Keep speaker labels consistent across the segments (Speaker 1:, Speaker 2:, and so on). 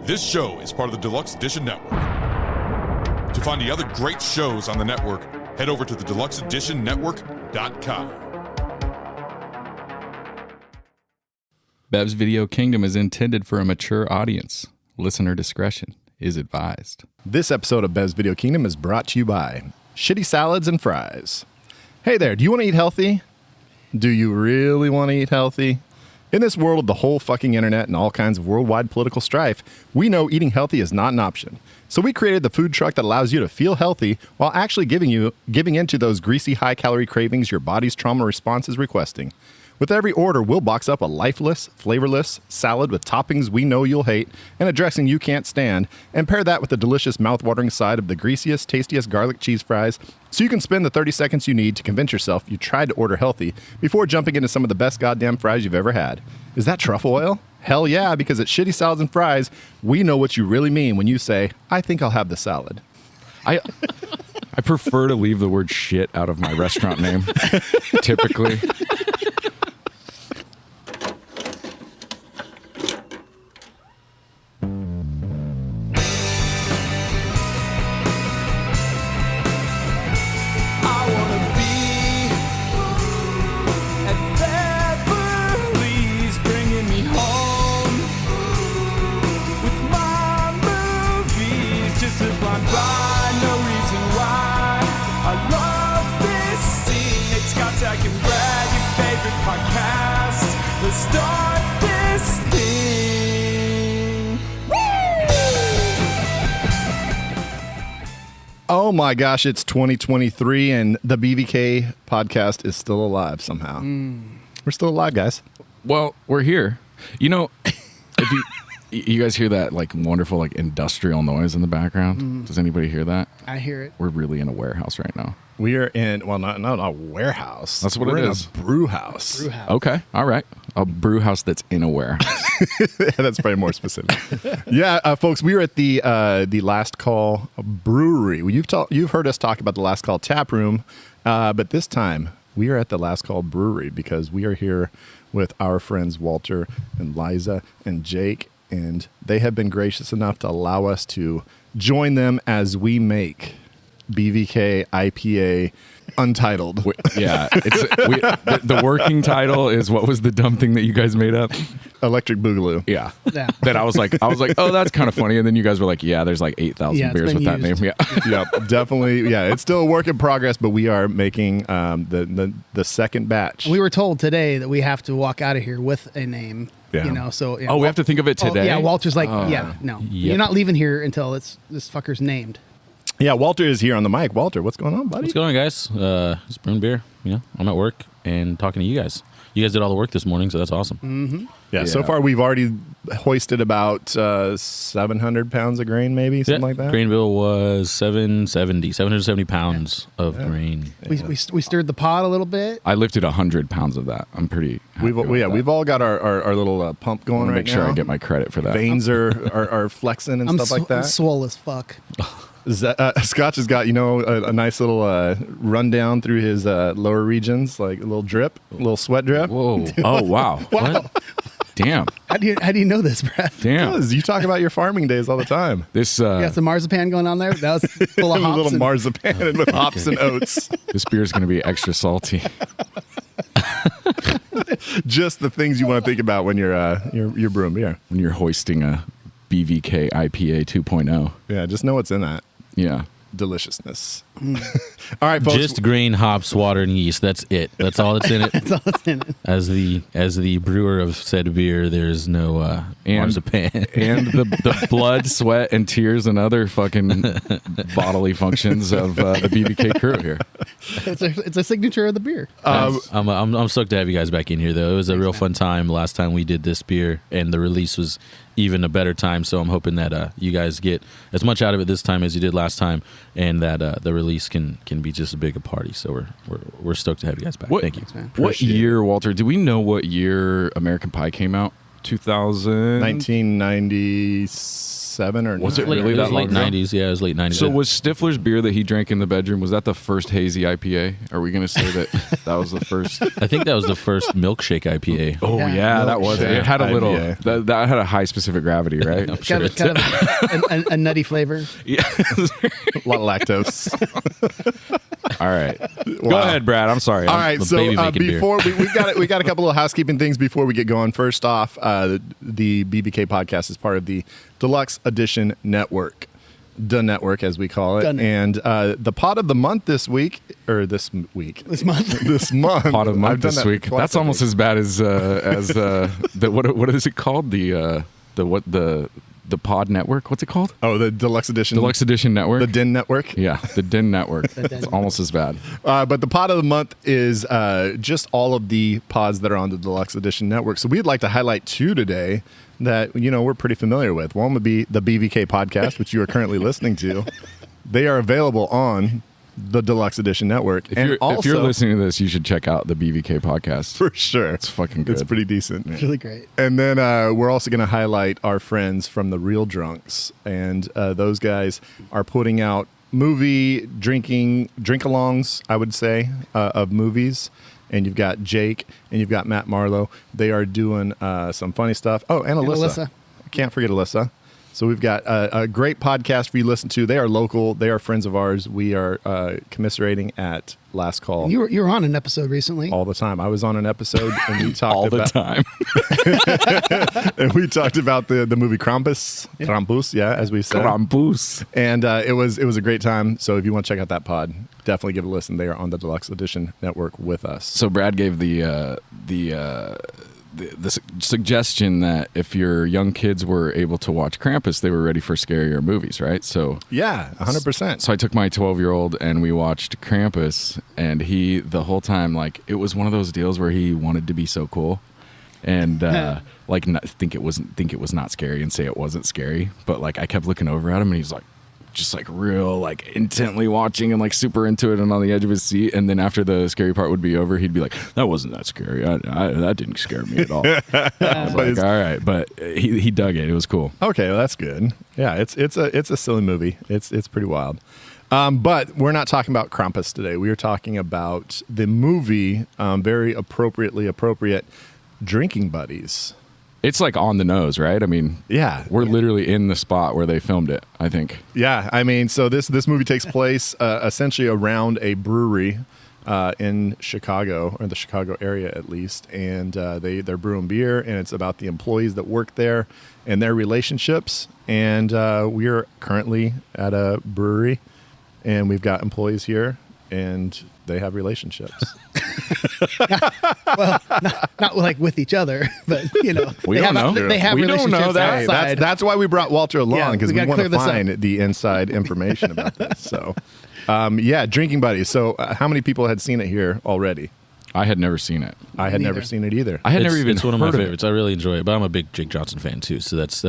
Speaker 1: This show is part of the Deluxe Edition Network. To find the other great shows on the network, head over to the deluxeeditionnetwork.com.
Speaker 2: Bev's Video Kingdom is intended for a mature audience. Listener discretion is advised.
Speaker 3: This episode of Bev's Video Kingdom is brought to you by Shitty Salads and Fries. Hey there, do you want to eat healthy? Do you really want to eat healthy? In this world of the whole fucking internet and all kinds of worldwide political strife, we know eating healthy is not an option. So we created the food truck that allows you to feel healthy while actually giving into those greasy, high-calorie cravings your body's trauma response is requesting. With every order, we'll box up a lifeless, flavorless salad with toppings we know you'll hate and a dressing you can't stand, and pair that with the delicious mouth-watering side of the greasiest, tastiest garlic cheese fries, so you can spend the 30 seconds you need to convince yourself you tried to order healthy before jumping into some of the best goddamn fries you've ever had. Is that truffle oil? Hell yeah, because at Shitty Salads and Fries, we know what you really mean when you say, I think I'll have the salad.
Speaker 2: I prefer to leave the word shit out of my restaurant name, typically.
Speaker 4: Start this thing.
Speaker 3: Oh my gosh, it's 2023 and the BVK podcast is still alive somehow. We're still alive, guys.
Speaker 2: Well, we're here. You know, if you guys hear that like wonderful like industrial noise in the background? Does anybody hear that?
Speaker 5: I hear it.
Speaker 2: We're really in a warehouse right now.
Speaker 3: We are in, well, not a warehouse.
Speaker 2: That's what
Speaker 3: We're
Speaker 2: it
Speaker 3: in
Speaker 2: is.
Speaker 3: A brew house.
Speaker 2: Okay, all right. A brew house that's in a warehouse.
Speaker 3: That's probably more specific. Yeah, folks, we are at the Last Call Brewery. You've heard us talk about the Last Call Taproom, but this time we are at the Last Call Brewery because we are here with our friends Walter and Liza and Jake, and they have been gracious enough to allow us to join them as we make BVK IPA Untitled.
Speaker 2: Yeah, the working title is, what was the dumb thing that you guys made up?
Speaker 3: Electric Boogaloo.
Speaker 2: Yeah. That I was like, oh, that's kind of funny, and then you guys were like, yeah, there's like 8,000 beers with that name. Yeah,
Speaker 3: yep, definitely. Yeah, it's still a work in progress, but we are making the second batch.
Speaker 5: We were told today that we have to walk out of here with a name.
Speaker 3: Yeah.
Speaker 5: You know, so yeah,
Speaker 2: oh, we have to think of it today.
Speaker 5: Yeah, Walter's like, you're not leaving here until this fucker's named.
Speaker 3: Yeah, Walter is here on the mic. Walter, what's going on, buddy?
Speaker 6: What's going on, guys? Just brewing beer. You know, I'm at work and talking to you guys. You guys did all the work this morning, so that's awesome.
Speaker 5: Mm-hmm.
Speaker 3: Yeah, so far we've already hoisted about 700 pounds of grain, maybe, something like that.
Speaker 6: Grain bill was 770 pounds of grain.
Speaker 5: We stirred the pot a little bit.
Speaker 2: I lifted 100 pounds of that. I'm pretty happy with that.
Speaker 3: We've all got our little pump going right now.
Speaker 2: Make sure I get my credit for that.
Speaker 3: Veins are flexing and stuff like that.
Speaker 5: I'm swole as fuck.
Speaker 3: Scotch has got, a nice little rundown through his lower regions, like a little drip, a little sweat drip.
Speaker 2: Whoa. Oh, wow. What? Damn.
Speaker 5: How do you know this, Brad?
Speaker 2: Damn.
Speaker 3: Because you talk about your farming days all the time.
Speaker 2: This
Speaker 5: you got some marzipan going on there? That was full of hops.
Speaker 3: A little marzipan with hops and oats.
Speaker 2: This beer is going to be extra salty.
Speaker 3: Just the things you want to think about when you're brewing beer.
Speaker 2: When you're hoisting a BVK IPA 2.0.
Speaker 3: Yeah, just know what's in that.
Speaker 2: Yeah.
Speaker 3: Deliciousness. All right, folks.
Speaker 6: Just grain, hops, water, and yeast. That's it. That's all that's in it.
Speaker 5: That's all that's in it.
Speaker 6: As the brewer of said beer, there's no marzipan.
Speaker 2: And the blood, sweat, and tears and other fucking bodily functions of the BVK crew here.
Speaker 5: It's a signature of the beer.
Speaker 6: I'm stoked to have you guys back in here, though. It was a real fun time last time we did this beer, and the release was even a better time. So I'm hoping that you guys get as much out of it this time as you did last time, and that the release can be just as big a party. So we're stoked to have you guys back. Thank you.
Speaker 5: Thanks,
Speaker 2: What year, Walter? Do we know what year American Pie came out? 2000?
Speaker 3: 1996. 2007 or
Speaker 2: Was it
Speaker 3: 9.
Speaker 2: really
Speaker 6: It
Speaker 2: that
Speaker 6: was
Speaker 2: long
Speaker 6: late
Speaker 2: ago?
Speaker 6: 90s. Yeah, it was late 90s.
Speaker 2: So was Stifler's beer that he drank in the bedroom, was that the first hazy IPA? Are we going to say that was the first?
Speaker 6: I think that was the first milkshake IPA.
Speaker 2: Oh, yeah, that was it. It had a little,
Speaker 3: IPA.
Speaker 2: that had a high specific gravity, right?
Speaker 6: I'm sure
Speaker 5: Kind of a nutty flavor.
Speaker 2: Yeah.
Speaker 3: A lot of lactose.
Speaker 2: All right. Go ahead, Brad. I'm sorry.
Speaker 3: All right, so
Speaker 6: baby-making beer.
Speaker 3: before we got a couple of housekeeping things before we get going. First off, the BVK podcast is part of the Deluxe Edition Network, the network as we call it,
Speaker 5: Done.
Speaker 3: and the pod of the month this month.
Speaker 5: This month.
Speaker 3: This month,
Speaker 2: Pot of
Speaker 3: I've
Speaker 2: month
Speaker 3: done
Speaker 2: this
Speaker 3: that
Speaker 2: week.
Speaker 3: twice,
Speaker 2: That's
Speaker 3: I
Speaker 2: almost
Speaker 3: think.
Speaker 2: as bad as the what is it called? The pod network. What's it called?
Speaker 3: Oh, the Deluxe Edition.
Speaker 2: Deluxe Edition Network.
Speaker 3: The DIN Network.
Speaker 2: Yeah, the DIN Network.
Speaker 5: DIN.
Speaker 2: It's almost as bad.
Speaker 3: But the pod of the month is just all of the pods that are on the Deluxe Edition Network. So we'd like to highlight 2 today that we're pretty familiar with. One would be the BVK podcast, which you are currently listening to. They are available on the Deluxe Edition Network.
Speaker 2: If you're listening to this, you should check out the BVK podcast.
Speaker 3: for sure,
Speaker 2: It's fucking good.
Speaker 3: It's pretty decent.
Speaker 5: It's really great.
Speaker 3: And then we're also going to highlight our friends from the Real Drunks, and those guys are putting out movie drink-alongs, I would say, of movies. And you've got Jake and you've got Matt Marlowe. They are doing some funny stuff. Oh, and Alyssa. Can't forget Alyssa. So we've got a great podcast for you to listen to. They are local. They are friends of ours. We are commiserating at Last Call
Speaker 5: You were on an episode recently.
Speaker 3: all the time. I was on an episode and we talked
Speaker 2: all the
Speaker 3: about
Speaker 2: time.
Speaker 3: and we talked about the movie Krampus, yeah, as we said.
Speaker 2: Krampus.
Speaker 3: And it was a great time. So if you want to check out that pod, definitely give it a listen. They are on the Deluxe Edition Network with us.
Speaker 2: So Brad gave the suggestion that if your young kids were able to watch Krampus, they were ready for scarier movies, right? So
Speaker 3: Yeah, 100%.
Speaker 2: So I took my 12-year-old and we watched Krampus, and he the whole time, like, it was one of those deals where he wanted to be so cool and think it was not scary and say it wasn't scary, but like I kept looking over at him and he's like just like real like intently watching and like super into it and on the edge of his seat, and then after the scary part would be over, he'd be like, that wasn't that scary. That didn't scare me at all. I was like, all right, but he dug it. It was cool.
Speaker 3: Okay, well, that's good. Yeah, it's a silly movie. It's pretty wild. But we're not talking about Krampus today. We are talking about the movie, very appropriate, Drinking Buddies.
Speaker 2: It's like on the nose, right? I mean,
Speaker 3: Yeah.
Speaker 2: we're literally in the spot where they filmed it, I think.
Speaker 3: Yeah, I mean, so this movie takes place essentially around a brewery in Chicago, or the Chicago area at least, and they're brewing beer, and it's about the employees that work there and their relationships. And we are currently at a brewery, and we've got employees here, and they have relationships.
Speaker 5: Well, not like with each other, but
Speaker 2: We
Speaker 5: they
Speaker 2: don't
Speaker 5: have,
Speaker 2: know.
Speaker 5: They have
Speaker 2: We don't
Speaker 5: relationships
Speaker 2: know that.
Speaker 3: Hey,
Speaker 5: outside.
Speaker 3: that's why we brought Walter along,
Speaker 5: Yeah,
Speaker 3: because
Speaker 5: we
Speaker 3: we
Speaker 5: gotta
Speaker 3: want
Speaker 5: clear
Speaker 3: to
Speaker 5: this up.
Speaker 3: find the inside information about this. So, yeah, Drinking Buddies. So, how many people had seen it here already?
Speaker 2: I had never seen it.
Speaker 3: I had never
Speaker 5: neither.
Speaker 3: seen it either.
Speaker 2: I had never even
Speaker 6: It's one of my
Speaker 2: heard
Speaker 6: favorites. I really enjoy it, but I'm a big Jake Johnson fan too. So that's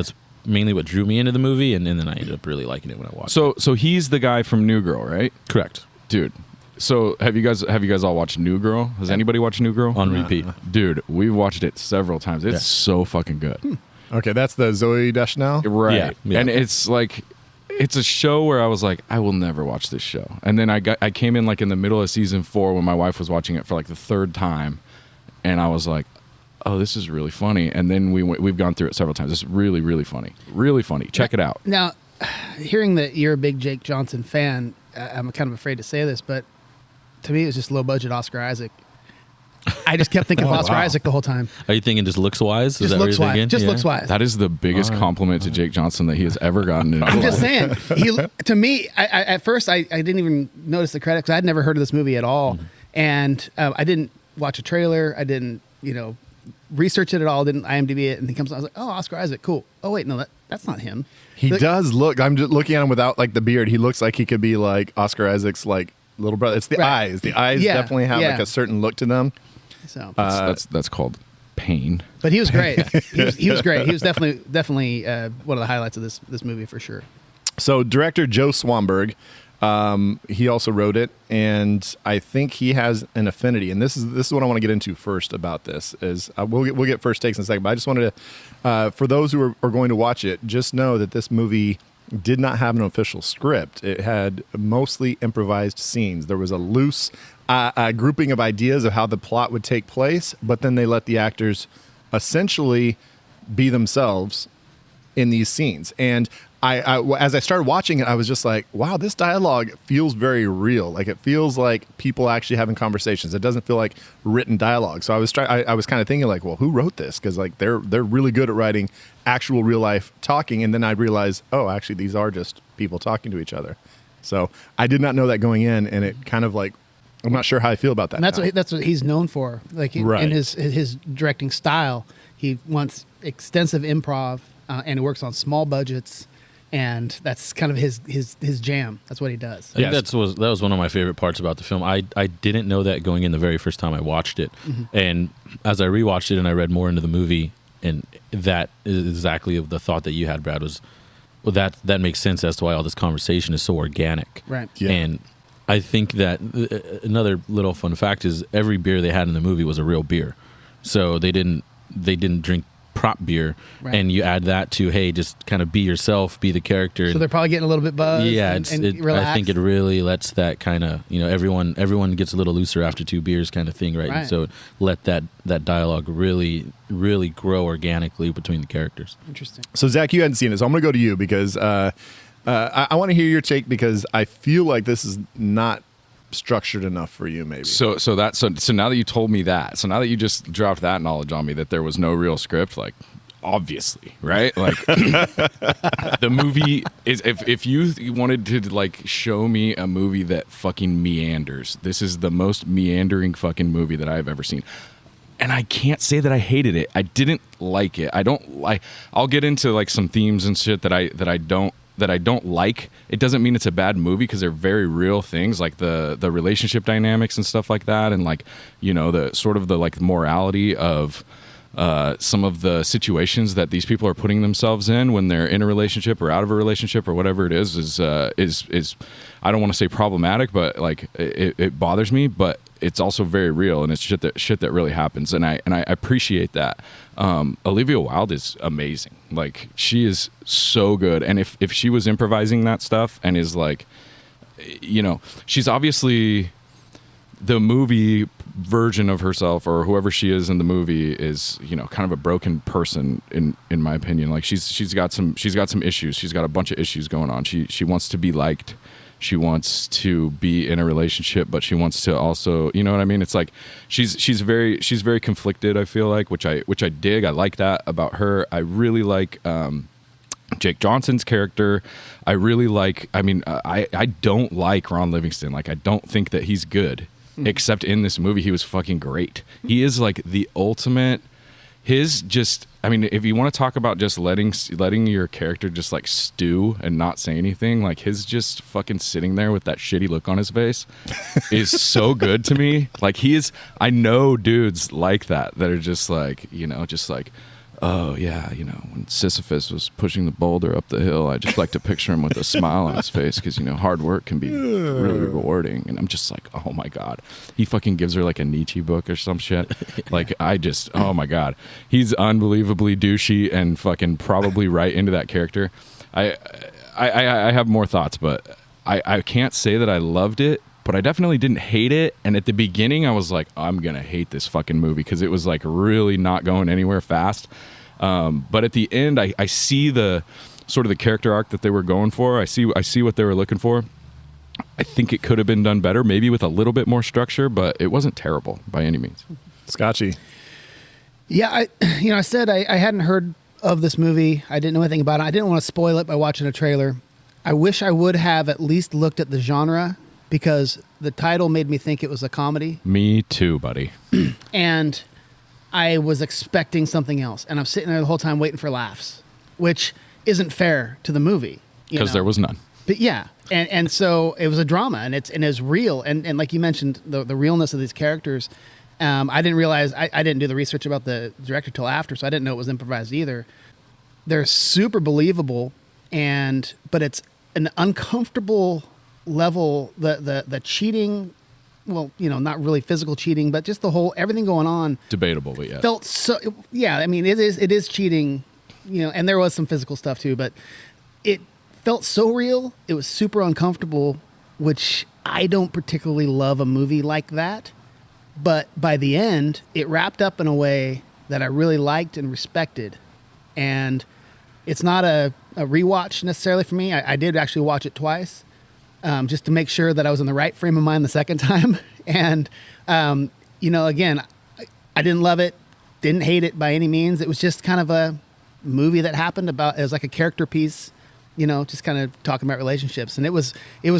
Speaker 6: mainly what drew me into the movie, and then I ended up really liking it when I watched it.
Speaker 2: So he's the guy from New Girl, right?
Speaker 6: Correct.
Speaker 2: Dude. So have you guys all watched New Girl? Has anybody watched New Girl?
Speaker 6: On repeat.
Speaker 2: Dude, we've watched it several times. It's so fucking good.
Speaker 3: Okay, that's the Zoe Deschanel.
Speaker 2: Right.
Speaker 6: Yeah.
Speaker 2: And it's like, it's a show where I was like, I will never watch this show. And then I came in like in the middle of season 4 when my wife was watching it for like the 3rd time, and I was like, oh, this is really funny. And then we've gone through it several times. It's really, really funny. Really funny. Check it out.
Speaker 5: Now, hearing that you're a big Jake Johnson fan, I'm kind of afraid to say this, but to me, it was just low budget Oscar Isaac. I just kept thinking of Oscar Isaac the whole time.
Speaker 6: Are you thinking just looks wise?
Speaker 5: Just looks wise. Just looks wise.
Speaker 2: That is the biggest compliment to Jake Johnson that he has ever gotten in his
Speaker 5: I'm
Speaker 2: life.
Speaker 5: just saying. To me, at first, I didn't even notice the credits. I'd never heard of this movie at all, and I didn't watch a trailer. I didn't, research it at all. Didn't IMDb it, and he comes. I was like, oh, Oscar Isaac, cool. Oh wait, no, that's not him.
Speaker 3: He does look. I'm just looking at him without like the beard. He looks like he could be like Oscar Isaac's like little brother. It's the
Speaker 5: Right.
Speaker 3: eyes. The eyes
Speaker 5: Yeah,
Speaker 3: definitely have
Speaker 5: yeah.
Speaker 3: like a certain look to them.
Speaker 5: So,
Speaker 2: That's called pain.
Speaker 5: but he was great. He was great. He was definitely one of the highlights of this movie for sure.
Speaker 3: So director Joe Swanberg He also wrote it, and I think he has an affinity. And this is what I want to get into first about this. Is we'll get first takes in a second, but I just wanted to, for those who are going to watch it, just know that this movie did not have an official script. It had mostly improvised scenes. There was a loose grouping of ideas of how the plot would take place, but then they let the actors essentially be themselves in these scenes. And I as I started watching it, I was just like, wow, this dialogue feels very real. Like, it feels like people actually having conversations. It doesn't feel like written dialogue. So I was kind of thinking like, well, who wrote this? Because like they're really good at writing actual real life talking. And then I realized, oh, actually these are just people talking to each other. So I did not know that going in, and it kind of like, I'm not sure how I feel about that.
Speaker 5: And that's what he's known for. Like in his directing style, he wants extensive improv, and he works on small budgets. And that's kind of his jam. That's what he does.
Speaker 6: I think that was one of my favorite parts about the film. I didn't know that going in the very first time I watched it. Mm-hmm. And as I rewatched it and I read more into the movie, and that is exactly the thought that you had, Brad, was, well, that makes sense as to why all this conversation is so organic.
Speaker 5: Right.
Speaker 6: Yeah. And I think that another little fun fact is every beer they had in the movie was a real beer. So they didn't drink prop beer, right. And you add that to, hey, just kind of be yourself, be the character.
Speaker 5: So they're probably getting a little bit buzzed. Yeah, and
Speaker 6: I think it really lets that kind of, everyone gets a little looser after 2 beers kind of thing, right? And so let that dialogue really, really grow organically between the characters.
Speaker 5: Interesting.
Speaker 3: So Zach, you hadn't seen it, so I'm going to go to you because I want to hear your take, because I feel like this is not structured enough for you, maybe.
Speaker 2: So now that you told me that, so now that you just dropped that knowledge on me that there was no real script, like, obviously, right? Like, the movie is, if you wanted to like show me a movie that fucking meanders, this is the most meandering fucking movie that I've ever seen. And I can't say that I hated it. I didn't like it. I'll get into like some themes and shit that I don't like. It doesn't mean it's a bad movie, because they're very real things, like the relationship dynamics and stuff like that, and like, the sort of the like morality of some of the situations that these people are putting themselves in when they're in a relationship or out of a relationship or whatever it is I don't want to say problematic, but like it bothers me, but it's also very real, and it's shit that really happens, and I appreciate that. Olivia Wilde is amazing. Like, she is so good, and if she was improvising that stuff and is like, she's obviously the movie version of herself, or whoever she is in the movie is, kind of a broken person in my opinion. Like, she's got some issues. She's got a bunch of issues going on. She wants to be liked. She wants to be in a relationship, but she wants to also, you know what I mean? It's like she's very conflicted, I feel like, which I dig. I like that about her. I really like Jake Johnson's character. I really like, I don't like Ron Livingston. Like, I don't think that he's good, except in this movie he was fucking great. He is like the ultimate, if you want to talk about just letting your character just like stew and not say anything, like his just fucking sitting there with that shitty look on his face is so good to me. Like, I know dudes like that are just like, oh yeah, when Sisyphus was pushing the boulder up the hill, I just like to picture him with a smile on his face, because hard work can be really rewarding. And I'm just like, oh my god, he fucking gives her like a Nietzsche book or some shit. Like, oh my god, he's unbelievably douchey and fucking probably right into that character. I have more thoughts, but I can't say that I loved it, but I definitely didn't hate it. And at the beginning I was like, I'm gonna hate this fucking movie, because it was like really not going anywhere fast. But at the end I see the sort of the character arc that they were going for. I see what they were looking for. I think it could have been done better, maybe with a little bit more structure, but it wasn't terrible by any means.
Speaker 3: Scotchy.
Speaker 5: Yeah, I said I hadn't heard of this movie. I didn't know anything about it. I didn't want to spoil it by watching a trailer. I wish I would have at least looked at the genre, because the title made me think it was a comedy.
Speaker 2: Me too, buddy.
Speaker 5: And I was expecting something else. And I'm sitting there the whole time waiting for laughs, which isn't fair to the movie.
Speaker 2: Because there was none.
Speaker 5: But yeah. And so it was a drama, and it's real. And like you mentioned, the realness of these characters. I didn't realize, I didn't do the research about the director till after, so I didn't know it was improvised either. They're super believable, but it's an uncomfortable level, the cheating, well, not really physical cheating, but just the whole everything going on.
Speaker 2: Debatable, but yeah.
Speaker 5: Felt so. Yeah, I mean, it is cheating, and there was some physical stuff too, but it felt so real. It was super uncomfortable, which I don't particularly love a movie like that. But by the end, it wrapped up in a way that I really liked and respected. And it's not a rewatch necessarily for me. I did actually watch it twice, just to make sure that I was in the right frame of mind the second time. And, again, I didn't love it, didn't hate it by any means. It was just kind of a movie that happened it was like a character piece, just kind of talking about relationships. And it was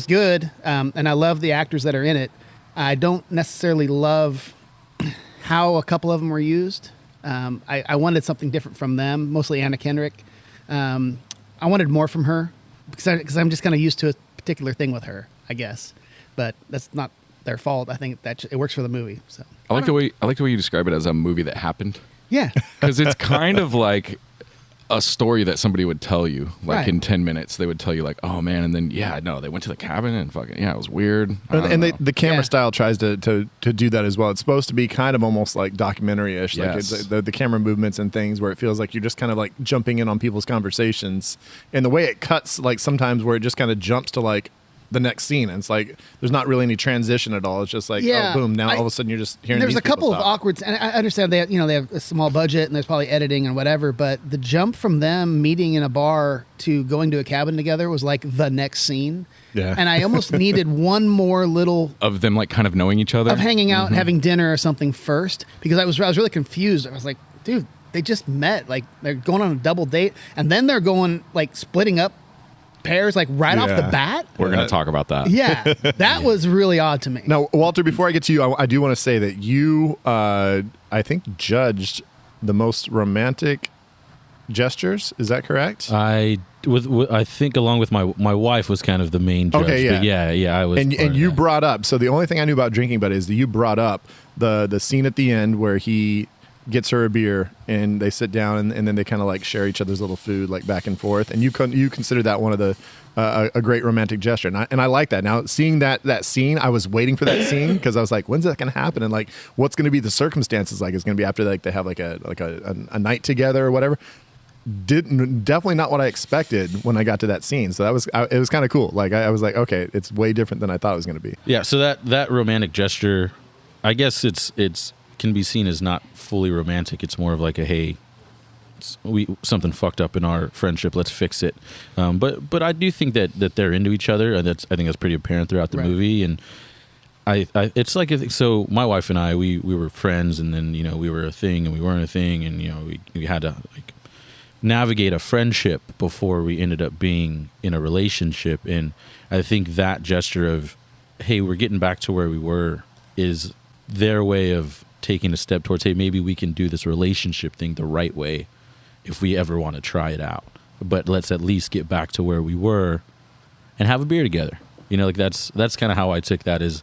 Speaker 5: good. And I love the actors that are in it. I don't necessarily love how a couple of them were used. I wanted something different from them, mostly Anna Kendrick. I wanted more from her because I'm just kind of used to a particular thing with her, I guess. But that's not their fault. I think that it works for the movie. So
Speaker 2: I like the way you describe it as a movie that happened.
Speaker 5: Yeah,
Speaker 2: because it's kind of like a story that somebody would tell you, like
Speaker 5: Right.
Speaker 2: in 10 minutes. They would tell you, like, oh man, and then they went to the cabin and fucking it was weird.
Speaker 3: And the camera
Speaker 5: Yeah.
Speaker 3: style tries to do that as well. It's supposed to be kind of almost like documentary-ish, like
Speaker 2: Yes.
Speaker 3: it's the camera movements and things where it feels like you're just kind of like jumping in on people's conversations, and the way it cuts, like sometimes where it just kind of jumps to like the next scene, and it's like there's not really any transition at all. It's just like
Speaker 5: Yeah.
Speaker 3: oh boom, now
Speaker 5: I-
Speaker 3: all of a sudden you're just hearing.
Speaker 5: there's
Speaker 3: these
Speaker 5: a couple
Speaker 3: people
Speaker 5: of
Speaker 3: talk.
Speaker 5: awkward, and I understand they have a small budget and there's probably editing and whatever, but the jump from them meeting in a bar to going to a cabin together was like the next scene.
Speaker 3: Yeah.
Speaker 5: And I almost needed one more little
Speaker 2: Of them like kind of knowing each other.
Speaker 5: of hanging out, having dinner or something first, because I was really confused. I was like, dude, they just met, like they're going on a double date, and then they're going like splitting up pairs like right off the
Speaker 3: Yeah.
Speaker 5: bat.
Speaker 2: We're gonna talk about that.
Speaker 5: Yeah, that was really odd to me.
Speaker 3: Now, Walter, before I get to you, I do want to say that you, I think, judged the most romantic gestures. Is that correct?
Speaker 6: I think along with my wife was kind of the main judge.
Speaker 3: Okay,
Speaker 6: But yeah, I was.
Speaker 3: and
Speaker 6: part of
Speaker 3: you
Speaker 6: that.
Speaker 3: brought up, so the only thing I knew about Drinking Buddy is that you brought up the scene at the end where he gets her a beer and they sit down and then they kind of like share each other's little food like back and forth, and you consider that one of the a great romantic gesture, and I like that. Now seeing that scene, I was waiting for that scene because I was like, when's that going to happen, and like what's going to be the circumstances, like it's going to be after like they have like a night together or whatever. Definitely not what I expected when I got to that scene. So it was kind of cool. Like I was like, okay, it's way different than I thought it was going to be.
Speaker 6: Yeah, so that romantic gesture, I guess it's can be seen as not fully romantic. It's more of like a hey, something fucked up in our friendship. Let's fix it. But I do think that they're into each other, and I think that's pretty apparent throughout the
Speaker 5: Right.
Speaker 6: movie. And I it's like so my wife and I we were friends, and then we were a thing and we weren't a thing, and we had to like navigate a friendship before we ended up being in a relationship. And I think that gesture of hey, we're getting back to where we were is their way of taking a step towards hey, maybe we can do this relationship thing the right way if we ever want to try it out, but let's at least get back to where we were and have a beer together. Like that's kind of how I took that. Is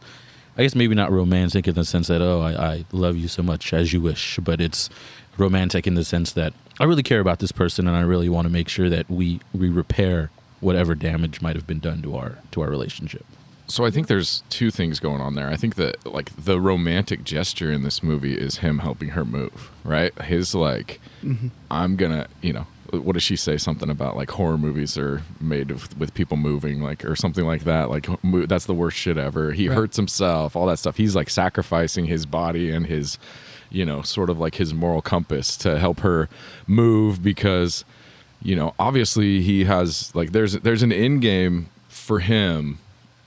Speaker 6: I guess maybe not romantic in the sense that I love you so much as you wish, but it's romantic in the sense that I really care about this person and I really want to make sure that we repair whatever damage might have been done to our relationship.
Speaker 2: So I think there's two things going on there. I think that like the romantic gesture in this movie is him helping her move, right? His like, I'm gonna, what does she say? Something about like horror movies are made with people moving, like, or something like that. Like that's the worst shit ever. He hurts himself, all that stuff. He's like sacrificing his body and his, sort of like his moral compass to help her move because, obviously he has like there's an end game for him.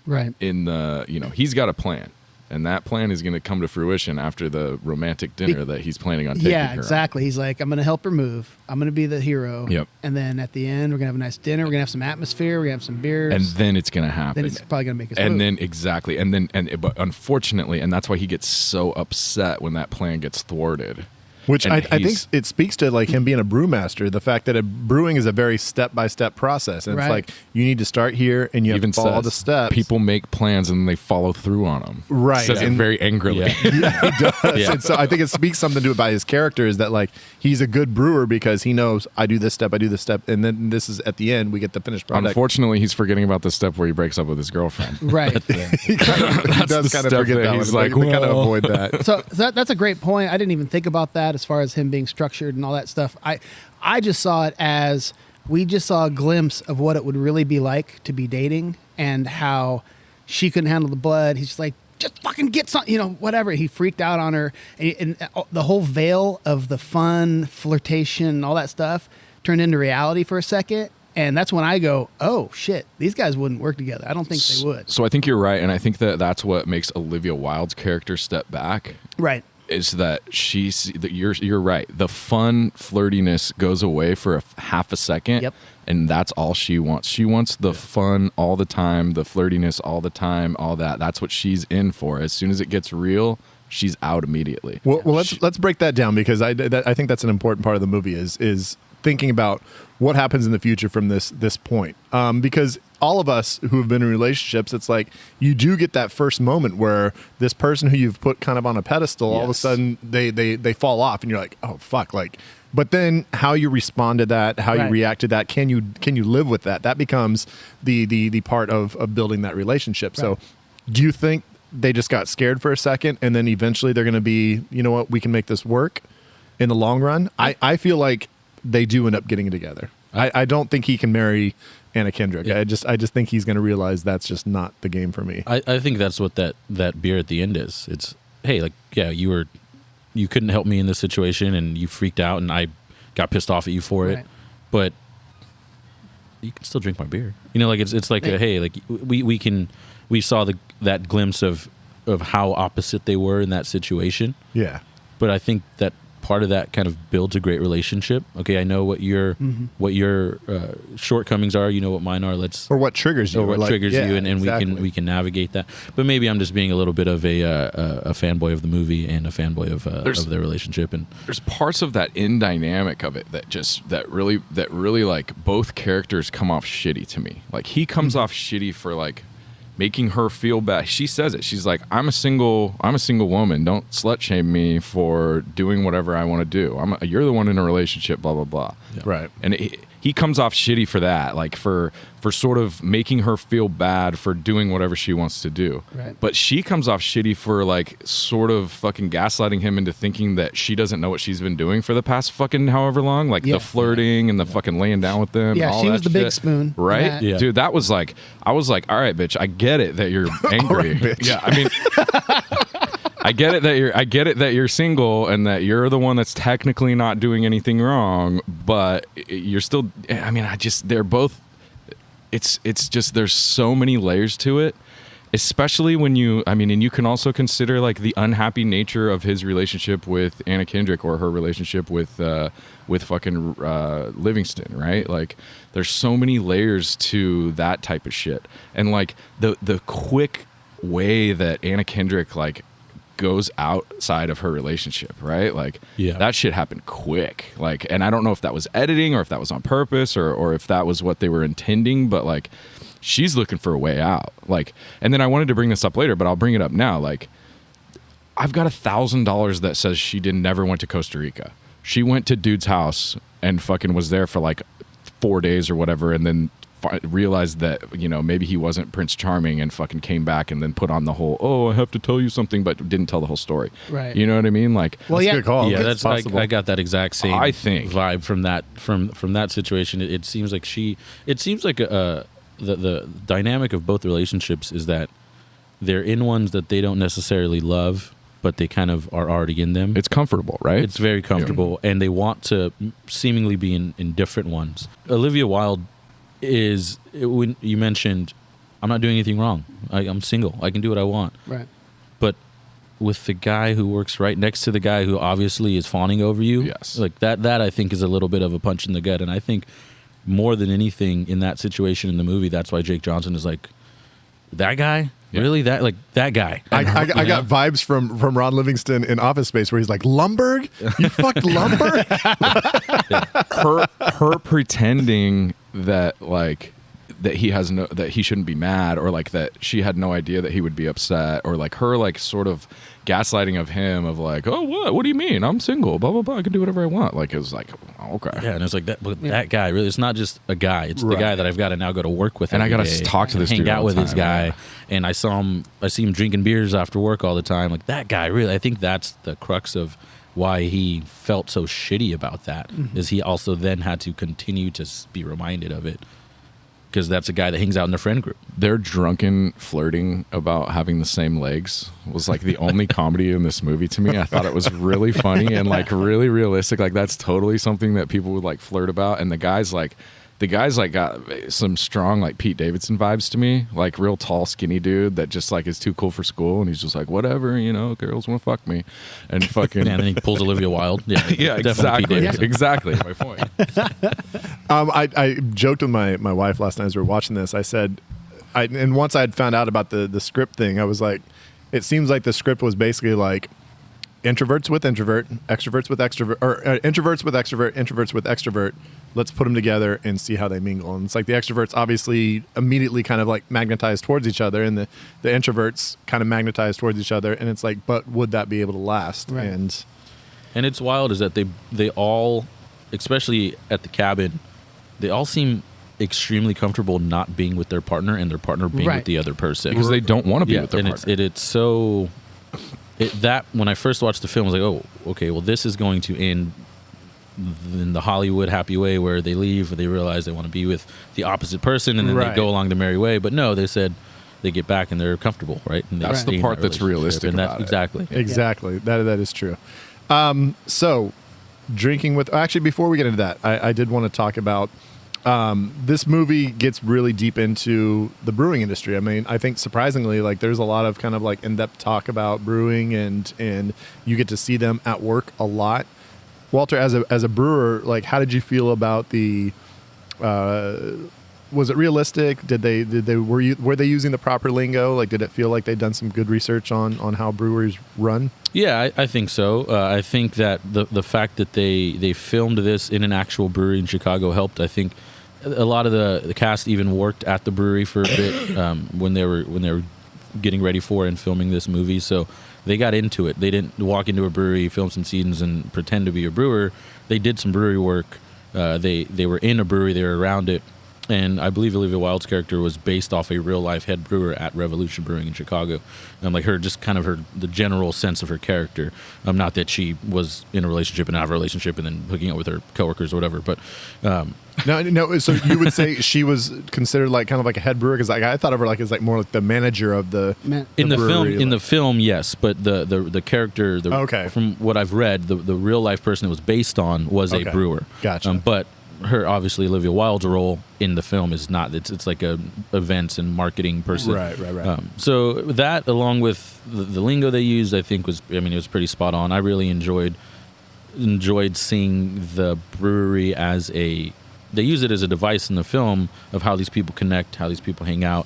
Speaker 5: Right.
Speaker 2: In the, he's got a plan, and that plan is going to come to fruition after the romantic dinner that he's planning on taking her
Speaker 5: Yeah,
Speaker 2: on.
Speaker 5: exactly. He's like, I'm going to help her move. I'm going to be the hero.
Speaker 2: Yep.
Speaker 5: And then at the end, we're going to have a nice dinner. We're going to have some atmosphere. We're going to have some beers.
Speaker 2: And then it's going to happen.
Speaker 5: then it's probably going to make us
Speaker 2: and
Speaker 5: move.
Speaker 2: then exactly, but unfortunately, and that's why he gets so upset when that plan gets thwarted,
Speaker 3: Which
Speaker 2: And
Speaker 3: I think
Speaker 2: he's-
Speaker 3: it speaks to like him being a brewmaster, the fact that brewing is a very step-by-step process. And
Speaker 5: Right.
Speaker 3: it's like, you need to start here and you have
Speaker 2: even
Speaker 3: to follow
Speaker 2: says
Speaker 3: the steps.
Speaker 2: people make plans and they follow through on them.
Speaker 3: Right.
Speaker 2: Says it
Speaker 3: And-
Speaker 2: very angrily.
Speaker 6: Yeah.
Speaker 3: he does.
Speaker 6: Yeah.
Speaker 3: And so I think it speaks something to it by his character is that like he's a good brewer because he knows I do this step, and then this is at the end we get the finished product.
Speaker 2: Unfortunately, he's forgetting about the step where he breaks up with his girlfriend.
Speaker 5: Right.
Speaker 3: he does
Speaker 2: the
Speaker 3: kind of
Speaker 2: step
Speaker 3: forget
Speaker 2: that
Speaker 3: that
Speaker 2: he's
Speaker 3: one.
Speaker 2: like,
Speaker 3: They kind of
Speaker 2: "Whoa."
Speaker 3: avoid that.
Speaker 5: So that's a great point. I didn't even think about that as far as him being structured and all that stuff. I just saw it as we just saw a glimpse of what it would really be like to be dating and how she couldn't handle the blood. He's just like, just fucking get some, whatever. He freaked out on her. And the whole veil of the fun, flirtation, all that stuff turned into reality for a second. And that's when I go, oh, shit, these guys wouldn't work together. I don't think they would.
Speaker 2: So I think you're right, and I think that that's what makes Olivia Wilde's character step back.
Speaker 5: Right.
Speaker 2: Is that you're right. The fun flirtiness goes away for half a second.
Speaker 5: Yep.
Speaker 2: And that's all she wants. She wants the fun all the time, the flirtiness all the time, all that. That's what she's in for. As soon as it gets real, she's out immediately.
Speaker 3: Well, let's break that down because I think that's an important part of the movie is thinking about what happens in the future from this point. Because all of us who have been in relationships, it's like you do get that first moment where this person who you've put kind of on a pedestal, all of a
Speaker 2: Yes.
Speaker 3: sudden they fall off, and you're like, oh fuck, like. But then how you respond to that, how
Speaker 5: Right.
Speaker 3: you react to that, can you live with that? That becomes the part of building that relationship. So,
Speaker 5: Right.
Speaker 3: do you think they just got scared for a second, and then eventually they're going to be, you know what, we can make this work in the long run? I feel like they do end up getting together. I don't think he can marry Anna Kendrick.
Speaker 6: Yeah.
Speaker 3: I just think he's going to realize that's just not the game for me.
Speaker 6: I think that's what that beer at the end is. It's, hey, like, yeah, you couldn't help me in this situation and you freaked out and I got pissed off at you for it,
Speaker 5: Right.
Speaker 6: but you can still drink my beer. Like it's like a, hey, like we saw that glimpse of how opposite they were in that situation.
Speaker 3: Yeah.
Speaker 6: But I think that part of that kind of builds a great relationship. Okay, I know what your shortcomings are. You know what mine are.
Speaker 3: Or what triggers you.
Speaker 6: or what
Speaker 3: like,
Speaker 6: triggers
Speaker 3: yeah,
Speaker 6: you, and
Speaker 3: exactly.
Speaker 6: we can navigate that. But maybe I'm just being a little bit of a fanboy of the movie and a fanboy of the relationship. And
Speaker 2: There's parts of that in dynamic of it that really like both characters come off shitty to me. Like he comes off shitty for like making her feel bad. She says it. She's like, I'm a single woman. Don't slut shame me for doing whatever I want to do. You're the one in a relationship, blah, blah, blah.
Speaker 6: Yeah.
Speaker 3: Right.
Speaker 2: And he comes off shitty for that, like for sort of making her feel bad for doing whatever she wants to do.
Speaker 5: Right.
Speaker 2: But she comes off shitty for like sort of fucking gaslighting him into thinking that she doesn't know what she's been doing for the past fucking however long, like
Speaker 5: Yeah.
Speaker 2: the flirting and the fucking laying down with them.
Speaker 5: Yeah,
Speaker 2: and all
Speaker 5: she was
Speaker 2: that
Speaker 5: the big
Speaker 2: shit.
Speaker 5: spoon.
Speaker 2: right?
Speaker 6: Yeah.
Speaker 2: Dude, that was like, I was like, all right, bitch, I get it that you're angry.
Speaker 3: bitch.
Speaker 2: Yeah, I mean. I get it that you're single and that you're the one that's technically not doing anything wrong, but you're still. I mean, they're both. It's just there's so many layers to it, especially when and you can also consider like the unhappy nature of his relationship with Anna Kendrick or her relationship with fucking Livingston, right? Like there's so many layers to that type of shit, and like the quick way that Anna Kendrick like goes outside of her relationship, right? Like
Speaker 6: Yeah.
Speaker 2: that shit happened quick. Like, and I don't know if that was editing or if that was on purpose or if that was what they were intending, but like she's looking for a way out. Like, and then I wanted to bring this up later, but I'll bring it up now. Like, I've got $1,000 that says she never went to Costa Rica. She went to dude's house and fucking was there for like 4 days or whatever, and then realized that, you know, maybe he wasn't Prince Charming and fucking came back and then put on the whole, oh, I have to tell you something, but didn't tell the whole story.
Speaker 5: Right.
Speaker 2: You know what I mean? Like,
Speaker 5: Well,
Speaker 3: That's
Speaker 5: yeah.
Speaker 3: a good call.
Speaker 6: yeah,
Speaker 3: It's
Speaker 6: that's
Speaker 3: possible.
Speaker 6: I got that exact same
Speaker 2: I think.
Speaker 6: vibe from that situation. It seems like the dynamic of both relationships is that they're in ones that they don't necessarily love, but they kind of are already in them.
Speaker 2: it's comfortable, right?
Speaker 6: It's very comfortable, and they want to seemingly be in different ones. Olivia Wilde is, when you mentioned, I'm not doing anything wrong. I'm single. I can do what I want.
Speaker 5: Right.
Speaker 6: But with the guy who works right next to the guy who obviously is fawning over you,
Speaker 2: Yes.
Speaker 6: like that I think is a little bit of a punch in the gut. And I think more than anything in that situation in the movie, that's why Jake Johnson is like, that guy, Really, that guy?
Speaker 3: I got vibes from Ron Livingston in Office Space where he's like, Lumberg? You fucked Lumberg?
Speaker 2: her pretending that like that he shouldn't be mad, or like that she had no idea that he would be upset, or like her like sort of gaslighting of him of like, oh, what do you mean, I'm single, blah blah blah, I can do whatever I want. Like it was like, oh, okay.
Speaker 6: Yeah, and it's like that guy really, it's not just a guy, it's the guy that I've got to now go to work with,
Speaker 2: and I got
Speaker 6: to
Speaker 2: talk to this dude,
Speaker 6: hang out with
Speaker 2: time,
Speaker 6: this guy.
Speaker 2: yeah.
Speaker 6: And I see him drinking beers after work all the time. Like that guy, really, I think that's the crux of why he felt so shitty about that, is he also then had to continue to be reminded of it, because that's a guy that hangs out in their friend group.
Speaker 2: Their drunken flirting about having the same legs was like the only comedy in this movie to me. I thought it was really funny and like really realistic. Like that's totally something that people would like flirt about. And the guys got some strong like Pete Davidson vibes to me, like real tall skinny dude that just like is too cool for school, and he's just like, whatever, girls want to fuck me, and fucking
Speaker 6: and then he pulls Olivia Wilde.
Speaker 2: Yeah, exactly my point.
Speaker 3: I joked with my wife last night as we were watching this. I said, and once I had found out about the script thing, I was like, it seems like the script was basically like introverts with introvert, extroverts with extrovert, or introverts with extrovert, introverts with extrovert. Let's put them together and see how they mingle. And it's like the extroverts obviously immediately kind of like magnetize towards each other, and the introverts kind of magnetize towards each other. And it's like, but would that be able to last?
Speaker 5: Right.
Speaker 3: And
Speaker 6: it's wild is that they all, especially at the cabin, they all seem extremely comfortable not being with their partner and their partner being with the other person,
Speaker 2: because they don't want to be with their partner.
Speaker 6: It's so that when I first watched the film, I was like, oh, okay, well, this is going to end in the Hollywood happy way where they leave, or they realize they want to be with the opposite person, and then they go along the merry way. But no, they said they get back and they're comfortable, right? And
Speaker 2: that's the part that's realistic about it.
Speaker 3: Exactly. That is true. So drinking with, actually, before we get into that, I did want to talk about this movie gets really deep into the brewing industry. I mean, I think surprisingly, like there's a lot of kind of like in-depth talk about brewing, and you get to see them at work a lot. Walter, as a brewer, like how did you feel about the? Was it realistic? Were they using the proper lingo? Like, did it feel like they'd done some good research on how breweries run?
Speaker 6: Yeah, I think so. I think that the fact that they filmed this in an actual brewery in Chicago helped. I think a lot of the cast even worked at the brewery for a bit when they were getting ready for and filming this movie. So they got into it. They didn't walk into a brewery, film some seasons, and pretend to be a brewer. They did some brewery work. They were in a brewery. They were around it. And I believe Olivia Wilde's character was based off a real life head brewer at Revolution Brewing in Chicago. Like the general sense of her character. Not that she was in a relationship and out of a relationship and then hooking up with her coworkers or whatever. But
Speaker 3: no. So you would say she was considered like kind of like a head brewer, because like I thought of her like as like more like the manager of the
Speaker 6: in the
Speaker 3: brewery,
Speaker 6: film.
Speaker 3: like.
Speaker 6: In the film, yes, but the character, from what I've read, the real life person it was based on was a brewer.
Speaker 3: Gotcha.
Speaker 6: But her, obviously, Olivia Wilde's role in the film is not. It's like a events and marketing person.
Speaker 3: Right.
Speaker 6: So that, along with the lingo they used, I think it was pretty spot on. I really enjoyed seeing the brewery as they use it as a device in the film of how these people connect, how these people hang out.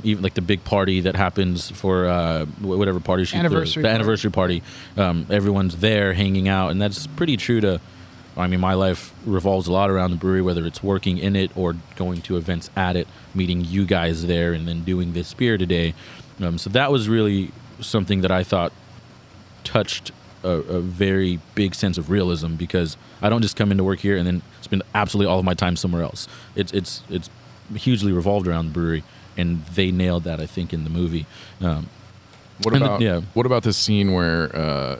Speaker 6: Even like the big party that happens for whatever party she throws, the anniversary party. Everyone's there hanging out, and that's pretty true to. I mean, my life revolves a lot around the brewery, whether it's working in it or going to events at it, meeting you guys there, and then doing this beer today. So that was really something that I thought touched a very big sense of realism, because I don't just come into work here and then spend absolutely all of my time somewhere else. It's hugely revolved around the brewery, and they nailed that, I think, in the movie.
Speaker 2: What about this scene where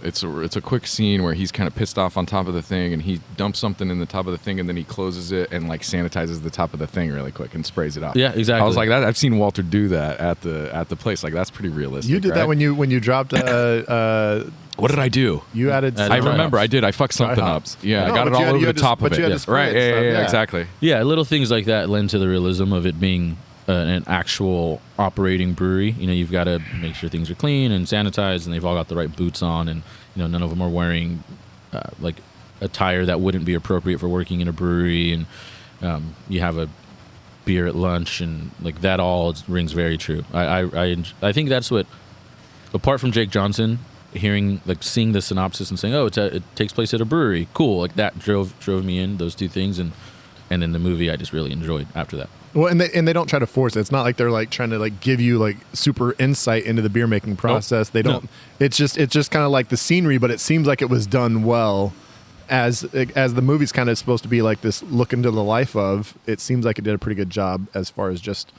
Speaker 2: it's a quick scene where he's kind of pissed off on top of the thing, and he dumps something in the top of the thing, and then he closes it and like sanitizes the top of the thing really quick and sprays it off.
Speaker 6: Yeah, exactly.
Speaker 2: I was like, I've seen Walter do that at the place. Like that's pretty realistic.
Speaker 3: You did that when you dropped.
Speaker 2: What did I do?
Speaker 3: You added.
Speaker 2: I remember I did. I fucked something up. Yeah, I got it all over the top of it. Right. Yeah, exactly.
Speaker 6: Yeah, little things like that lend to the realism of it being an actual operating brewery. You've got to make sure things are clean and sanitized, and they've all got the right boots on, and none of them are wearing like attire that wouldn't be appropriate for working in a brewery. And you have beer at lunch, and like that all rings very true. I think that's what, apart from Jake Johnson, seeing the synopsis and saying, oh, it takes place at a brewery, cool, like that drove me in, those two things, and then the movie I just really enjoyed after that.
Speaker 3: Well, and they don't try to force it. It's not like they're like trying to like give you like super insight into the beer making process. Nope. They don't. No. It's just kind of like the scenery, but it seems like it was done well. As the movie's kind of supposed to be like this look into the life of, it seems like it did a pretty good job as far as just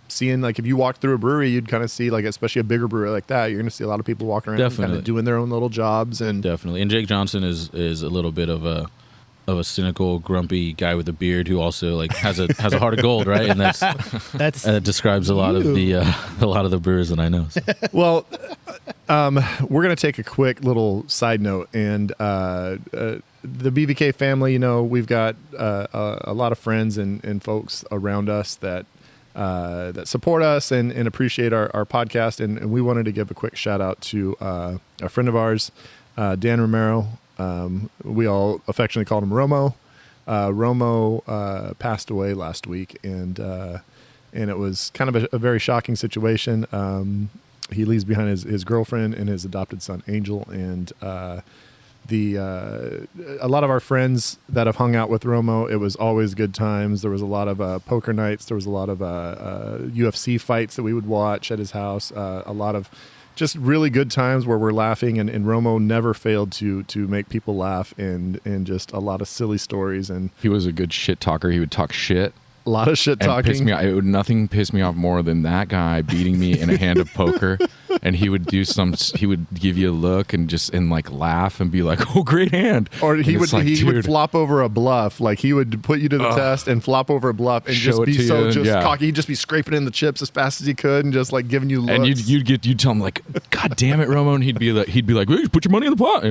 Speaker 3: seeing, like if you walk through a brewery, you'd kind of see, like especially a bigger brewery like that, you're going to see a lot of people walking around kind of doing their own little jobs. And
Speaker 6: definitely. And Jake Johnson is a little bit of a cynical, grumpy guy with a beard who also like has a heart of gold, right? And that describes a lot of the brewers that I know. So.
Speaker 3: Well, we're gonna take a quick little side note, and the BVK family. You know, we've got a lot of friends and folks around us that support us and appreciate our podcast, and we wanted to give a quick shout out to a friend of ours, Dan Romero. We all affectionately called him Romo. Romo passed away last week, and it was kind of a very shocking situation. He leaves behind his girlfriend and his adopted son Angel, and a lot of our friends that have hung out with Romo, it was always good times. There was a lot of poker nights. There was a lot of UFC fights that we would watch at his house. A lot of just really good times where we're laughing, and Romo never failed to make people laugh, and just a lot of silly stories. And
Speaker 2: he was a good shit talker. He would talk shit.
Speaker 3: A lot of shit talking.
Speaker 2: Nothing pissed me off more than that guy beating me in a hand of poker. And he would give you a look and like laugh and be like, "Oh, great hand!"
Speaker 3: Or he would flop over a bluff. Like he would put you to the test and flop over a bluff and just be so cocky. He'd just be scraping in the chips as fast as he could and just like giving you looks.
Speaker 2: And you'd tell him like, "God damn it, Romo!" And he'd be like, "Hey, put your money in the pot."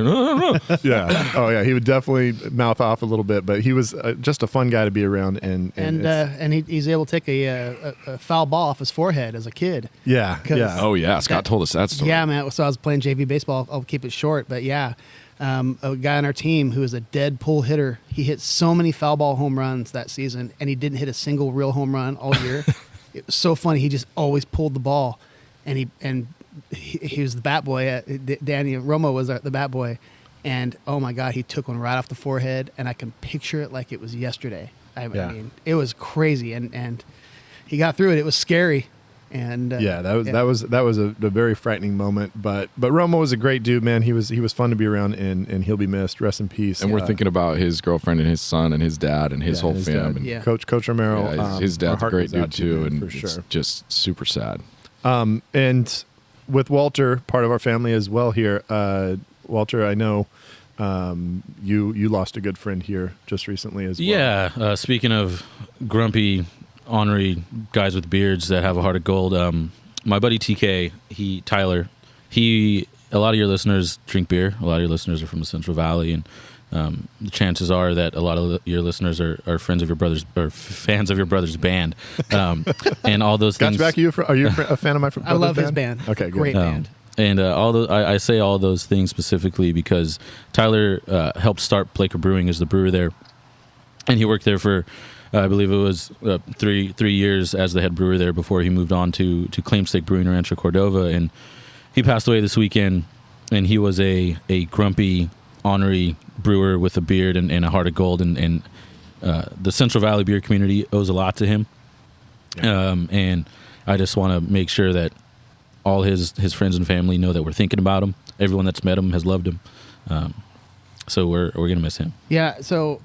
Speaker 3: Yeah. Oh yeah. He would definitely mouth off a little bit, but he was just a fun guy to be around.
Speaker 5: And he's able to take a foul ball off his forehead as a kid.
Speaker 3: Yeah. Yeah.
Speaker 2: Oh yeah. Scott told us that story.
Speaker 5: Yeah, man. So I was playing JV baseball. I'll keep it short, but yeah, a guy on our team who is a dead pull hitter. He hit so many foul ball home runs that season, and he didn't hit a single real home run all year. It was so funny. He just always pulled the ball, and he was the bat boy. Danny Romo was the bat boy, and oh my God, he took one right off the forehead, and I can picture it like it was yesterday. I mean, it was crazy, and he got through it. It was scary, and
Speaker 3: that was a very frightening moment. But Romo was a great dude, man. He was fun to be around, and he'll be missed. Rest in peace.
Speaker 2: And we're thinking about his girlfriend and his son and his dad and his whole family.
Speaker 3: Coach Romero.
Speaker 2: His dad's a great dude too, and
Speaker 3: for sure.
Speaker 2: It's just super sad.
Speaker 3: And with Walter, part of our family as well here. Walter, I know. You lost a good friend here just recently as well.
Speaker 6: Yeah. Speaking of grumpy, ornery guys with beards that have a heart of gold, my buddy TK, Tyler, a lot of your listeners drink beer. A lot of your listeners are from the Central Valley, and the chances are that a lot of your listeners are friends of your brother's or fans of your brother's band, and all those things.
Speaker 3: Back, are you a fan of my brother's
Speaker 5: I love
Speaker 3: band?
Speaker 5: his band.
Speaker 3: Okay,
Speaker 5: great band.
Speaker 6: And I say all those things specifically because Tyler helped start Blaker Brewing as the brewer there, and he worked there for I believe it was 3 years as the head brewer there before he moved on to Claim Stake Brewing in Rancho Cordova, and he passed away this weekend. And he was a grumpy, ornery brewer with a beard and a heart of gold, and the Central Valley beer community owes a lot to him. Yeah. And I just want to make sure that all his friends and family know that we're thinking about him. Everyone that's met him has loved him. So we're gonna miss him.
Speaker 5: Yeah. So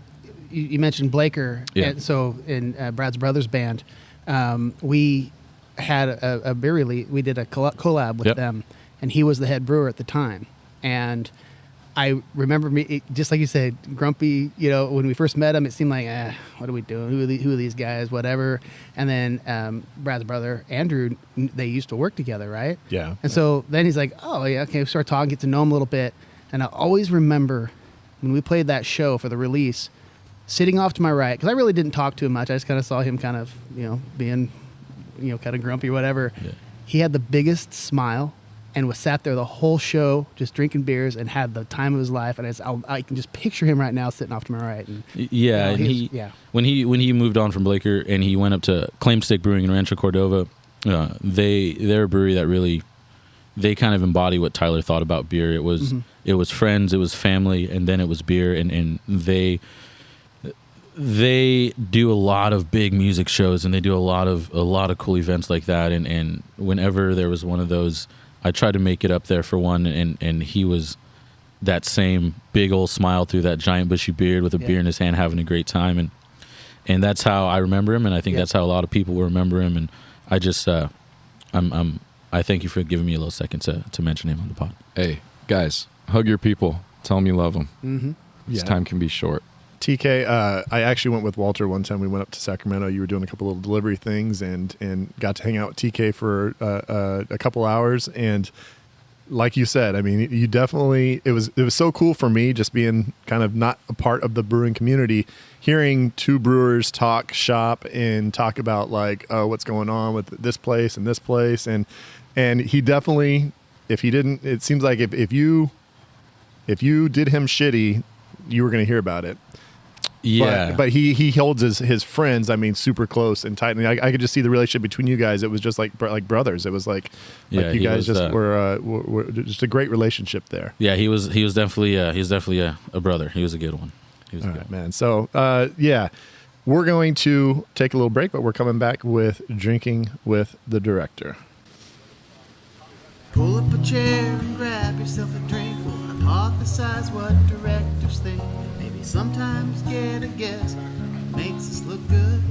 Speaker 5: you mentioned Blaker.
Speaker 6: Yeah.
Speaker 5: And so in Brad's brother's band, we had a beer release. We did a collab with them, and he was the head brewer at the time. And I remember just like you said, grumpy. You know, when we first met him, it seemed like, what are we doing? Who are these guys? Whatever. And then Brad's brother Andrew, they used to work together, right?
Speaker 3: Yeah.
Speaker 5: And so then he's like, oh yeah, okay. We start talking, get to know him a little bit, and I always remember when we played that show for the release, sitting off to my right, because I really didn't talk to him much. I just kind of saw him kind of being kind of grumpy or whatever. Yeah. He had the biggest smile and was sat there the whole show just drinking beers and had the time of his life. And I can just picture him right now sitting off to my right. And,
Speaker 6: yeah,
Speaker 5: you know,
Speaker 6: and when he moved on from Blaker and he went up to Claim Stick Brewing in Rancho Cordova, they're a brewery that really, they kind of embody what Tyler thought about beer. It was friends, it was family, and then it was beer, and they do a lot of big music shows, and they do a lot of cool events like that. And whenever there was one of those, I tried to make it up there for one, and he was that same big old smile through that giant bushy beard with a beer in his hand, having a great time, and that's how I remember him, and I think that's how a lot of people will remember him. And I just I thank you for giving me a little second to mention him on the pod.
Speaker 2: Hey, guys, hug your people. Tell them you love them.
Speaker 5: Mm-hmm.
Speaker 2: This time can be short.
Speaker 3: TK, I actually went with Walter one time. We went up to Sacramento. You were doing a couple little delivery things and got to hang out with TK for a couple hours. And like you said, I mean, you definitely, it was so cool for me just being kind of not a part of the brewing community, hearing two brewers talk shop and talk about like, oh, what's going on with this place and this place. And he definitely, if he didn't, it seems like if you did him shitty, you were going to hear about it.
Speaker 6: Yeah,
Speaker 3: but he holds his friends, I mean, super close and tight. And I could just see the relationship between you guys. It was just like brothers. It was like you guys just were just a great relationship there.
Speaker 6: Yeah, he was definitely a brother. He was a good one. He was a good one.
Speaker 3: Man. So we're going to take a little break, but we're coming back with Drinking with the Director.
Speaker 7: Pull up a chair and grab yourself a drink. We'll hypothesize what directors think. Maybe sometimes get a guess. Makes us look good.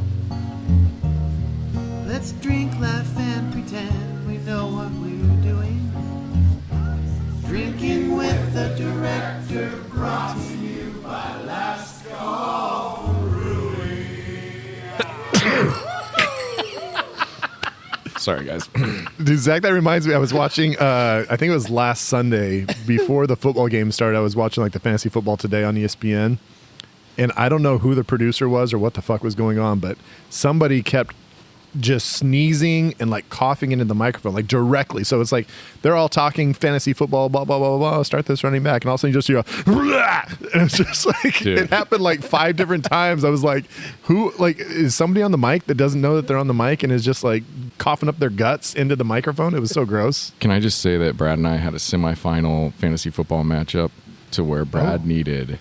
Speaker 7: Let's drink, laugh, and pretend we know what we're doing. Drinking with the Director, brought to you by Last Call Brewing.
Speaker 2: Sorry, guys.
Speaker 3: Dude, Zach, that reminds me, I was watching, I think it was last Sunday, before the football game started, I was watching like the Fantasy Football Today on ESPN, and I don't know who the producer was or what the fuck was going on, but somebody kept just sneezing and like coughing into the microphone, like directly. So it's like they're all talking fantasy football, blah, blah, blah, blah, blah, start this running back, and all of a sudden you just hear and it's just like,
Speaker 2: Dude.
Speaker 3: It happened like 5 different times. I was like, who, like, is somebody on the mic that doesn't know that they're on the mic and is just like coughing up their guts into the microphone? It was so gross.
Speaker 2: Can I just say that Brad and I had a semifinal fantasy football matchup to where Brad needed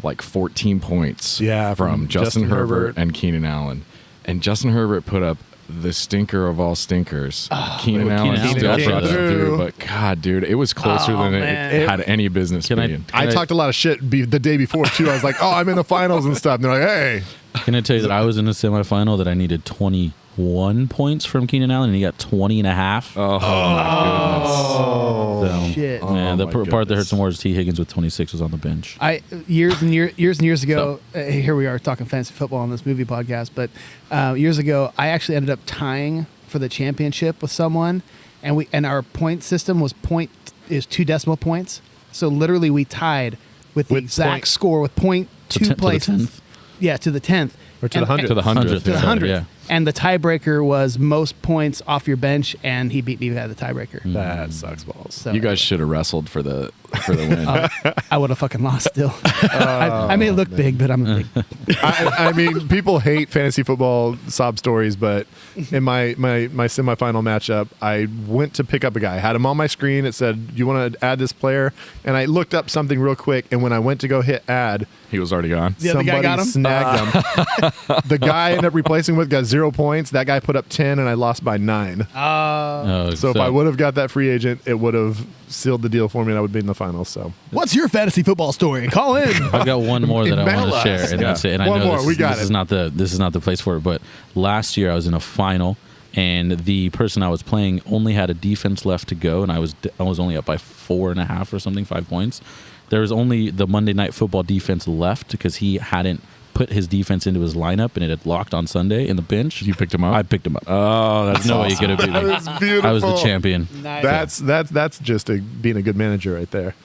Speaker 2: like 14 points from Justin Herbert and Keenan Allen. And Justin Herbert put up the stinker of all stinkers. Keenan Allen still brought it through. But God, dude, it was closer than it had any business being.
Speaker 3: I talked a lot of shit the day before, too. I was like, oh, I'm in the finals and stuff. And they're like, hey.
Speaker 6: Can I tell you that I was in a semifinal that I needed 21 points from Keenan Allen, and he got 20 and a half.
Speaker 2: Oh, my goodness.
Speaker 5: So, shit.
Speaker 6: Man, the part that hurts more is T. Higgins with 26 was on the bench.
Speaker 5: Years and years ago, here we are talking fantasy football on this movie podcast, but years ago, I actually ended up tying for the championship with someone, and our point system was 2 decimal points. So literally, we tied with the exact score with 0.2 places. Yeah, to the 10th.
Speaker 3: Or to the 100th.
Speaker 2: To the 100th.
Speaker 5: To the 100th.
Speaker 6: Yeah.
Speaker 5: And the tiebreaker was most points off your bench, and he beat me by the tiebreaker.
Speaker 3: That sucks balls.
Speaker 5: So,
Speaker 2: You guys should have wrestled for the win.
Speaker 5: I would have fucking lost still. I may look big, but I'm a big.
Speaker 3: I mean, people hate fantasy football sob stories, but in my semifinal matchup, I went to pick up a guy. I had him on my screen. It said, "Do you want to add this player?" And I looked up something real quick, and when I went to go hit add,
Speaker 2: He was already gone.
Speaker 5: The other guy got him?
Speaker 3: Snagged him. The guy I ended up replacing with got 0 points. That guy put up 10, and I lost by 9. So if I would have got that free agent, it would have sealed the deal for me, and I would be in the finals. So
Speaker 5: What's your fantasy football story? Call in.
Speaker 6: I've got one more that I want
Speaker 3: Email
Speaker 6: to share,
Speaker 3: us.
Speaker 6: and that's it. And
Speaker 3: One
Speaker 6: I know
Speaker 3: more. We got
Speaker 6: this is not the place for it. But last year I was in a final, and the person I was playing only had a defense left to go, and I was only up by 4.5 or something, 5 points. There was only the Monday Night Football defense left because he hadn't put his defense into his lineup, and it had locked on Sunday in the bench.
Speaker 2: You picked him up?
Speaker 6: I picked him up. Oh, that's no way you could have beat me.
Speaker 3: That was beautiful.
Speaker 6: I was the champion.
Speaker 5: Nice.
Speaker 3: That's just being a good manager right there.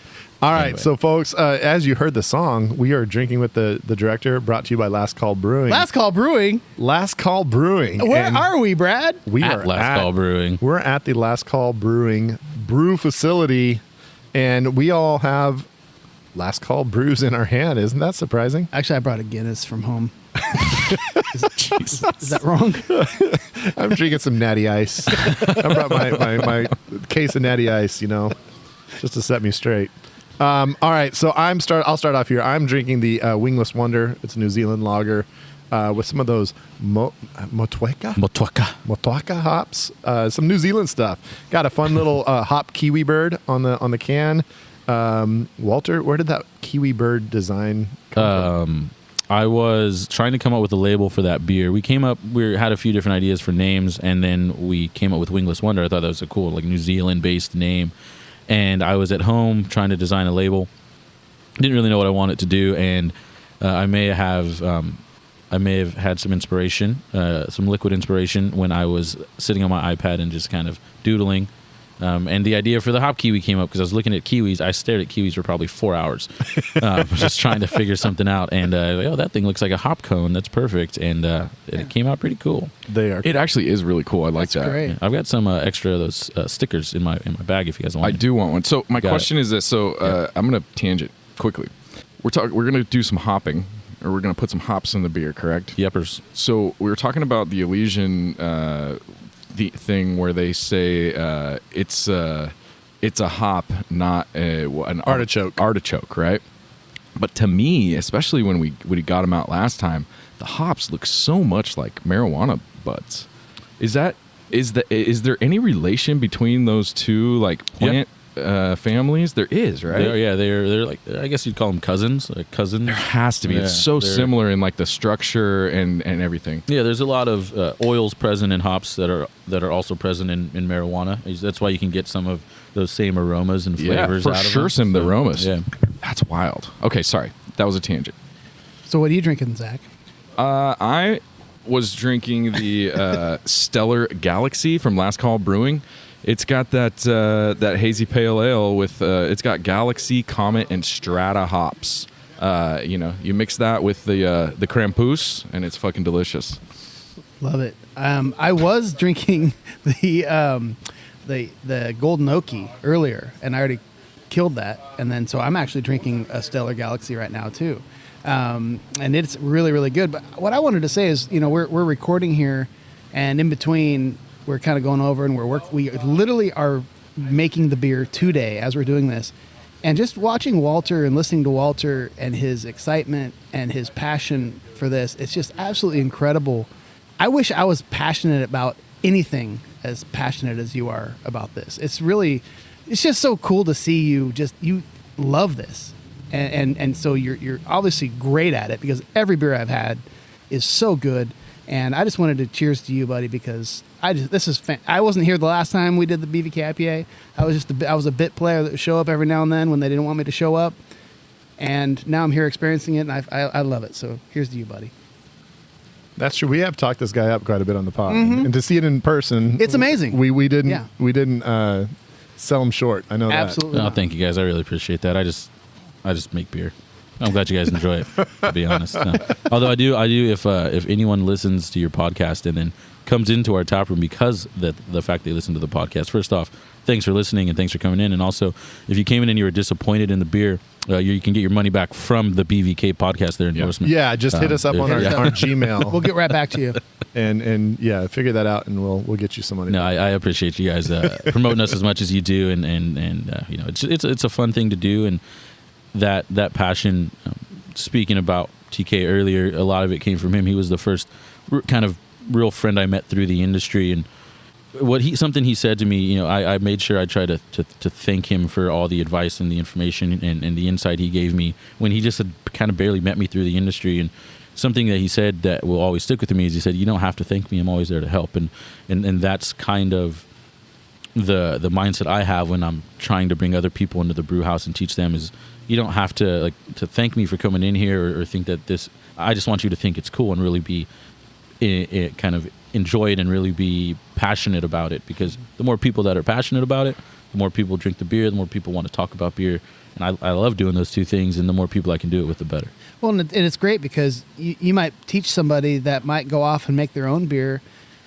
Speaker 3: All right,
Speaker 6: Anyway.
Speaker 3: so folks, as you heard the song, we are drinking with the director, brought to you by Last Call Brewing.
Speaker 5: Last Call Brewing.
Speaker 3: Last Call Brewing.
Speaker 5: Where
Speaker 3: And
Speaker 5: are we, Brad?
Speaker 3: we
Speaker 6: At
Speaker 3: are
Speaker 6: Last Call Brewing.
Speaker 3: We're at the Last Call Brewing brew facility, and we all have Last Call brews in our hand. Isn't that surprising?
Speaker 5: Actually, I brought a Guinness from home. Is that wrong?
Speaker 3: I'm drinking some Natty Ice. I brought my case of Natty Ice, just to set me straight. All right, so I'll start off here. I'm drinking the Wingless Wonder. It's a New Zealand lager with some of those Motueka hops. Some New Zealand stuff. Got a fun little hop kiwi bird on the can. Walter, where did that kiwi bird design come from?
Speaker 6: I was trying to come up with a label for that beer. We had a few different ideas for names, and then we came up with Wingless Wonder. I thought that was a cool, New Zealand-based name. And I was at home trying to design a label. Didn't really know what I wanted to do, and I may have had some inspiration, some liquid inspiration, when I was sitting on my iPad and just kind of doodling. And the idea for the hop kiwi came up because I was looking at kiwis. I stared at kiwis for probably 4 hours, just trying to figure something out. And that thing looks like a hop cone. That's perfect. And it came out pretty cool.
Speaker 3: They are.
Speaker 2: It actually is really cool. I like that.
Speaker 5: Great.
Speaker 6: Yeah, I've got some extra of those stickers in my bag if you guys want.
Speaker 2: I do want one. So my
Speaker 6: Got
Speaker 2: question
Speaker 6: it.
Speaker 2: is this. So I'm going to tangent quickly. We're going to do some hopping, or we're going to put some hops in the beer, correct?
Speaker 6: Yepers.
Speaker 2: So we were talking about the Elysian the thing where they say it's a hop, not an artichoke, right? But to me, especially when we got them out last time, the hops look so much like marijuana buds. Is there any relation between those two plant families? There is, right?
Speaker 6: They're like, I guess you'd call them cousins. Cousins.
Speaker 2: There has to be.
Speaker 6: Yeah,
Speaker 2: it's so
Speaker 6: they're
Speaker 2: similar in the structure and everything.
Speaker 6: Yeah, there's a lot of oils present in hops that are also present in marijuana. That's why you can get some of those same aromas and flavors
Speaker 2: out
Speaker 6: of
Speaker 2: for sure.
Speaker 6: them.
Speaker 2: Some of the aromas.
Speaker 6: Yeah,
Speaker 2: that's wild. Okay, sorry, that was a tangent.
Speaker 5: So what are you drinking, Zach?
Speaker 2: I was drinking the Stellar Galaxy from Last Call Brewing. It's got that hazy pale ale with it's got Galaxy, Comet, and Strata hops. You mix that with the Krampus, and it's fucking delicious.
Speaker 5: Love it. I was drinking the Golden Oaky earlier, and I already killed that. And then so I'm actually drinking a Stellar Galaxy right now too, and it's really, really good. But what I wanted to say is, we're recording here, and in between we're kind of going over, and we literally are making the beer today as we're doing this. And just watching Walter and listening to Walter and his excitement and his passion for this, it's just absolutely incredible. I wish I was passionate about anything as passionate as you are about this. It's just so cool to see you love this. And so you're obviously great at it, because every beer I've had is so good. And I just wanted to cheers to you, buddy, because I wasn't here the last time we did the BVK IPA. I was a bit player that would show up every now and then when they didn't want me to show up. And now I'm here experiencing it, and I love it. So here's to you, buddy.
Speaker 3: That's true. We have talked this guy up quite a bit on the pod, and to see it in person,
Speaker 5: it's amazing.
Speaker 3: We didn't sell him short. I know
Speaker 5: Absolutely.
Speaker 6: that. Thank you guys. I really appreciate that. I just make beer. I'm glad you guys enjoy it, to be honest. No. Although I do. If anyone listens to your podcast and then comes into our tap room because the fact they listen to the podcast, first off, thanks for listening and thanks for coming in. And also, if you came in and you were disappointed in the beer, you can get your money back from the BVK podcast, their endorsement.
Speaker 3: Yeah, just hit us up on our Gmail.
Speaker 5: We'll get right back to you.
Speaker 3: And figure that out, and we'll get you some money.
Speaker 6: No, I appreciate you guys promoting us as much as you do, and it's a fun thing to do, and that passion. Speaking about TK earlier, a lot of it came from him. He was the first kind of real friend I met through the industry, and something he said to me, I made sure I tried to thank him for all the advice and the information and the insight he gave me when he just had kind of barely met me through the industry. And something that he said that will always stick with me is he said, "You don't have to thank me. I'm always there to help." And that's kind of the mindset I have when I'm trying to bring other people into the brew house and teach them is, you don't have to to thank me for coming in here or think that this. I just want you to think it's cool and really be kind of enjoy it and really be passionate about it, because the more people that are passionate about it, the more people drink the beer, the more people want to talk about beer. And I love doing those two things, and the more people I can do it with, the better.
Speaker 5: Well, and it's great because you might teach somebody that might go off and make their own beer,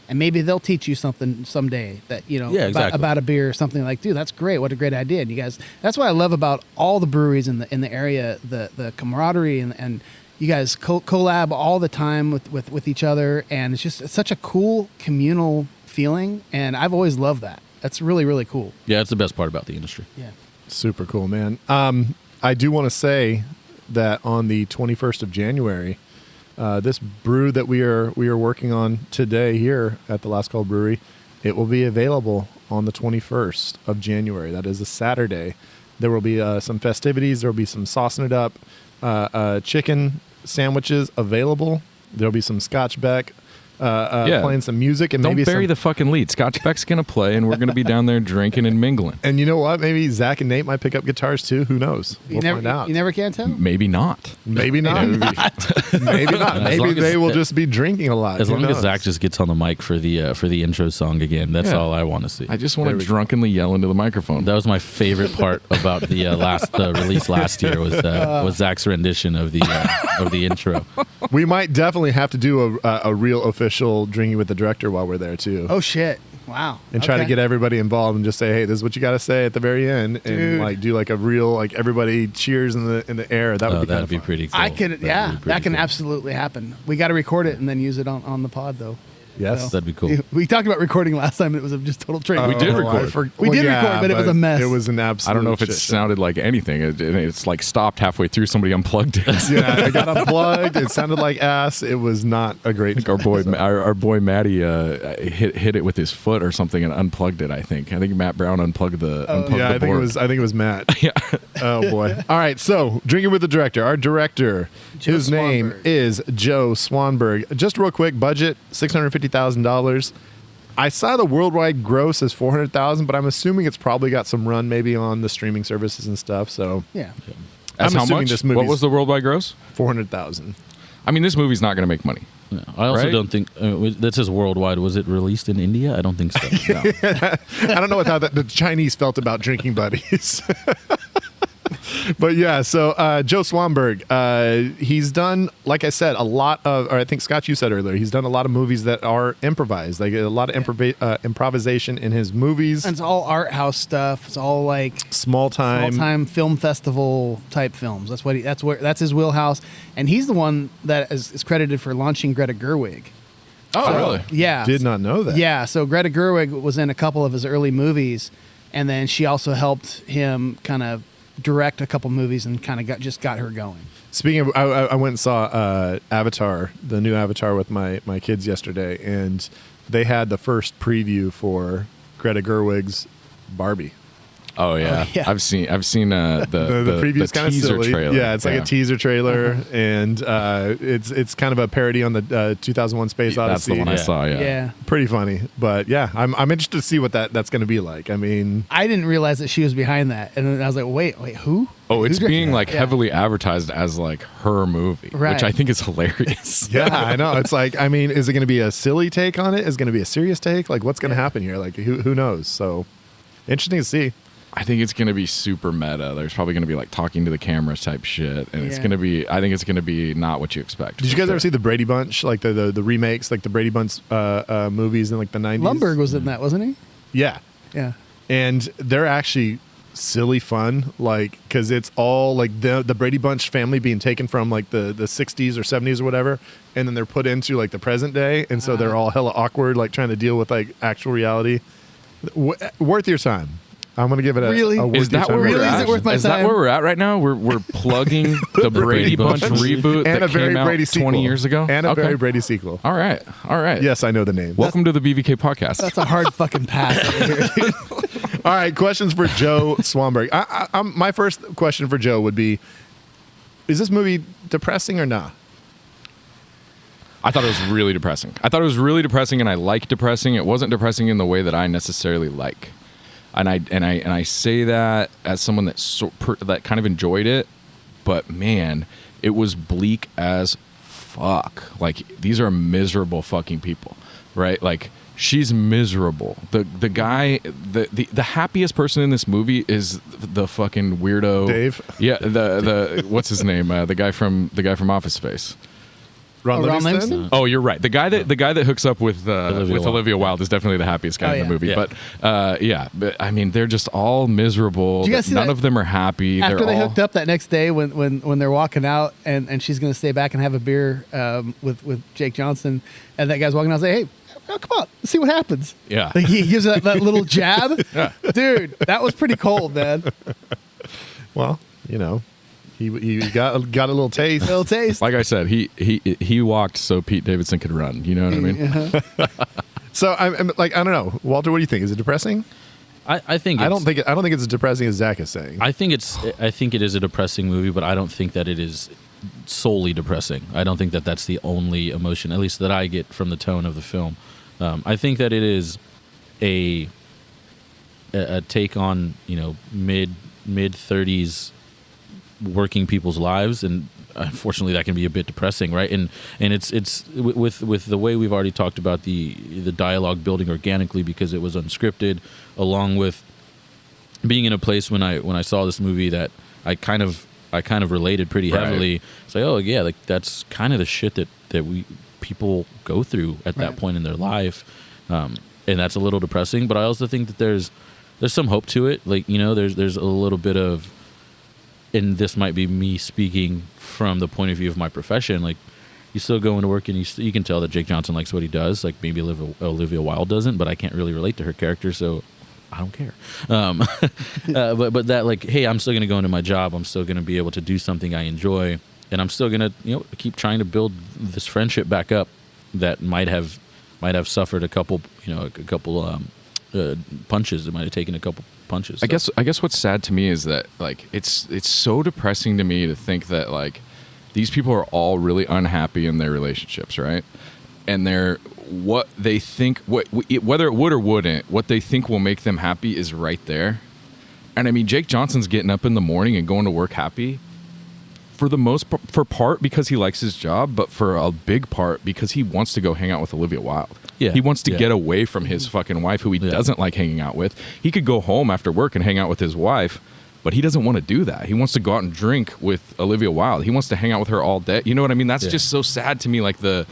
Speaker 5: and maybe they'll teach you something someday that
Speaker 6: exactly.
Speaker 5: about a beer or something. Like, dude, that's great. What a great idea. And you guys, that's what I love about all the breweries in the area, the camaraderie and you guys collab all the time with each other, and it's such a cool communal feeling, and I've always loved that. That's really, really cool.
Speaker 6: Yeah, it's the best part about the industry.
Speaker 5: Yeah.
Speaker 3: Super cool, man. I do want to say that on the 21st of January, this brew that we are working on today here at the Last Call Brewery, it will be available on the 21st of January. That is a Saturday. There will be some festivities. There will be some saucing it up chicken sandwiches available. There will be some Scotch Beck. Playing some music and
Speaker 2: Don't
Speaker 3: maybe
Speaker 2: bury the fucking lead. Scotch Beck's gonna play, and we're gonna be down there drinking and mingling.
Speaker 3: And you know what? Maybe Zach and Nate might pick up guitars too. Who knows? We'll find out.
Speaker 5: You never can tell.
Speaker 2: Maybe not.
Speaker 3: Maybe not. Maybe not.
Speaker 6: As
Speaker 3: Maybe
Speaker 6: long
Speaker 3: they
Speaker 6: as-
Speaker 3: will just be drinking a lot.
Speaker 6: As
Speaker 3: Who
Speaker 6: long as
Speaker 3: knows?
Speaker 6: Zach just gets on the mic for the intro song again, that's
Speaker 2: Yeah.
Speaker 6: all I want to see.
Speaker 2: I just want to drunkenly yell into the microphone.
Speaker 6: That was my favorite part about the release last year was Zach's rendition of the intro.
Speaker 3: We might definitely have to do a real official drinking with the director while we're there too.
Speaker 5: Oh shit! Wow.
Speaker 3: And try to
Speaker 5: Okay.
Speaker 3: get everybody involved and just say, hey, this is what you got to say at the very end, and
Speaker 5: Dude.
Speaker 3: like do like a real like everybody cheers in the air. That would be kind
Speaker 6: That'd
Speaker 3: of
Speaker 6: be
Speaker 3: fun.
Speaker 6: pretty cool.
Speaker 5: I could,
Speaker 6: That'd
Speaker 5: yeah,
Speaker 6: be pretty
Speaker 5: that can
Speaker 6: cool.
Speaker 5: absolutely happen. We got to record it and then use it on the pod, though.
Speaker 3: Yes.
Speaker 6: That'd be cool.
Speaker 5: We talked about recording last time, and it was just total train.
Speaker 2: We did record.
Speaker 5: We did record, but it was a mess.
Speaker 3: It was an absolute.
Speaker 2: I don't know if it
Speaker 3: shit show.
Speaker 2: sounded like anything. It's like stopped halfway through. Somebody unplugged it.
Speaker 3: Yeah, it got unplugged. It sounded like ass. It was not a great.
Speaker 2: I think our boy,
Speaker 3: so.
Speaker 2: our boy Matty hit it with his foot or something and unplugged it. I think Matt Brown unplugged the
Speaker 3: Yeah, I think
Speaker 2: board.
Speaker 3: it was Matt. Yeah. Oh boy. All right. So drinking with the director. Our director,
Speaker 5: Joe
Speaker 3: his name
Speaker 5: Swanberg.
Speaker 3: is Joe Swanberg. Just real quick, budget $650,000. I saw the worldwide gross as 400,000, but I'm assuming it's probably got some run maybe on the streaming services and stuff. So
Speaker 5: Yeah.
Speaker 2: That's
Speaker 3: I'm
Speaker 2: how
Speaker 3: assuming
Speaker 2: much?
Speaker 3: this
Speaker 2: What
Speaker 3: movie's-
Speaker 2: was the worldwide gross?
Speaker 3: 400,000.
Speaker 2: I mean, this movie's not going to make money.
Speaker 6: No, I also
Speaker 2: Right?
Speaker 6: don't think that says worldwide. Was it released in India? I don't think so. No.
Speaker 3: I don't know how the Chinese felt about drinking buddies. But yeah, so Joe Swanberg, he's done, like I said, a lot of, or I think Scott, you said earlier, he's done a lot of movies that are improvised, like a lot of improvisation in his movies.
Speaker 5: And it's all art house stuff. It's all like
Speaker 3: Small time.
Speaker 5: film festival type films. That's his wheelhouse. And he's the one that is credited for launching Greta Gerwig.
Speaker 2: Oh, really?
Speaker 5: Yeah.
Speaker 3: Did not know that.
Speaker 5: Yeah, so Greta Gerwig was in a couple of his early movies, and then she also helped him kind of direct a couple movies and kind of got her going.
Speaker 3: Speaking of, I went and saw Avatar, the new Avatar, with my kids yesterday, and they had the first preview for Greta Gerwig's Barbie.
Speaker 2: Oh yeah,
Speaker 5: yeah.
Speaker 2: I've seen the
Speaker 3: The preview's kind of
Speaker 2: teaser
Speaker 3: silly.
Speaker 2: trailer.
Speaker 3: Yeah, it's like a teaser trailer, and it's kind of a parody on the 2001: Space Odyssey.
Speaker 2: That's the one I saw. Yeah.
Speaker 5: Yeah.
Speaker 3: Pretty funny, but yeah, I'm interested to see what that's going to be like. I mean,
Speaker 5: I didn't realize that she was behind that, and then I was like, wait, who?
Speaker 2: Oh, it's
Speaker 5: Who's
Speaker 2: being like
Speaker 5: Yeah.
Speaker 2: heavily advertised as like her movie,
Speaker 5: Right.
Speaker 2: which I think is hilarious.
Speaker 3: yeah, I know. It's like, I mean, is it going to be a silly take on it? Is it going to be a serious take? Like, what's going to happen here? Like, who knows? So, interesting to see.
Speaker 2: I think it's gonna be super meta. There's probably gonna be like talking to the camera type shit, and it's
Speaker 5: Yeah.
Speaker 2: gonna be. I think it's gonna be not what you expect.
Speaker 3: Did you guys ever see the Brady Bunch, like the remakes, like the Brady Bunch movies in like the 90s?
Speaker 5: Lumberg was in that, wasn't he?
Speaker 3: Yeah,
Speaker 5: Yeah.
Speaker 3: and they're actually silly fun, like because it's all like the Brady Bunch family being taken from like the 60s or 70s or whatever, and then they're put into like the present day, and so they're all hella awkward, like trying to deal with like actual reality. Worth your time. I'm gonna give it a
Speaker 5: Really?
Speaker 3: a worth
Speaker 2: Is
Speaker 3: your
Speaker 2: that
Speaker 3: time
Speaker 2: where we're
Speaker 5: Really? Is
Speaker 2: at?
Speaker 5: it worth my
Speaker 2: Is that
Speaker 5: time?
Speaker 2: where we're at right now? We're plugging the Brady Bunch reboot
Speaker 3: and
Speaker 2: that
Speaker 3: a very
Speaker 2: came out
Speaker 3: Brady sequel
Speaker 2: 20 years ago,
Speaker 3: and a
Speaker 2: Okay.
Speaker 3: very Brady sequel.
Speaker 2: All right.
Speaker 3: Yes, I know the name.
Speaker 2: Welcome to the BVK podcast.
Speaker 5: That's a hard fucking pass over here, dude.
Speaker 3: All right, questions for Joe Swanberg. My first question for Joe would be: is this movie depressing or not?
Speaker 2: I thought it was really depressing. And I like depressing. It wasn't depressing in the way that I necessarily like. And I say that as someone that kind of enjoyed it, but man, it was bleak as fuck. Like, these are miserable fucking people, right? Like, she's miserable. The guy, the happiest person in this movie is the fucking weirdo
Speaker 3: Dave?
Speaker 2: Yeah, the what's his name? The guy from Office Space.
Speaker 3: Ron
Speaker 5: Ron
Speaker 3: Livingston?
Speaker 5: Livingston?
Speaker 2: Oh, you're right. The guy that hooks up with
Speaker 6: Wilde.
Speaker 2: Olivia Wilde is definitely the happiest guy
Speaker 5: Oh,
Speaker 2: in the
Speaker 5: yeah.
Speaker 2: movie.
Speaker 6: Yeah.
Speaker 2: But but I mean, they're just all miserable.
Speaker 5: Did you guys see
Speaker 2: None
Speaker 5: that-
Speaker 2: of them are happy.
Speaker 5: After
Speaker 2: they're
Speaker 5: they
Speaker 2: all,
Speaker 5: hooked up that next day, when they're walking out, and she's going to stay back and have a beer with Jake Johnson, and that guy's walking out and say, "Hey, come on, let's see what happens."
Speaker 2: Yeah.
Speaker 5: Like he gives that little jab. Dude, that was pretty cold, man.
Speaker 3: Well, he got a little taste.
Speaker 5: Little taste.
Speaker 2: Like I said, he walked so Pete Davidson could run. You know what I mean?
Speaker 3: So I'm like, I don't know, Walter. What do you think? Is it depressing?
Speaker 6: I think
Speaker 3: I
Speaker 6: it's-
Speaker 3: don't think it's as depressing as Zach is saying.
Speaker 6: I think it is a depressing movie, but I don't think that it is solely depressing. I don't think that that's the only emotion, at least that I get from the tone of the film. I think that it is a take on mid 30s working people's lives, and unfortunately that can be a bit depressing, right? And it's with the way we've already talked about the dialogue building organically because it was unscripted, along with being in a place when I saw this movie that I kind of related pretty
Speaker 2: Right.
Speaker 6: heavily. It's like, oh yeah, like that's kind of the shit that people go through at that point in their life, and that's a little depressing. But I also think that there's some hope to it. Like there's a little bit of, and this might be me speaking from the point of view of my profession. Like you still go into work and you can tell that Jake Johnson likes what he does. Like maybe Olivia Wilde doesn't, but I can't really relate to her character, so I don't care. But that, like, hey, I'm still going to go into my job. I'm still going to be able to do something I enjoy, and I'm still going to keep trying to build this friendship back up that might have suffered a couple punches. It might have taken a couple punches.
Speaker 2: I guess what's sad to me is that like it's so depressing to me to think that like these people are all really unhappy in their relationships, right? And they're what they think whether it would or wouldn't, what they think will make them happy is right there. And I mean, Jake Johnson's getting up in the morning and going to work happy for part because he likes his job, but for a big part because he wants to go hang out with Olivia Wilde.
Speaker 6: Yeah.
Speaker 2: He wants to get away from his fucking wife, who he doesn't like hanging out with. He could go home after work and hang out with his wife, but he doesn't want to do that. He wants to go out and drink with Olivia Wilde. He wants to hang out with her all day. You know what I mean? That's just so sad to me. Like the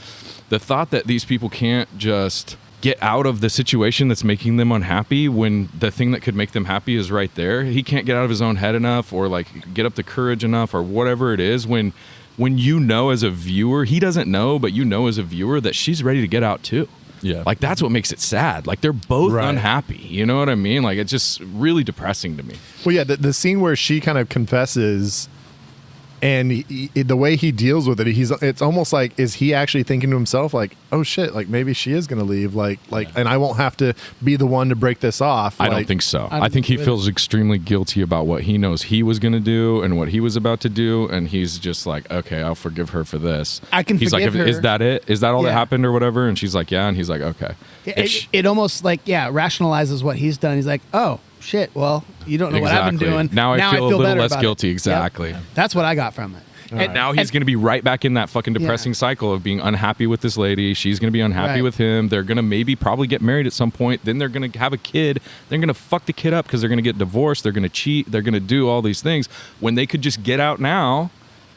Speaker 2: thought that these people can't just get out of the situation that's making them unhappy when the thing that could make them happy is right there. He can't get out of his own head enough, or like get up the courage enough, or whatever it is. When as a viewer, he doesn't know, but as a viewer that she's ready to get out too.
Speaker 6: Yeah.
Speaker 2: Like that's what makes it sad. Like they're both
Speaker 3: Right.
Speaker 2: unhappy. You know what I mean? Like it's just really depressing to me.
Speaker 3: Well, yeah, the scene where she kind of confesses, and the way he deals with it, it's almost like, is he actually thinking to himself like, oh shit, like maybe she is going to leave, like, and I won't have to be the one to break this off.
Speaker 2: I don't
Speaker 3: Like,
Speaker 2: think so.
Speaker 5: I'm
Speaker 2: I think he
Speaker 5: with
Speaker 2: feels extremely guilty about what he knows he was going to do and what he was about to do, and he's just like, okay, I'll forgive her for this.
Speaker 5: I can
Speaker 2: He's
Speaker 5: forgive
Speaker 2: like,
Speaker 5: her.
Speaker 2: is that it? Is that all that
Speaker 5: Yeah.
Speaker 2: happened or whatever? And she's like, yeah. And he's like, okay.
Speaker 5: It almost like rationalizes what he's done. He's like, oh shit, well, you don't know what I've been
Speaker 2: Exactly.
Speaker 5: doing.
Speaker 2: Now I feel a little
Speaker 5: better
Speaker 2: less
Speaker 5: about it.
Speaker 2: guilty.
Speaker 5: Yep.
Speaker 2: Exactly.
Speaker 5: That's what I got from it.
Speaker 2: And now he's going to be right back in that fucking depressing cycle of being unhappy with this lady. She's going to be unhappy
Speaker 5: Right.
Speaker 2: with him. They're going to probably get married at some point. Then they're going to have a kid. They're going to fuck the kid up because they're going to get divorced. They're going to cheat. They're going to do all these things when they could just get out now.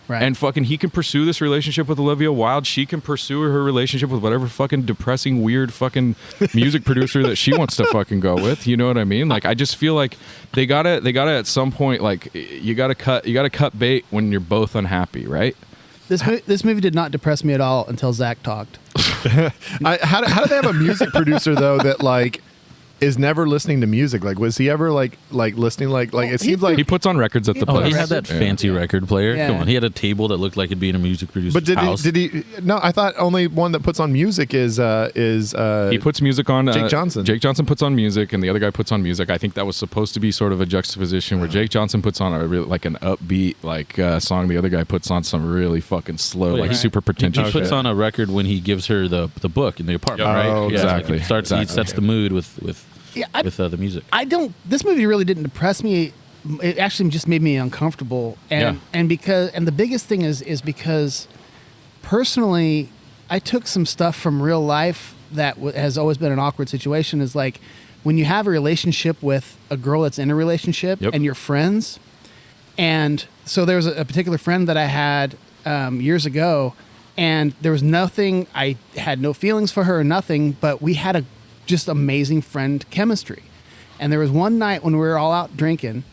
Speaker 5: Right.
Speaker 2: And fucking he can pursue this relationship with Olivia Wilde. She can pursue her relationship with whatever fucking depressing, weird fucking music producer that she wants to fucking go with. You know what I mean? Like I just feel like they gotta at some point, like you gotta cut bait when you're both unhappy, right?
Speaker 5: This movie did not depress me at all until Zach talked.
Speaker 3: how do they have a music producer though that like is never listening to music? Like, was he ever like listening? Like it seems like
Speaker 2: He puts on records at the
Speaker 6: Oh,
Speaker 2: place.
Speaker 6: he had that
Speaker 2: Yeah.
Speaker 6: fancy record player.
Speaker 5: Yeah.
Speaker 6: Come on, he had a table that looked like it'd be in a music producer's
Speaker 3: But
Speaker 6: house.
Speaker 3: did he? No, I thought only one that puts on music is
Speaker 2: He puts music on.
Speaker 3: Jake Johnson.
Speaker 2: Jake Johnson puts on music, and the other guy puts on music. I think that was supposed to be sort of a juxtaposition where Jake Johnson puts on an upbeat song. The other guy puts on some really fucking slow,
Speaker 6: Wait,
Speaker 2: like
Speaker 6: he-
Speaker 2: super pretentious.
Speaker 6: He puts
Speaker 2: shit.
Speaker 6: on a record when he gives her the book in the apartment,
Speaker 3: Yep.
Speaker 6: right?
Speaker 3: Oh,
Speaker 6: Yeah,
Speaker 2: exactly.
Speaker 6: He starts. He sets the mood with the music.
Speaker 5: I don't. This movie really didn't depress me. It actually just made me uncomfortable, and the biggest thing is because personally, I took some stuff from real life that has always been an awkward situation. Is like when you have a relationship with a girl that's in a relationship
Speaker 2: Yep.
Speaker 5: and you're friends, and so there's a particular friend that I had years ago And there was nothing, I had no feelings for her or nothing, but we had a just amazing friend chemistry. And there was one night when we were all out drinking,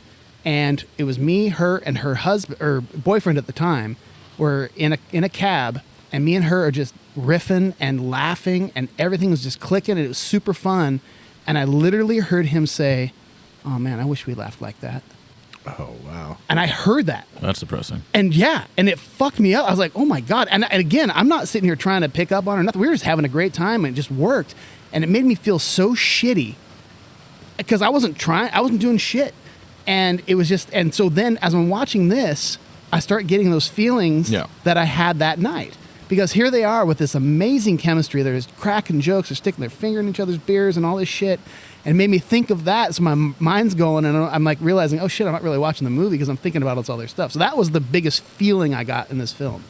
Speaker 5: and it was me, her, and her husband or boyfriend at the time were in a cab, and me and her are just riffing and laughing, and everything was just clicking, and it was super fun. And I literally heard him say, "Oh man, I wish we laughed like that."
Speaker 3: Oh, wow.
Speaker 5: And I heard that.
Speaker 6: That's depressing.
Speaker 5: And and it fucked me up. I was like, oh my God. And again, I'm not sitting here trying to pick up on her, nothing. We were just having a great time, and it just worked. And it made me feel so shitty because I wasn't doing shit. And it was just, and so then as I'm watching this, I start getting those feelings that I had that night. Because here they are with this amazing chemistry. They're just cracking jokes. They're sticking their finger in each other's beers and all this shit. And it made me think of that. So my mind's going, and I'm like realizing, oh shit, I'm not really watching the movie because I'm thinking about all this other stuff. So that was the biggest feeling I got in this film.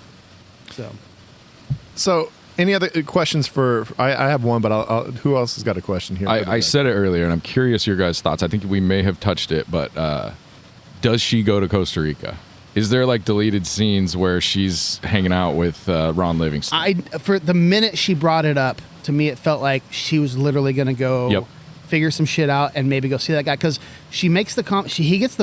Speaker 3: So any other questions for? I have one, but who else has got a question here?
Speaker 2: I said it earlier, and I'm curious your guys' thoughts. I think we may have touched it, but does she go to Costa Rica? Is there like deleted scenes where she's hanging out with Ron Livingston?
Speaker 5: For the minute she brought it up, to me it felt like she was literally going to go figure some shit out and maybe go see that guy, because she makes the she gets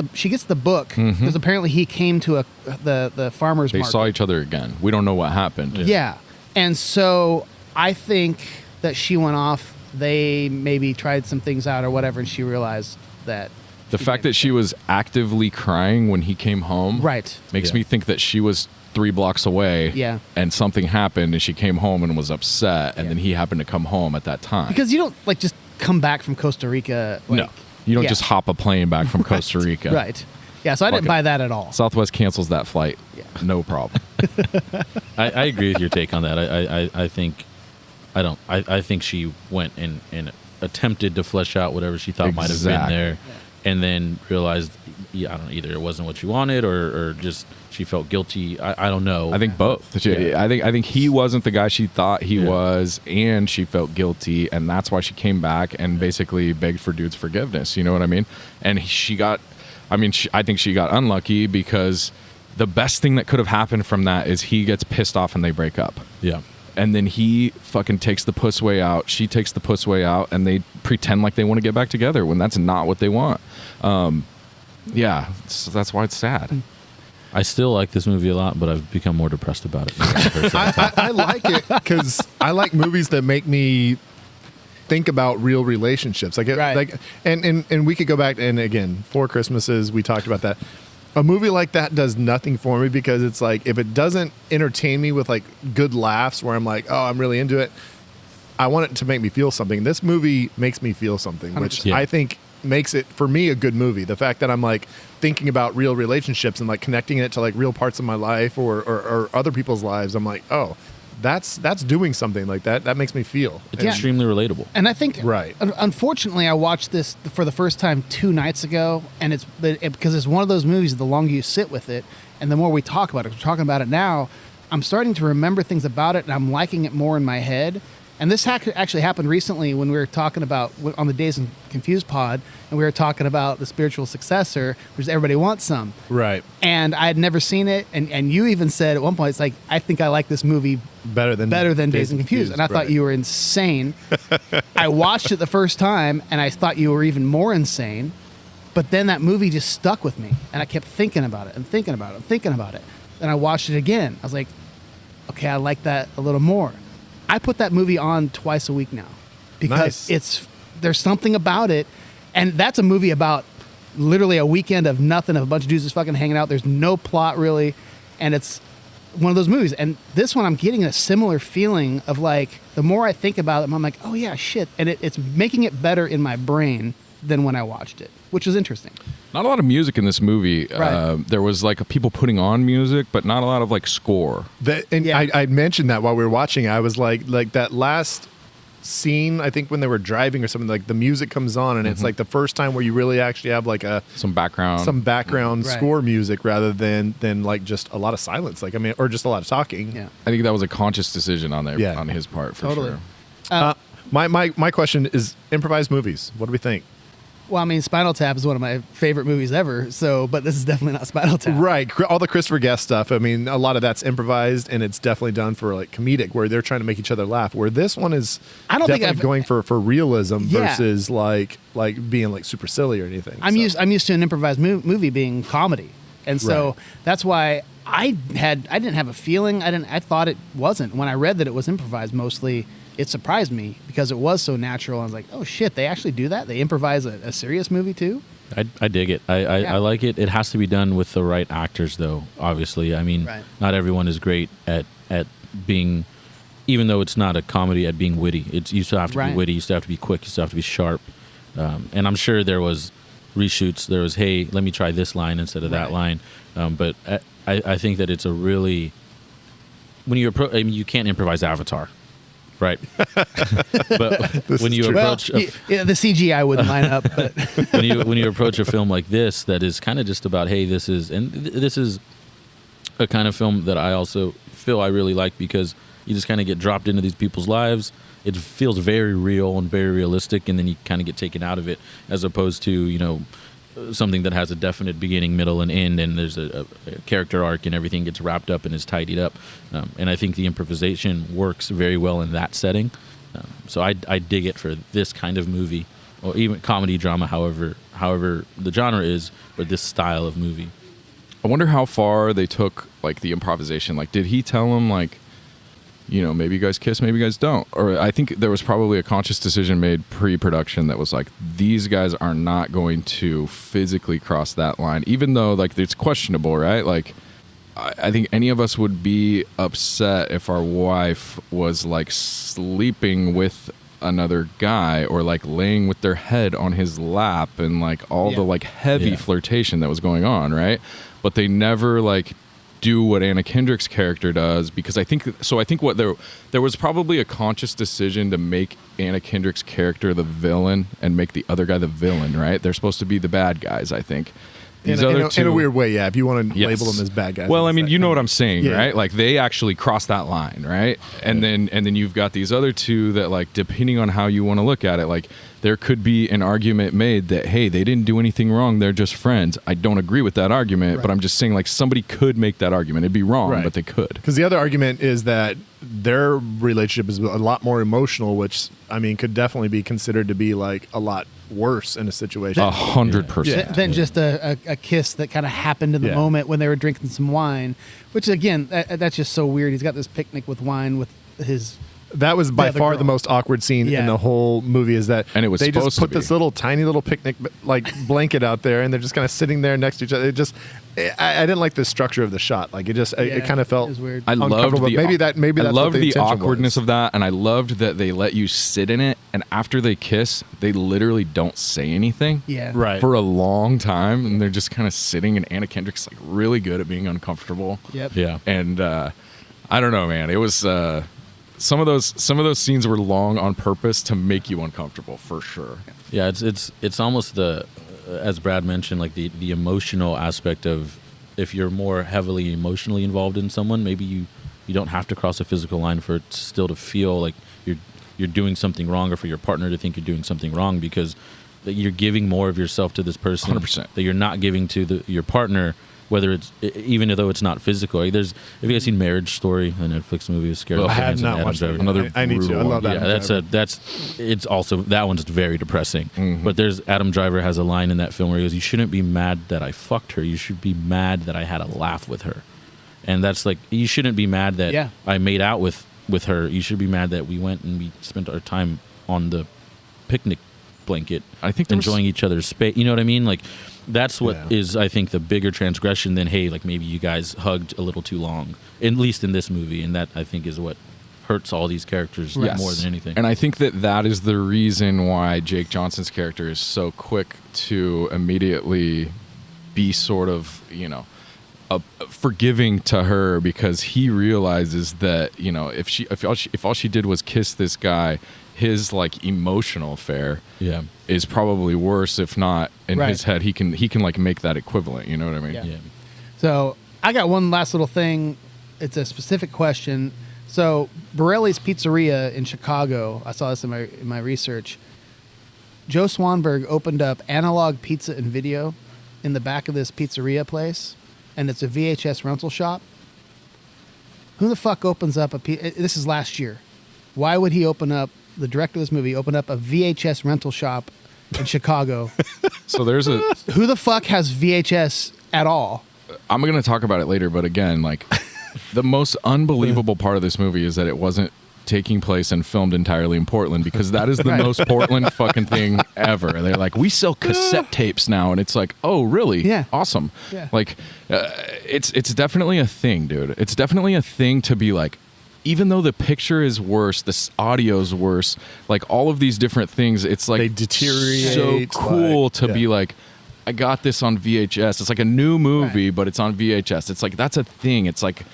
Speaker 5: the book because apparently he came to the farmer's market.
Speaker 2: They saw each other again. We don't know what happened.
Speaker 5: Yeah. And so I think that she went off. They maybe tried some things out or whatever, and she realized that.
Speaker 2: The fact that she was actively crying when he came home makes me think that she was 3 blocks away and something happened and she came home and was upset, and then he happened to come home at that time.
Speaker 5: Because you don't like just come back from Costa Rica.
Speaker 2: No. You don't just hop a plane back from Costa Rica.
Speaker 5: Right. Yeah, so I didn't buy that at all.
Speaker 2: Southwest cancels that flight. Yeah. No problem.
Speaker 6: I agree with your take on that. I think she went and attempted to flesh out whatever she thought might have been there, and then realized, I don't know, either it wasn't what she wanted or just she felt guilty. I don't know.
Speaker 2: I think both. I think he wasn't the guy she thought he was, and she felt guilty, and that's why she came back and basically begged for dude's forgiveness. You know what I mean? And I think she got unlucky, because the best thing that could have happened from that is he gets pissed off and they break up.
Speaker 6: Yeah.
Speaker 2: And then he fucking takes the puss way out. She takes the puss way out, and they pretend like they want to get back together when that's not what they want. So that's why it's sad.
Speaker 6: I still like this movie a lot, but I've become more depressed about it.
Speaker 3: I like it because I like movies that make me think about real relationships. And we could go back, and again, 4 Christmases, we talked about that. A movie like that does nothing for me, because it's like, if it doesn't entertain me with like good laughs where I'm like, oh, I'm really into it, I want it to make me feel something. This movie makes me feel something, which I think makes it, for me, a good movie. The fact that I'm like thinking about real relationships and like connecting it to like real parts of my life or other people's lives, I'm like, oh, that's doing something like that. That makes me feel.
Speaker 6: It's extremely relatable.
Speaker 5: And I think, unfortunately, I watched this for the first time 2 nights ago, and it's because it's one of those movies, the longer you sit with it and the more we talk about it, we're talking about it now, I'm starting to remember things about it, and I'm liking it more in my head. And this actually happened recently when we were talking about, on the Days and Confused pod, and we were talking about the spiritual successor, which Everybody Wants Some.
Speaker 3: Right.
Speaker 5: And I had never seen it, and you even said at one point, it's like, I think I like this movie better than Days and Confused. And I thought you were insane. I watched it the first time, and I thought you were even more insane. But then that movie just stuck with me, and I kept thinking about it and thinking about it and thinking about it. And I watched it again. I was like, okay, I like that a little more. I put that movie on twice a week now, because there's something about it, and that's a movie about literally a weekend of nothing, of a bunch of dudes just fucking hanging out. There's no plot really, and it's one of those movies. And this one, I'm getting a similar feeling of like, the more I think about it, I'm like, oh yeah, shit, and it's making it better in my brain than when I watched it, which was interesting.
Speaker 2: Not a lot of music in this movie.
Speaker 5: Right.
Speaker 2: There was like people putting on music, but not a lot of like score.
Speaker 3: I mentioned that while we were watching. I was like that last scene, I think when they were driving or something, like the music comes on, and it's like the first time where you really actually have like some background score music rather than like just a lot of silence. Like, I mean, or just a lot of talking.
Speaker 5: Yeah.
Speaker 2: I think that was a conscious decision on on his part, for
Speaker 5: totally.
Speaker 2: sure.
Speaker 3: My question is improvised movies. What do we think?
Speaker 5: Well, I mean, Spinal Tap is one of my favorite movies ever. So, but this is definitely not Spinal Tap.
Speaker 3: Right. All the Christopher Guest stuff, I mean, a lot of that's improvised, and it's definitely done for like comedic, where they're trying to make each other laugh. Where this one is
Speaker 5: I don't think
Speaker 3: definitely going for realism
Speaker 5: Yeah.
Speaker 3: versus like being like super silly or anything.
Speaker 5: I'm used to an improvised movie being comedy, and so
Speaker 3: Right.
Speaker 5: that's why I didn't have a feeling. I thought it wasn't. When I read that it was improvised mostly, it surprised me because it was so natural. I was like, oh shit, they actually do that? They improvise a serious movie too?
Speaker 6: I dig it. I like it. It has to be done with the right actors, though. Obviously, I mean,
Speaker 5: Right.
Speaker 6: not everyone is great at being, even though it's not a comedy, at being witty. You still have to
Speaker 5: Right.
Speaker 6: be witty. You still have to be quick. You still have to be sharp. And I'm sure there was reshoots. There was, hey, let me try this line instead of that line. But I think that it's a really, when you approach, I mean, you can't improvise Avatar. Right, but when you approach
Speaker 5: the CGI wouldn't line up. But
Speaker 6: when you approach a film like this, that is kind of just about, hey, this is a kind of film that I also feel I really like, because you just kind of get dropped into these people's lives. It feels very real and very realistic, and then you kind of get taken out of it, as opposed to something that has a definite beginning, middle, and end, and there's a character arc, and everything gets wrapped up and is tidied up. And I think the improvisation works very well in that setting. So I dig it for this kind of movie, or even comedy, drama, however the genre is, but this style of movie.
Speaker 2: I wonder how far they took like the improvisation. Like, did he tell him like, maybe you guys kiss, maybe you guys don't? Or I think there was probably a conscious decision made pre-production that was like, these guys are not going to physically cross that line, even though like it's questionable, right? Like, I think any of us would be upset if our wife was like sleeping with another guy, or like laying with their head on his lap, and like all the like heavy flirtation that was going on, right? But they never like do what Anna Kendrick's character does, because I think what there was probably a conscious decision to make Anna Kendrick's character the villain and make the other guy the villain, right? They're supposed to be the bad guys, I think. These other two,
Speaker 3: in a weird way, yeah. If you want to
Speaker 2: Yes.
Speaker 3: label them as bad guys.
Speaker 2: Well, I mean,
Speaker 3: it's
Speaker 2: you
Speaker 3: that
Speaker 2: know
Speaker 3: kind
Speaker 2: what
Speaker 3: of-
Speaker 2: I'm saying,
Speaker 3: Yeah.
Speaker 2: right? Like they actually cross that line, right? And then you've got these other two that, like, depending on how you want to look at it, like there could be an argument made that, hey, they didn't do anything wrong, they're just friends. I don't agree with that argument, but I'm just saying, like, somebody could make that argument. It'd be wrong,
Speaker 3: Right.
Speaker 2: but they could.
Speaker 3: Because the other argument is that their relationship is a lot more emotional, which I mean could definitely be considered to be like a lot worse in a situation.
Speaker 2: 100%.
Speaker 5: than just a kiss that kind of happened in the
Speaker 3: Yeah.
Speaker 5: moment when they were drinking some wine, which again, that's just so weird. He's got this picnic with wine with his.
Speaker 3: That was by
Speaker 5: The other
Speaker 3: far
Speaker 5: girl.
Speaker 3: the most awkward scene
Speaker 5: Yeah.
Speaker 3: in the whole movie. Is that
Speaker 2: And it was
Speaker 3: they
Speaker 2: supposed
Speaker 3: just
Speaker 2: to
Speaker 3: put
Speaker 2: be.
Speaker 3: this little tiny little picnic like blanket out there, and they're just kind of sitting there next to each other. I didn't like the structure of the shot. Like it kind of felt
Speaker 5: it was weird.
Speaker 2: I loved
Speaker 3: uncomfortable,
Speaker 2: the
Speaker 3: but maybe that's
Speaker 2: I
Speaker 3: what
Speaker 2: loved the
Speaker 3: intention
Speaker 2: awkwardness
Speaker 3: was.
Speaker 2: of that, and I loved that they let you sit in it, and after they kiss, they literally don't say anything.
Speaker 5: Yeah.
Speaker 3: Right.
Speaker 2: For a long time, and they're just kind of sitting, and Anna Kendrick's like really good at being uncomfortable.
Speaker 5: Yep.
Speaker 6: Yeah.
Speaker 2: And I don't know, man. It was some of those scenes were long on purpose to make you uncomfortable, for sure.
Speaker 6: Yeah, it's almost the, as Brad mentioned, like the emotional aspect of, if you're more heavily emotionally involved in someone, maybe you don't have to cross a physical line for it still to feel like you're doing something wrong, or for your partner to think you're doing something wrong, because that you're giving more of yourself to this person
Speaker 2: 100%.
Speaker 6: that you're not giving to your partner, whether it's, even though it's not physical. Like have you guys seen Marriage Story, a Netflix movie with Scarlett
Speaker 3: I have
Speaker 6: Johansson and
Speaker 3: not
Speaker 6: Adam
Speaker 3: watched that.
Speaker 6: Driver?
Speaker 2: Another
Speaker 3: I need to. I
Speaker 2: brutal
Speaker 3: love that.
Speaker 6: Yeah, it's also, that one's very depressing.
Speaker 2: Mm-hmm.
Speaker 6: But there's, Adam Driver has a line in that film where he goes, "You shouldn't be mad that I fucked her. You should be mad that I had a laugh with her." And that's like, you shouldn't be mad that
Speaker 5: Yeah.
Speaker 6: I made out with her. You should be mad that we went and we spent our time on the picnic blanket,
Speaker 2: I think there was-
Speaker 6: enjoying each other's space. You know what I mean? Like, that's what
Speaker 3: Yeah.
Speaker 6: is, I think, the bigger transgression than, hey, like maybe you guys hugged a little too long, at least in this movie. And that, I think, is what hurts all these characters
Speaker 2: Yes.
Speaker 6: more than anything.
Speaker 2: And I think that is the reason why Jake Johnson's character is so quick to immediately be sort of, forgiving to her, because he realizes that, if all she did was kiss this guy, his like emotional affair
Speaker 6: Yeah.
Speaker 2: is probably worse, if not in
Speaker 5: Right.
Speaker 2: his head. He can like make that equivalent. You know what I mean?
Speaker 5: Yeah.
Speaker 6: Yeah.
Speaker 5: So I got one last little thing. It's a specific question. So Borelli's Pizzeria in Chicago, I saw this in my research. Joe Swanberg opened up Analog Pizza and Video in the back of this pizzeria place, and it's a VHS rental shop. Who the fuck opens up this is last year. Why would he open up, the director of this movie, open up a VHS rental shop in Chicago?
Speaker 2: So there's a.
Speaker 5: Who the fuck has VHS at all?
Speaker 2: I'm going to talk about it later, but again, like, the most unbelievable part of this movie is that it wasn't taking place and filmed entirely in Portland, because that is the most Portland fucking thing ever. They're like, we sell cassette tapes now, and it's like, oh, really?
Speaker 5: Yeah.
Speaker 2: Awesome.
Speaker 5: Yeah.
Speaker 2: Like, it's definitely a thing, dude. It's definitely a thing to be like, even though the picture is worse, the audio's worse, like all of these different things, it's like
Speaker 3: They deteriorate,
Speaker 2: so cool
Speaker 3: like,
Speaker 2: to
Speaker 3: yeah.
Speaker 2: be like, I got this on VHS. It's like a new movie, but it's on VHS. It's like, that's a thing. It's like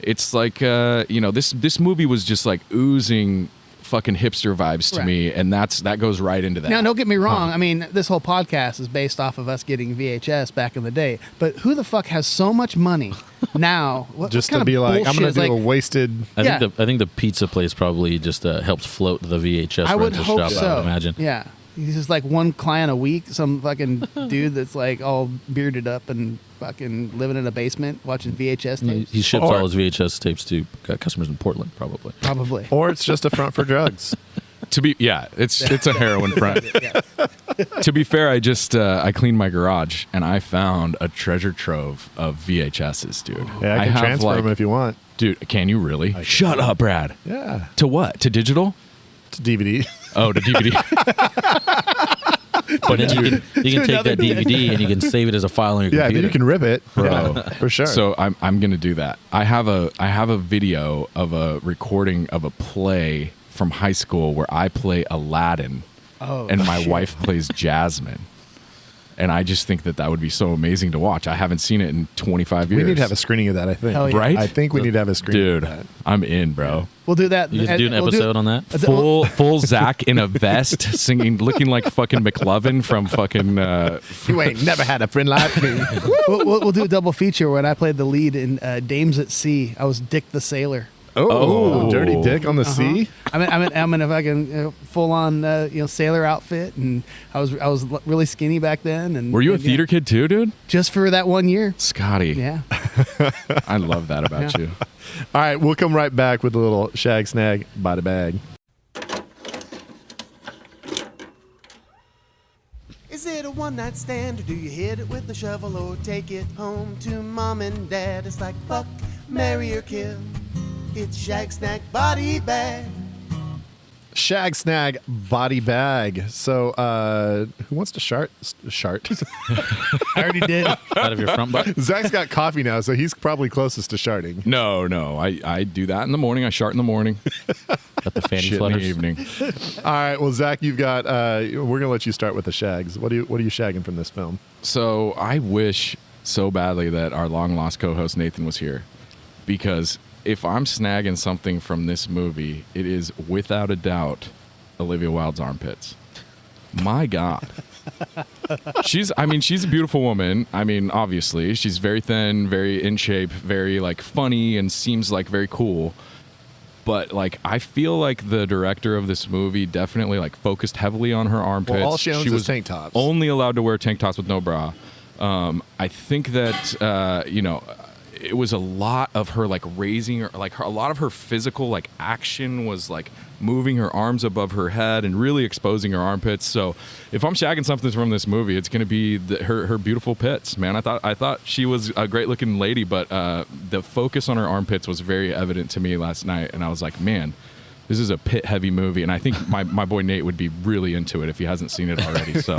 Speaker 2: this movie was just like oozing fucking hipster vibes to me, and that goes right into that.
Speaker 5: Now, don't get me wrong. I mean, this whole podcast is based off of us getting VHS back in the day. But who the fuck has so much money now? What
Speaker 3: Just
Speaker 5: kind
Speaker 3: to
Speaker 5: of
Speaker 3: be like, I'm going
Speaker 5: bullshit
Speaker 3: to
Speaker 5: is
Speaker 3: do a wasted.
Speaker 5: Yeah.
Speaker 6: I think the pizza place probably just helped float the VHS
Speaker 5: I would
Speaker 6: rental
Speaker 5: hope
Speaker 6: shop.
Speaker 5: so.
Speaker 6: I would imagine.
Speaker 5: Yeah. He's just like one client a week, some fucking dude that's like all bearded up and fucking living in a basement watching VHS tapes.
Speaker 6: He ships all his VHS tapes to customers in Portland, probably.
Speaker 5: Probably.
Speaker 3: Or it's just a front for drugs.
Speaker 2: It's a heroin front.
Speaker 5: Yeah.
Speaker 2: To be fair, I cleaned my garage and I found a treasure trove of VHSs, dude.
Speaker 3: Yeah, I can transfer them if you want.
Speaker 2: Dude, can you really? Shut up, Brad.
Speaker 3: Yeah.
Speaker 2: To what? To digital?
Speaker 3: To DVD.
Speaker 2: Oh, to DVD.
Speaker 6: But then you can take that DVD and you can save it as a file on your
Speaker 3: Yeah,
Speaker 6: computer.
Speaker 3: then you can rip it.
Speaker 2: Bro.
Speaker 3: Yeah, for sure.
Speaker 2: So I'm gonna do that. I have a video of a recording of a play from high school where I play Aladdin, and my wife plays Jasmine. And I just think that would be so amazing to watch. I haven't seen it in 25 years.
Speaker 3: we need to have a screening of that, I think.
Speaker 5: Hell yeah.
Speaker 2: Right?
Speaker 3: I think we need to have a screening
Speaker 2: Dude,
Speaker 3: of that.
Speaker 2: I'm in, bro.
Speaker 5: We'll do that.
Speaker 6: You can do an episode on that.
Speaker 2: Full Zach in a vest, singing, looking like fucking McLovin from fucking.
Speaker 3: You ain't never had a friend like me.
Speaker 5: We'll do a double feature when I played the lead in Dames at Sea. I was Dick the Sailor.
Speaker 3: Oh, Dirty Dick on the sea?
Speaker 5: I'm in a fucking full on sailor outfit, and I was really skinny back then. And
Speaker 2: Were you a theater kid too, dude?
Speaker 5: Just for that 1 year.
Speaker 2: Scotty.
Speaker 5: Yeah.
Speaker 2: I love that about you.
Speaker 3: All right, we'll come right back with a little shag snag by the bag.
Speaker 7: Is it a one-night stand, or do you hit it with a shovel, or take it home to mom and dad? It's like fuck, marry, or kill. It's Shag Snack Body Bag.
Speaker 3: Shag snag body bag. So, who wants to shart?
Speaker 5: I already did.
Speaker 6: Out of your front butt.
Speaker 3: Zach's got coffee now, so he's probably closest to sharting.
Speaker 2: No. I do that in the morning. I shart in the morning.
Speaker 6: Got the fanny
Speaker 2: Shit in the
Speaker 6: flutters.
Speaker 2: evening.
Speaker 3: All right, well, Zach, you've got. We're gonna let you start with the shags. What are you shagging from this film?
Speaker 2: So I wish so badly that our long lost co-host Nathan was here, because if I'm snagging something from this movie, it is without a doubt Olivia Wilde's armpits. My God. She's a beautiful woman. I mean, obviously, she's very thin, very in shape, very like funny, and seems like very cool. But like, I feel like the director of this movie definitely like focused heavily on her armpits.
Speaker 3: Well, all she owns is
Speaker 2: was
Speaker 3: tank tops.
Speaker 2: only allowed to wear tank tops with no bra. I think that it was a lot of her like raising her, like a lot of her physical like action was like moving her arms above her head and really exposing her armpits. So if I'm shagging something from this movie, it's going to be her beautiful pits, man. I thought she was a great looking lady, but the focus on her armpits was very evident to me last night. And I was like, man, this is a pit heavy movie. And I think my boy Nate would be really into it if he hasn't seen it already. So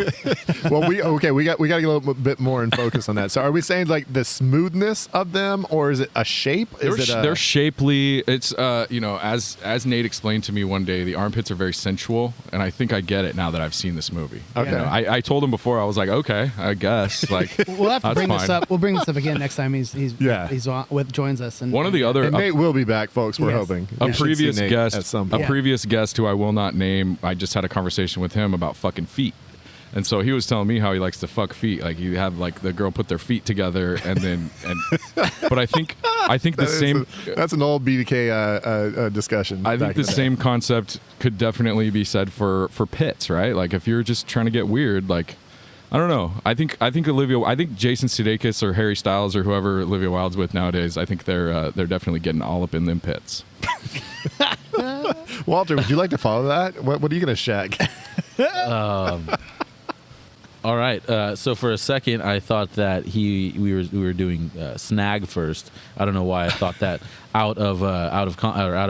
Speaker 3: Well, we got to get a little bit more in focus on that. So, are we saying like the smoothness of them, or is it a shape?
Speaker 2: they're shapely. It's as Nate explained to me one day, the armpits are very sensual, and I think I get it now that I've seen this movie.
Speaker 3: Okay.
Speaker 2: You know, I told him before, I was like, okay, I guess. Like,
Speaker 5: We'll have to
Speaker 2: that's
Speaker 5: bring this
Speaker 2: fine.
Speaker 5: up. We'll bring this up again next time he's joins us. And
Speaker 2: One of the other
Speaker 3: And Nate will be back, folks. We're
Speaker 5: Yes.
Speaker 3: hoping.
Speaker 2: a
Speaker 3: We should
Speaker 2: previous
Speaker 3: see Nate
Speaker 2: guest,
Speaker 3: at some
Speaker 2: a
Speaker 3: point.
Speaker 2: previous guest who I will not name. I just had a conversation with him about fucking feet. And so he was telling me how he likes to fuck feet. Like you have like the girl put their feet together but I think the same.
Speaker 3: That's an old BVK discussion.
Speaker 2: I think the same concept could definitely be said for pits, right? Like if you're just trying to get weird, like I don't know. I think Jason Sudeikis or Harry Styles or whoever Olivia Wilde's with nowadays, I think they're definitely getting all up in them pits.
Speaker 3: Walter, would you like to follow that? What are you gonna shag?
Speaker 6: All right. So for a second, I thought that we were doing snag first. I don't know why I thought that out of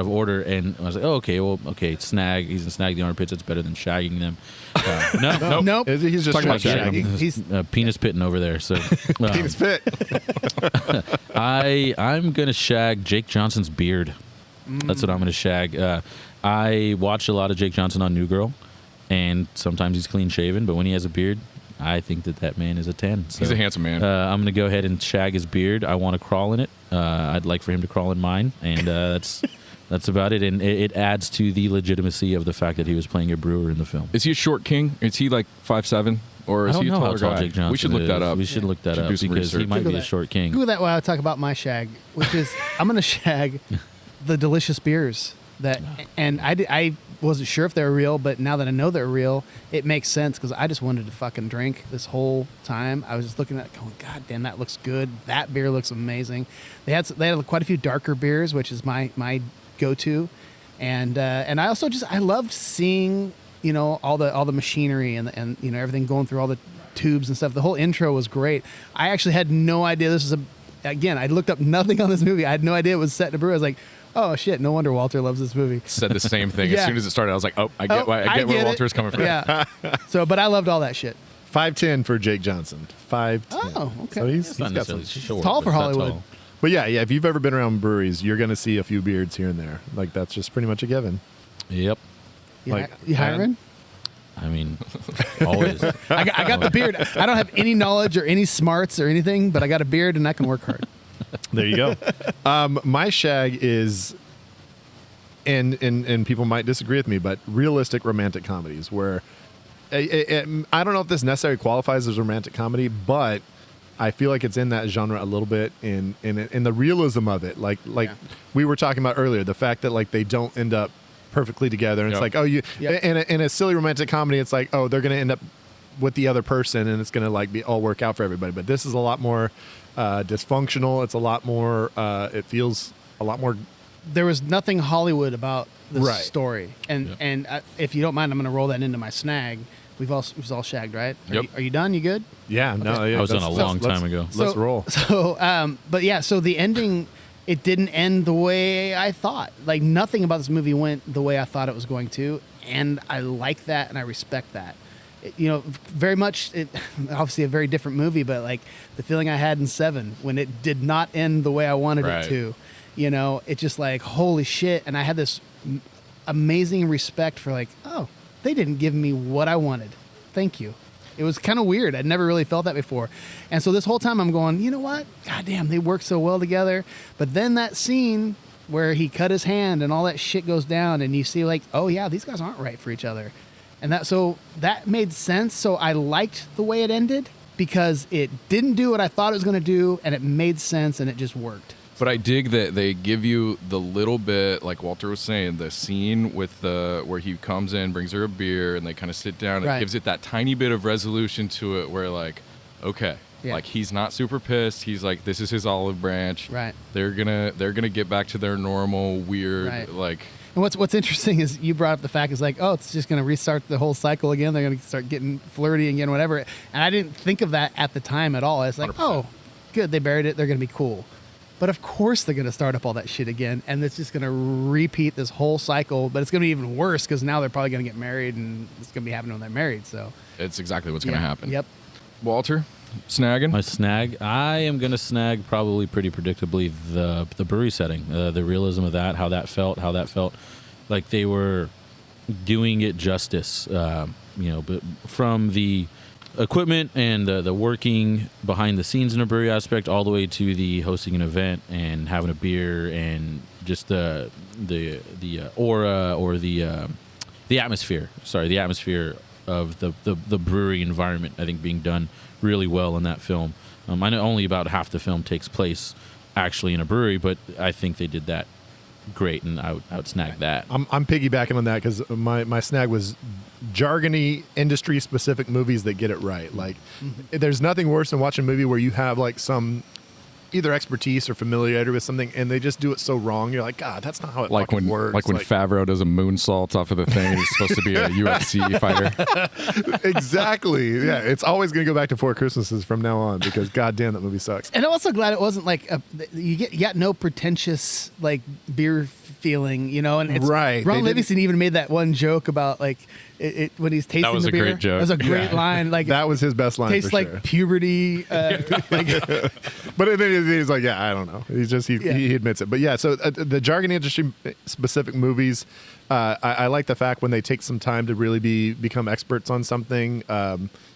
Speaker 6: order, and I was like, oh, okay, snag. He's in snag the armpits. It's better than shagging them.
Speaker 5: Nope.
Speaker 3: He's just
Speaker 2: Talking
Speaker 3: trying to
Speaker 2: about
Speaker 3: shag.
Speaker 2: shagging.
Speaker 6: He's penis pitting over there. So
Speaker 3: Penis pit.
Speaker 6: I'm gonna shag Jake Johnson's beard. That's what I'm gonna shag. I watch a lot of Jake Johnson on New Girl, and sometimes he's clean shaven, but when he has a beard, I think that man is a 10. So,
Speaker 2: He's a handsome man.
Speaker 6: I'm going to go ahead and shag his beard. I want to crawl in it. I'd like for him to crawl in mine, and that's about it. And it adds to the legitimacy of the fact that he was playing a brewer in the film.
Speaker 2: Is he a short king? Is he like 5'7"? Or is
Speaker 6: I don't
Speaker 2: he a
Speaker 6: know
Speaker 2: taller
Speaker 6: how tall
Speaker 2: guy?
Speaker 6: Jake Johnson
Speaker 2: We should look that
Speaker 6: is.
Speaker 2: up.
Speaker 6: We should look that
Speaker 2: Should
Speaker 6: up
Speaker 2: do some
Speaker 6: because he
Speaker 2: research.
Speaker 6: might
Speaker 5: Google
Speaker 6: be a
Speaker 5: that.
Speaker 6: short king.
Speaker 5: Google that while I talk about my shag, which is I'm going to shag the delicious beers and I wasn't sure if they were real, but now that I know they're real, it makes sense because I just wanted to fucking drink this whole time. I was just looking at it going, God damn, that looks good. That beer looks amazing. They had quite a few darker beers, which is my go-to. And I also I loved seeing, all the machinery and everything going through all the tubes and stuff. The whole intro was great. I actually had no idea this was again, I looked up nothing on this movie. I had no idea it was set in a brewery. I was like, oh shit, no wonder Walter loves this movie.
Speaker 2: Said the same thing
Speaker 5: Yeah.
Speaker 2: as soon as it started. I was like, I get where Walter's coming from.
Speaker 5: Yeah. But I loved all that shit.
Speaker 3: 5'10" for Jake Johnson. 5'10".
Speaker 5: Oh, okay.
Speaker 3: So he's
Speaker 6: Not
Speaker 3: got some.
Speaker 6: necessarily short,
Speaker 5: tall for
Speaker 6: but not
Speaker 5: Hollywood.
Speaker 6: tall.
Speaker 3: But yeah, if you've ever been around breweries, you're gonna see a few beards here and there. Like that's just pretty much a given.
Speaker 6: Yep.
Speaker 5: You hiring?
Speaker 6: I mean, always.
Speaker 5: I got the beard. I don't have any knowledge or any smarts or anything, but I got a beard and I can work hard.
Speaker 3: There you go. My shag is, and people might disagree with me, but realistic romantic comedies where I don't know if this necessarily qualifies as romantic comedy, but I feel like it's in that genre a little bit in the realism of it. Like we were talking about earlier, the fact that like they don't end up perfectly together. And it's like, in a silly romantic comedy, it's like, oh, they're going to end up with the other person and it's going to like all work out for everybody. But this is a lot more dysfunctional. It's a lot more, it feels a lot more.
Speaker 5: There was nothing Hollywood about this
Speaker 3: Right.
Speaker 5: story. And if you don't mind, I'm going to roll that into my snag. We've all shagged, right?
Speaker 2: Yep.
Speaker 5: Are you done? You good?
Speaker 3: Yeah, no. Yeah,
Speaker 6: I was done
Speaker 3: let's-
Speaker 6: a long
Speaker 3: let's-
Speaker 6: time ago.
Speaker 3: Let's roll.
Speaker 5: But yeah, so the ending, it didn't end the way I thought. Like nothing about this movie went the way I thought it was going to, and I like that and I respect that. Very much. Obviously a very different movie, but like the feeling I had in Seven when it did not end the way I wanted
Speaker 2: Right.
Speaker 5: it to. It's just like holy shit, and I had this amazing respect for like, oh, they didn't give me what I wanted. Thank you. It was kind of weird. I'd never really felt that before. And so this whole time I'm going, you know what? God damn, they work so well together. But then that scene where he cut his hand and all that shit goes down and you see like, oh yeah, these guys aren't right for each other. And that made sense. So I liked the way it ended because it didn't do what I thought it was going to do and it made sense and it just worked.
Speaker 2: But I dig that they give you the little bit, like Walter was saying, the scene with where he comes in, brings her a beer, and they kind of sit down.
Speaker 5: Right.
Speaker 2: It gives it that tiny bit of resolution to it, where like, okay,
Speaker 5: Yeah.
Speaker 2: like he's not super pissed. He's like, this is his olive branch.
Speaker 5: Right.
Speaker 2: They're gonna get back to their normal weird
Speaker 5: Right.
Speaker 2: like.
Speaker 5: And what's interesting is you brought up the fact is like, oh, it's just going to restart the whole cycle again. They're going to start getting flirty again, whatever. And I didn't think of that at the time at all. It's like,
Speaker 2: 100%.
Speaker 5: oh, good, they buried it. They're going to be cool. But of course they're going to start up all that shit again, and it's just going to repeat this whole cycle. But it's going to be even worse because now they're probably going to get married, and it's going to be happening when they're married. So
Speaker 2: It's exactly what's gonna happen.
Speaker 5: Yep.
Speaker 2: Walter, snagging.
Speaker 6: My snag, I am going to snag probably pretty predictably the brewery setting, the realism of that, how that felt like they were doing it justice, but from the equipment and the working behind the scenes in a brewery aspect all the way to the hosting an event and having a beer and just the aura or the atmosphere of the brewery environment, I think, being done really well in that film. I know only about half the film takes place actually in a brewery, but I think they did that great, and I would snag that.
Speaker 3: I'm piggybacking on that because my snag was jargony, industry specific movies that get it right. Like, there's nothing worse than watching a movie where you have like some either expertise or familiarity with something, and they just do it so wrong. You're like, God, that's not how it fucking works.
Speaker 2: Like when Favreau does a moonsault off of the thing, and he's supposed to be a UFC fighter.
Speaker 3: Exactly. Yeah, it's always going to go back to Four Christmases from now on because goddamn, that movie sucks.
Speaker 5: And I'm also glad it wasn't like you got no pretentious like beer feeling, you know. And it's,
Speaker 3: right.
Speaker 5: Ron Livingston even made that one joke about like it when he's tasting
Speaker 2: was
Speaker 5: the
Speaker 2: a
Speaker 5: beer.
Speaker 2: great joke.
Speaker 5: That was a great line. Like
Speaker 3: that was his best line.
Speaker 5: Tastes
Speaker 3: for
Speaker 5: like
Speaker 3: sure.
Speaker 5: puberty.
Speaker 3: But then he's like, yeah, I don't know. He admits it. But yeah, so the jargon industry specific movies, I like the fact when they take some time to really become experts on something.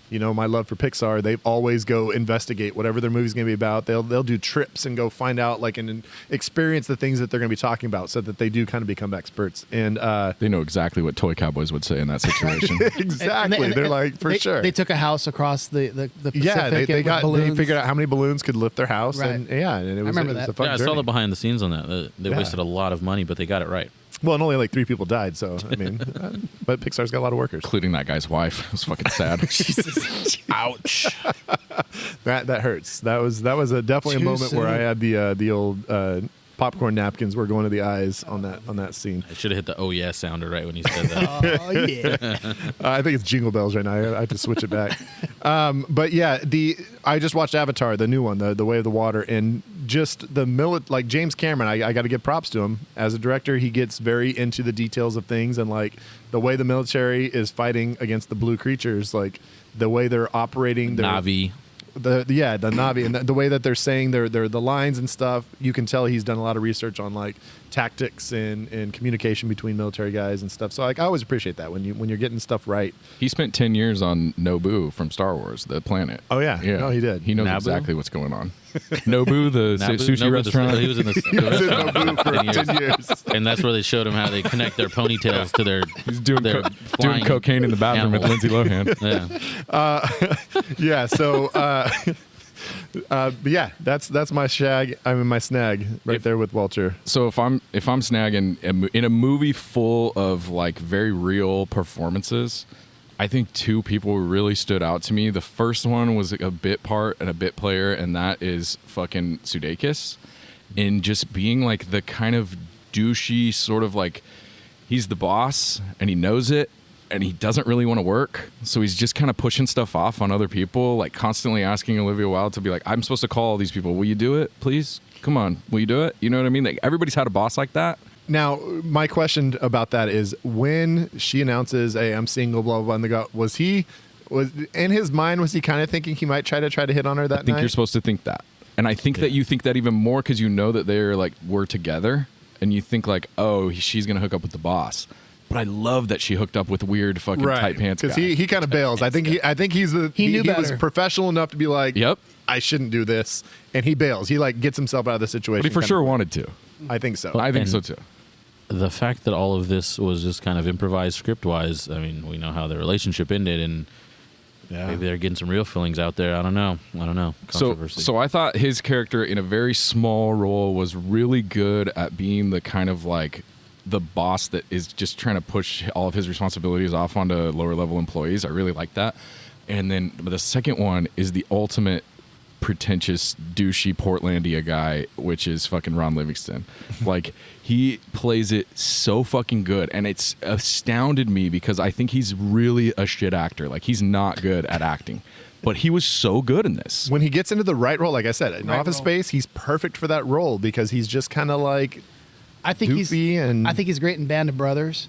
Speaker 3: You know, my love for Pixar, they always go investigate whatever their movie's going to be about. They'll do trips and go find out, like, and experience the things that they're going to be talking about, so that they do kind of become experts. And
Speaker 2: they know exactly what toy cowboys would say in that situation.
Speaker 3: Exactly, they're like, for sure.
Speaker 5: They took a house across the Pacific.
Speaker 3: Yeah, they
Speaker 5: balloons.
Speaker 3: figured out how many balloons could lift their house,
Speaker 5: Right.
Speaker 3: and it was,
Speaker 5: remember
Speaker 3: it was
Speaker 5: that.
Speaker 3: a fun
Speaker 6: I
Speaker 3: journey.
Speaker 6: saw the behind the scenes on that. They wasted a lot of money, but they got it right.
Speaker 3: Well, and only like 3 people died, so I mean, but Pixar's got a lot of workers.
Speaker 2: Including that guy's wife. It was fucking sad.
Speaker 6: Ouch.
Speaker 3: That hurts. That was definitely a
Speaker 5: Too
Speaker 3: moment where I
Speaker 5: soon.
Speaker 3: had the old popcorn napkins were going to the eyes on that scene.
Speaker 6: I should have hit the "oh yeah" sounder right when he said that.
Speaker 5: Oh yeah.
Speaker 3: I think it's Jingle Bells right now. I have to switch it back. But yeah, I just watched Avatar, the new one, the Way of the Water, and just like James Cameron. I got to give props to him as a director. He gets very into the details of things, and like the way the military is fighting against the blue creatures, like the way they're operating,
Speaker 6: Navi.
Speaker 3: the Navi, and the way that they're saying the lines and stuff. You can tell he's done a lot of research on like tactics and communication between military guys and stuff. So like I always appreciate that when you're getting stuff right.
Speaker 2: He spent 10 years on Naboo from Star Wars, the planet.
Speaker 3: Oh yeah, no, he did.
Speaker 2: He knows
Speaker 6: Naboo?
Speaker 2: exactly what's going on. Naboo, the sushi
Speaker 6: Naboo,
Speaker 2: restaurant.
Speaker 6: He was in the
Speaker 3: He was in Naboo for
Speaker 6: 10
Speaker 3: 10 years.
Speaker 6: and that's where they showed him how they connect their ponytails to their.
Speaker 2: He's doing
Speaker 6: their
Speaker 2: doing
Speaker 6: flying
Speaker 2: cocaine in the bathroom with
Speaker 6: animals.
Speaker 2: Lindsay Lohan.
Speaker 6: Yeah.
Speaker 3: Yeah, so but yeah, that's my my snag right there with Walter.
Speaker 2: So if I'm snagging in a movie full of like very real performances, I think 2 people really stood out to me. The first one was a bit part and a bit player, and that is fucking Sudeikis, in just being like the kind of douchey sort of like he's the boss and he knows it. And he doesn't really want to work, so he's just kind of pushing stuff off on other people, like constantly asking Olivia Wilde to be like, I'm supposed to call all these people. Will you do it, please? Come on, will you do it? You know what I mean? Like, everybody's had a boss like that.
Speaker 3: Now, my question about that is when she announces, "Hey, I'm single," blah blah blah, and they go, was in his mind, was he kind of thinking he might try to hit on her that
Speaker 2: I think
Speaker 3: night?
Speaker 2: you're supposed to think that, and I think that you think that even more because you know that they're like we're together, and you think like, oh, she's gonna hook up with the boss. But I love that she hooked up with weird fucking tight pants guy.
Speaker 3: because he kind of bails. I think he was
Speaker 5: better.
Speaker 3: professional enough to be like,
Speaker 2: Yep.
Speaker 3: I shouldn't do this, and he bails. He like gets himself out of the situation.
Speaker 2: But he for
Speaker 3: kind
Speaker 2: sure
Speaker 3: of.
Speaker 2: wanted to.
Speaker 3: I think so.
Speaker 2: I think
Speaker 6: And-
Speaker 2: so too.
Speaker 6: The fact that all of this was just kind of improvised script wise, I mean, we know how their relationship ended, and maybe they're getting some real feelings out there. I don't know. Controversy.
Speaker 2: So I thought his character in a very small role was really good at being the kind of like the boss that is just trying to push all of his responsibilities off onto lower level employees. I really like that. And then the second one is the ultimate pretentious douchey Portlandia guy, which is fucking Ron Livingston. Like, he plays it so fucking good, and it's astounded me because I think he's really a shit actor. Like, he's not good at acting, but he was so good in this.
Speaker 3: When he gets into the right role, like I said, in
Speaker 5: Right
Speaker 3: Office
Speaker 5: role.
Speaker 3: Space, he's perfect for that role because he's just kind of like
Speaker 5: I think
Speaker 3: goofy and
Speaker 5: I think he's great in Band of Brothers.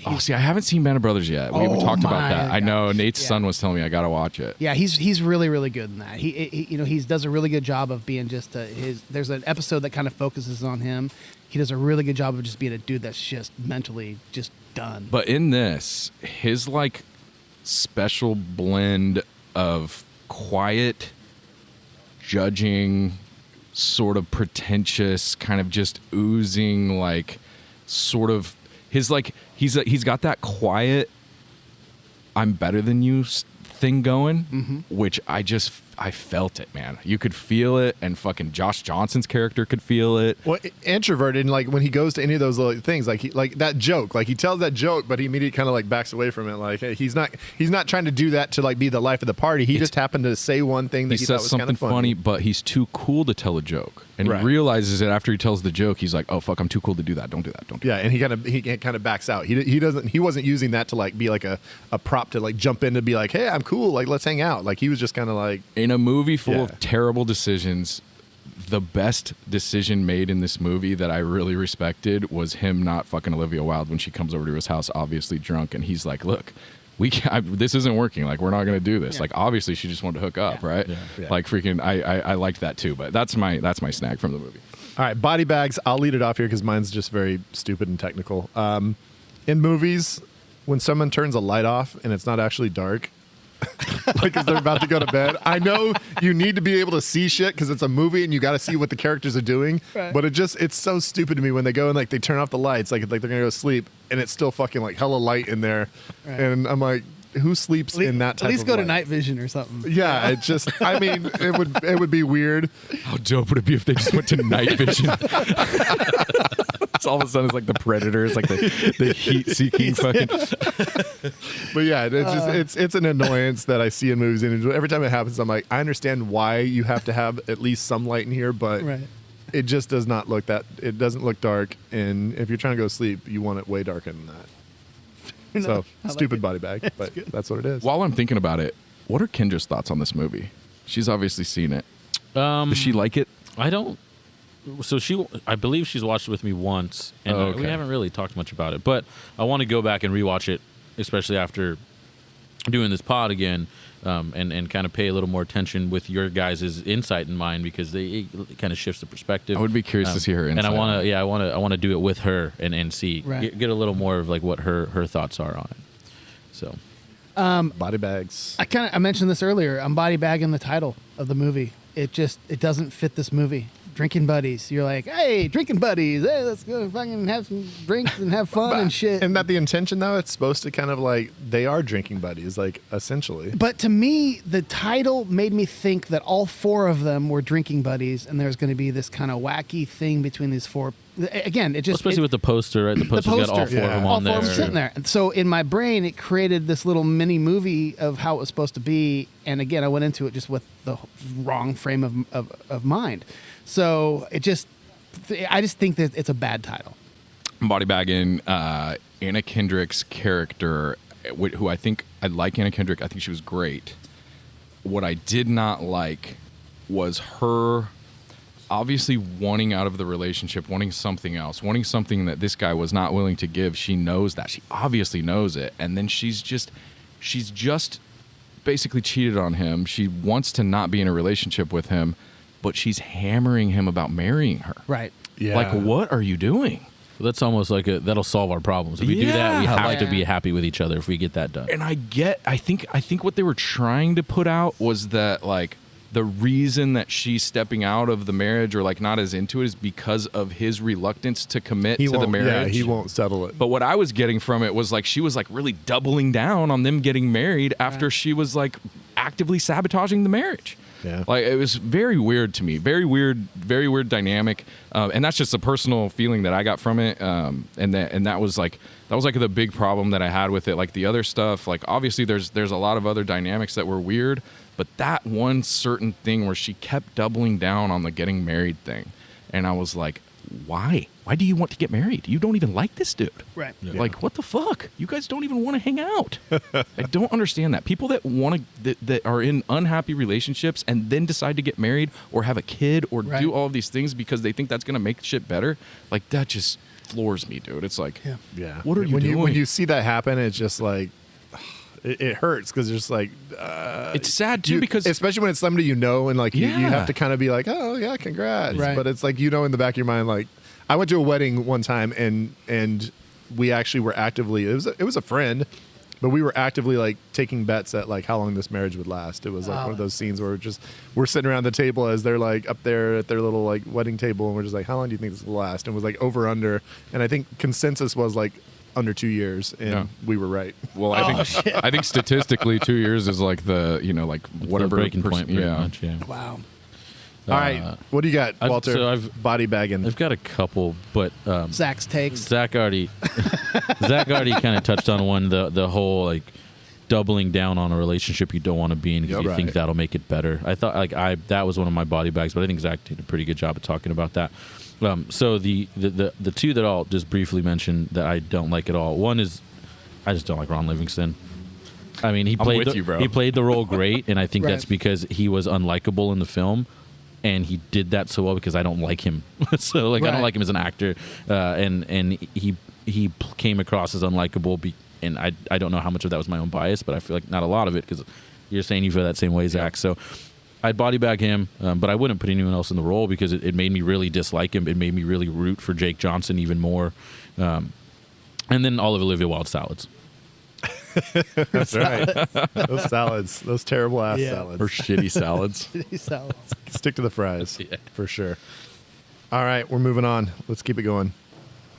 Speaker 2: Oh, see, I haven't seen Band of Brothers yet. We haven't
Speaker 5: Oh
Speaker 2: talked about
Speaker 5: my
Speaker 2: that. I know
Speaker 5: gosh.
Speaker 2: Nate's
Speaker 5: Yeah.
Speaker 2: son was telling me I got to watch it.
Speaker 5: Yeah, he's really really good in that. He does a really good job of being just there's an episode that kind of focuses on him. He does a really good job of just being a dude that's just mentally just done.
Speaker 2: But in this, his like special blend of quiet, judging, sort of pretentious, kind of just oozing like sort of his like he's got that quiet I'm better than you thing going, which I felt it, man. You could feel it, and fucking Josh Johnson's character could feel it.
Speaker 3: Well, introverted, and like when he goes to any of those little things, like that joke, like he tells that joke, but he immediately kind of like backs away from it. Like hey, he's not trying to do that to like be the life of the party. He just happened to say one thing that he thought was kind of funny,
Speaker 2: but he's too cool to tell a joke, and
Speaker 3: Right.
Speaker 2: he realizes it after he tells the joke. He's like, "Oh fuck, I'm too cool to do that. Don't do that. Don't do
Speaker 3: Yeah, and he kind of backs out. He wasn't using that to like be like a prop to like jump in to be like, hey, I'm cool, like let's hang out. Like he was just kind of like
Speaker 2: that." In a movie full
Speaker 3: Yeah.
Speaker 2: of terrible decisions, the best decision made in this movie that I really respected was him not fucking Olivia Wilde when she comes over to his house, obviously drunk, and he's like, "Look, this isn't working. Like, we're not going to do this."
Speaker 5: Yeah.
Speaker 2: Like, obviously, she just wanted to hook up, right?
Speaker 3: Yeah.
Speaker 2: Like, freaking, I liked that too. But that's my snag from the movie.
Speaker 3: all right, body bags. I'll lead it off here because mine's just very stupid and technical. In movies, when someone turns a light off and it's not actually dark, like as they're about to go to bed, I know you need to be able to see shit because it's a movie and you got to see what the characters are doing.
Speaker 5: Right.
Speaker 3: But it's so stupid to me when they go and like they turn off the lights, like they're gonna go sleep, and it's still fucking like hella light in there,
Speaker 5: Right.
Speaker 3: and I'm like, who sleeps in that type
Speaker 5: At least
Speaker 3: of
Speaker 5: go to
Speaker 3: light?
Speaker 5: night vision or something.
Speaker 3: Yeah, it just, I mean, it would be weird.
Speaker 2: How dope would it be if they just went to night vision? It's all of a sudden it's like the Predator. It's like the heat-seeking fucking.
Speaker 3: But yeah, it's just it's an annoyance that I see in movies, and every time it happens, I'm like, I understand why you have to have at least some light in here, but
Speaker 5: Right.
Speaker 3: it just does not look that. It doesn't look dark, and if you're trying to go to sleep, you want it way darker than that. So
Speaker 5: I like
Speaker 3: stupid
Speaker 5: it.
Speaker 3: body bag, but that's what it is.
Speaker 2: While I'm thinking about it, what are Kendra's thoughts on this movie? She's obviously seen it. Does she like it?
Speaker 6: I don't. So I believe she's watched it with me once, and
Speaker 2: Oh, okay.
Speaker 6: we haven't really talked much about it. But I want to go back and rewatch it, especially after doing this pod again, and kind of pay a little more attention with your guys' insight in mind, because it kind of shifts the perspective.
Speaker 2: I would be curious to see her insight.
Speaker 6: and I want to do it with her and see
Speaker 5: Right.
Speaker 6: get a little more of like what her thoughts are on it. So
Speaker 3: Body bags.
Speaker 5: I mentioned this earlier. I'm body bagging the title of the movie. It doesn't fit this movie. Drinking buddies. You're like, hey, drinking buddies. Hey, let's go fucking have some drinks and have fun and shit.
Speaker 3: Isn't that the intention though? It's supposed to kind of like they are drinking buddies, like essentially.
Speaker 5: But to me, the title made me think that all four of them were drinking buddies, and there's going to be this kind of wacky thing between these four. Again, it just
Speaker 6: especially with the poster, right? The poster's got all
Speaker 5: poster.
Speaker 6: four of them
Speaker 3: Yeah.
Speaker 5: all
Speaker 6: on
Speaker 5: four
Speaker 6: there.
Speaker 5: of them sitting there. And so in my brain, it created this little mini movie of how it was supposed to be. And again, I went into it just with the wrong frame of mind. So I just think that it's a bad title.
Speaker 2: Body bagging Anna Kendrick's character, who I like Anna Kendrick. I think she was great. What I did not like was her obviously wanting out of the relationship, wanting something else, wanting something that this guy was not willing to give. She knows that. She obviously knows it. And then she's just basically cheated on him. She wants to not be in a relationship with him, but she's hammering him about marrying her.
Speaker 5: Right.
Speaker 3: Yeah.
Speaker 2: Like, what are you doing?
Speaker 6: That's almost like that'll solve our problems. If we do that, we
Speaker 2: Yeah,
Speaker 6: have
Speaker 2: like-
Speaker 6: to be happy with each other if we get that done.
Speaker 2: And I think what they were trying to put out was that like the reason that she's stepping out of the marriage or like not as into it is because of his reluctance to commit to the
Speaker 3: won't,
Speaker 2: marriage.
Speaker 3: Yeah, he won't settle it.
Speaker 2: But what I was getting from it was like she was like really doubling down on them getting married after she was like actively sabotaging the marriage.
Speaker 3: Yeah.
Speaker 2: Like it was very weird to me. Very weird dynamic. And that's just a personal feeling that I got from it. And that was like the big problem that I had with it. Like the other stuff, like obviously there's a lot of other dynamics that were weird, but that one certain thing where she kept doubling down on the getting married thing. And I was like, why? Why do you want to get married? You don't even like this dude.
Speaker 5: Right.
Speaker 3: Yeah.
Speaker 2: Like, what the fuck? You guys don't even want to hang out. I don't understand that. People that want to that are in unhappy relationships and then decide to get married or have a kid or
Speaker 5: Right.
Speaker 2: do all of these things because they think that's going to make shit better. Like that just floors me, dude. It's like,
Speaker 3: Yeah.
Speaker 2: what are you doing?
Speaker 3: When you see that happen, it's just like it hurts because it's just like
Speaker 2: it's sad too because
Speaker 3: especially when it's somebody you know and like you
Speaker 2: Yeah.
Speaker 3: have to kind of be like, oh yeah, congrats.
Speaker 5: Right.
Speaker 3: But it's like in the back of your mind, like I went to a wedding one time and we actually were actively it was a friend, but we were actively like taking bets at like how long this marriage would last. It was like one of those scenes where we're sitting around the table as they're like up there at their little like wedding table and we're just like, how long do you think this will last? And it was like over under, and I think consensus was like under 2 years, and we were right.
Speaker 2: Well, I think statistically 2 years is like the like whatever
Speaker 6: breaking point. Pretty much, yeah.
Speaker 5: Wow.
Speaker 3: All right, what do you got, Walter? Body bagging.
Speaker 6: I've got a couple, but
Speaker 5: Zach's takes.
Speaker 6: Zach already kind of touched on one. The whole like doubling down on a relationship you don't want to be in because you think that'll make it better. I thought that was one of my body bags, but I think Zach did a pretty good job of talking about that. So the two that I'll just briefly mention that I don't like at all. One is I just don't like Ron Livingston. I mean, he played the role great, and I think that's because he was unlikable in the film. And he did that so well because I don't like him. So I don't like him as an actor, and he came across as unlikable. And I don't know how much of that was my own bias, but I feel like not a lot of it because you're saying you feel that same way, Zach. So I'd body bag him, but I wouldn't put anyone else in the role because it made me really dislike him. It made me really root for Jake Johnson even more. And then all of Olivia Wilde's salads.
Speaker 3: That's right. Those salads, those terrible ass salads.
Speaker 2: Or shitty salads.
Speaker 5: Shitty salads.
Speaker 3: Stick to the fries, for sure. All right, we're moving on. Let's keep it going.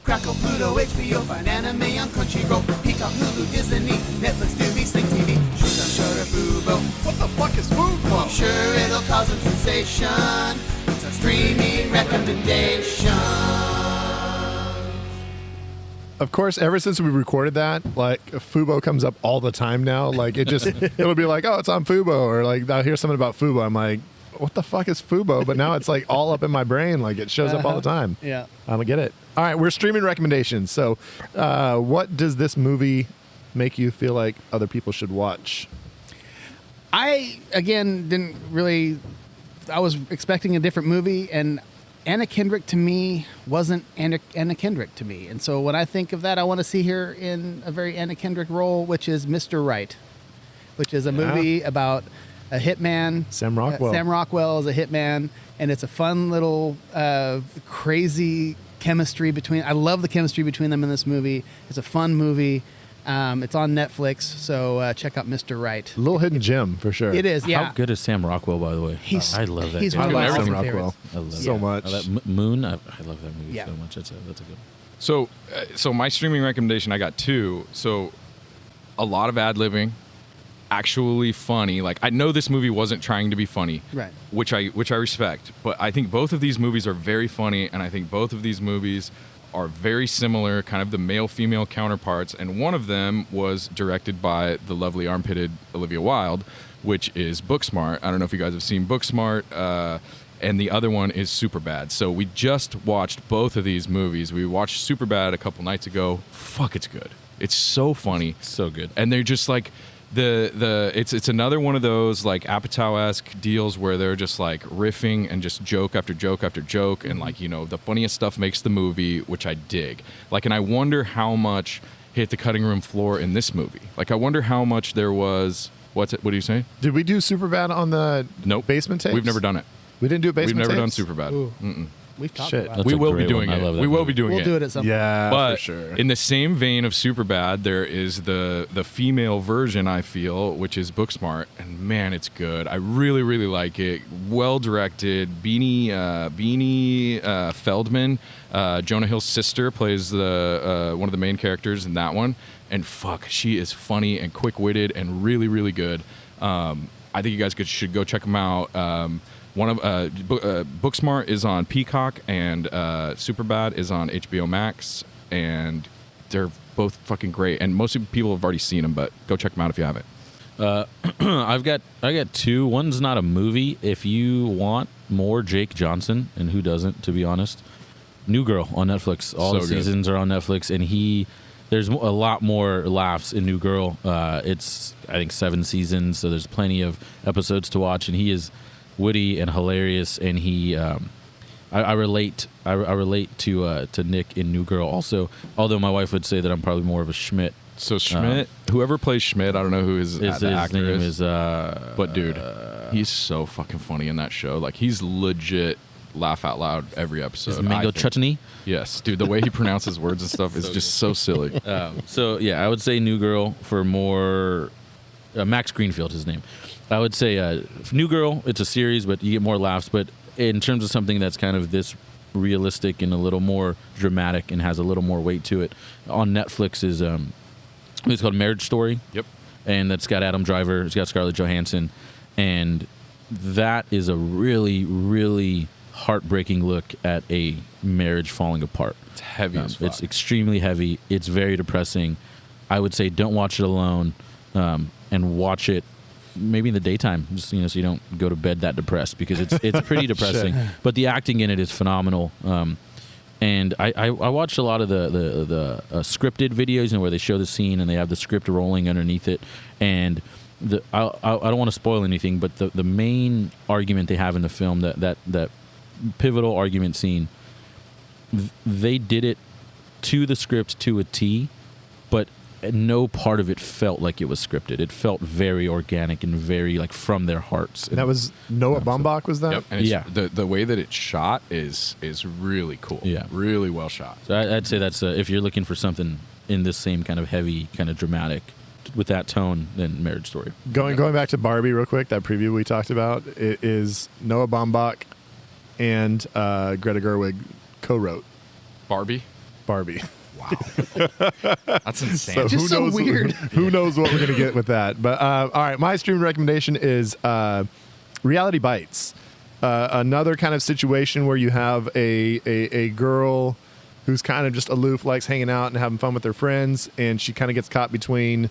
Speaker 7: Crackle, Pluto, HBO, find anime on Crunchyroll, Peacock, Hulu, Disney, Netflix, Tubi, Sling TV, Short, Fubo. What the fuck is Fubo? I'm sure it'll cause a sensation. It's a streaming recommendation.
Speaker 3: Of course, ever since we recorded that, like Fubo comes up all the time now. Like it'll be like, oh, it's on Fubo, or like I'll hear something about Fubo. I'm like, what the fuck is Fubo? But now it's like all up in my brain. Like it shows up all the time.
Speaker 5: Yeah,
Speaker 3: I don't get it. All right, we're streaming recommendations. So, what does this movie make you feel like other people should watch?
Speaker 5: I didn't really. I was expecting a different movie, and Anna Kendrick to me wasn't Anna Kendrick to me. And so when I think of that, I want to see her in a very Anna Kendrick role, which is Mr. Right, which is a movie about a hitman.
Speaker 3: Sam Rockwell.
Speaker 5: Sam Rockwell is a hitman, and it's a fun little crazy chemistry between. I love the chemistry between them in this movie. It's a fun movie. It's on Netflix, so check out Mr. Right.
Speaker 3: A little hidden gem for sure.
Speaker 5: It is, yeah.
Speaker 6: How good is Sam Rockwell, by the way? I love that.
Speaker 5: He's
Speaker 6: dude.
Speaker 5: one of
Speaker 3: I
Speaker 5: my
Speaker 3: love Sam
Speaker 5: all-time
Speaker 3: Rockwell
Speaker 5: favorites.
Speaker 6: I love
Speaker 3: so
Speaker 6: that.
Speaker 3: much.
Speaker 6: Moon, I love that movie so much. That's a good one.
Speaker 2: So my streaming recommendation, I got two. So a lot of ad-libbing, actually funny. Like I know this movie wasn't trying to be funny,
Speaker 5: Right.
Speaker 2: which I respect. But I think both of these movies are very funny, and I think both of these movies are very similar, kind of the male-female counterparts. And one of them was directed by the lovely armpitted Olivia Wilde, which is Booksmart. I don't know if you guys have seen Booksmart. And the other one is Superbad. So we just watched both of these movies. We watched Superbad a couple nights ago. Fuck, it's good. It's so funny.
Speaker 6: So good.
Speaker 2: And they're just like it's another one of those like Apatow-esque deals where they're just like riffing and just joke after joke after joke, and like, you know, the funniest stuff makes the movie, which I dig. Like, and I wonder how much hit the cutting room floor in this movie. Like, I wonder how much there was. What do you say?
Speaker 3: Did we do Superbad on the basement tapes?
Speaker 2: We've never done it.
Speaker 3: We didn't do a basement
Speaker 2: We've never
Speaker 3: tapes?
Speaker 2: done Superbad.
Speaker 5: We've talked
Speaker 3: Shit.
Speaker 5: about
Speaker 6: That's
Speaker 5: it.
Speaker 2: We
Speaker 6: a
Speaker 2: will be
Speaker 6: great
Speaker 2: doing
Speaker 6: one. I
Speaker 2: it.
Speaker 6: love that
Speaker 2: We will
Speaker 6: movie.
Speaker 2: be doing
Speaker 5: We'll
Speaker 2: it.
Speaker 5: do it at some point.
Speaker 3: Yeah,
Speaker 2: But
Speaker 3: for sure.
Speaker 2: in the same vein of Superbad, there is the female version, I feel, which is Booksmart, and man, it's good. I really, really like it. Well directed. Beanie Feldman, Jonah Hill's sister, plays the one of the main characters in that one, and fuck, she is funny and quick witted and really, really good. I think you guys should go check them out. Booksmart is on Peacock, and Superbad is on HBO Max, and they're both fucking great. And most people have already seen them, but go check them out if you haven't.
Speaker 6: I got two. One's not a movie. If you want more Jake Johnson, and who doesn't, to be honest, New Girl on Netflix. All
Speaker 2: So
Speaker 6: the
Speaker 2: good.
Speaker 6: seasons are on Netflix, and there's a lot more laughs in New Girl. It's, I think, 7 seasons, so there's plenty of episodes to watch, and he is witty and hilarious, and I relate to Nick in New Girl also, although my wife would say that I'm probably more of a Schmidt.
Speaker 2: So Schmidt, whoever plays Schmidt, I don't know who his actor
Speaker 6: name
Speaker 2: is. But dude, he's so fucking funny in that show. Like, he's legit laugh out loud every episode.
Speaker 6: Is Mango
Speaker 2: I think.
Speaker 6: Chutney?
Speaker 2: Yes, dude, the way he pronounces words and stuff is just so silly.
Speaker 6: So yeah, I would say New Girl for more. Max Greenfield, his name. I would say New Girl. It's a series, but you get more laughs. But in terms of something that's kind of this realistic and a little more dramatic and has a little more weight to it. On Netflix is it's called Marriage Story.
Speaker 2: Yep.
Speaker 6: And that's got Adam Driver. It's got Scarlett Johansson, and that is a really, really heartbreaking look at a marriage falling apart.
Speaker 2: It's heavy as fuck.
Speaker 6: It's extremely heavy. It's very depressing. I would say don't watch it alone, and watch it maybe in the daytime, just so you don't go to bed that depressed, because it's pretty depressing.
Speaker 3: Sure.
Speaker 6: But the acting in it is phenomenal. And I watched a lot of the scripted videos, where they show the scene and they have the script rolling underneath it. And I don't want to spoil anything, but the main argument they have in the film, that pivotal argument scene, they did it to the script to a T, but no part of it felt like it was scripted. It felt very organic and very like from their hearts.
Speaker 3: And that was Noah Baumbach, was that?
Speaker 2: Yep. And the way that it's shot is really cool.
Speaker 6: Yeah.
Speaker 2: Really well shot.
Speaker 6: So I'd say that's if you're looking for something in this same kind of heavy, kind of dramatic, with that tone, then Marriage Story.
Speaker 3: Going back to Barbie real quick, that preview we talked about, it is Noah Baumbach and Greta Gerwig co-wrote
Speaker 2: Barbie?
Speaker 3: Barbie.
Speaker 2: Wow. That's insane.
Speaker 3: So
Speaker 5: Just so weird.
Speaker 3: Who knows what we're going to get with that. But all right, my stream recommendation is Reality Bites. Another kind of situation where you have a girl who's kind of just aloof, likes hanging out and having fun with her friends, and she kind of gets caught between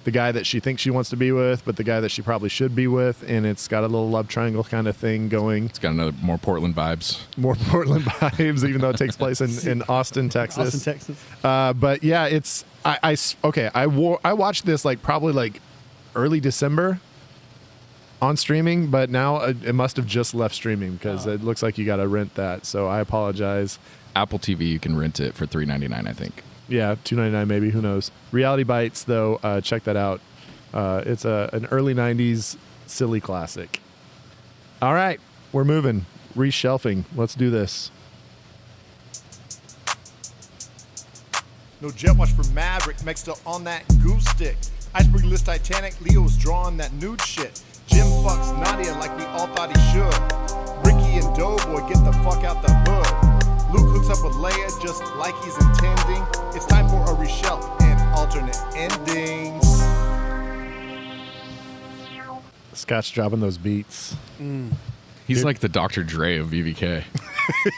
Speaker 3: the guy that she thinks she wants to be with, but the guy that she probably should be with, and it's got a little love triangle kind of thing going.
Speaker 2: It's got another more Portland vibes.
Speaker 3: More Portland vibes, even though it takes place in Austin, Texas.
Speaker 5: Austin, Texas.
Speaker 3: But yeah, it's I watched this probably early December on streaming, but now it must have just left streaming because it looks like you got to rent that. So I apologize.
Speaker 2: Apple TV, you can rent it for $3.99, I think.
Speaker 3: Yeah, $2.99 maybe. Who knows? Reality Bites, though, check that out. It's an early '90s silly classic. All right, we're moving. Reshelving. Let's do this.
Speaker 8: No jet wash for Maverick, Meg still on that goose stick. Iceberg list Titanic, Leo's drawing that nude shit. Jim fucks Nadia like we all thought he should. Ricky and Doughboy get the fuck out the hood. Luke hooks up with Leia just like he's intending. It's time for a reshelf and alternate endings.
Speaker 3: Scott's dropping those beats.
Speaker 2: He's like the Dr. Dre of BVK.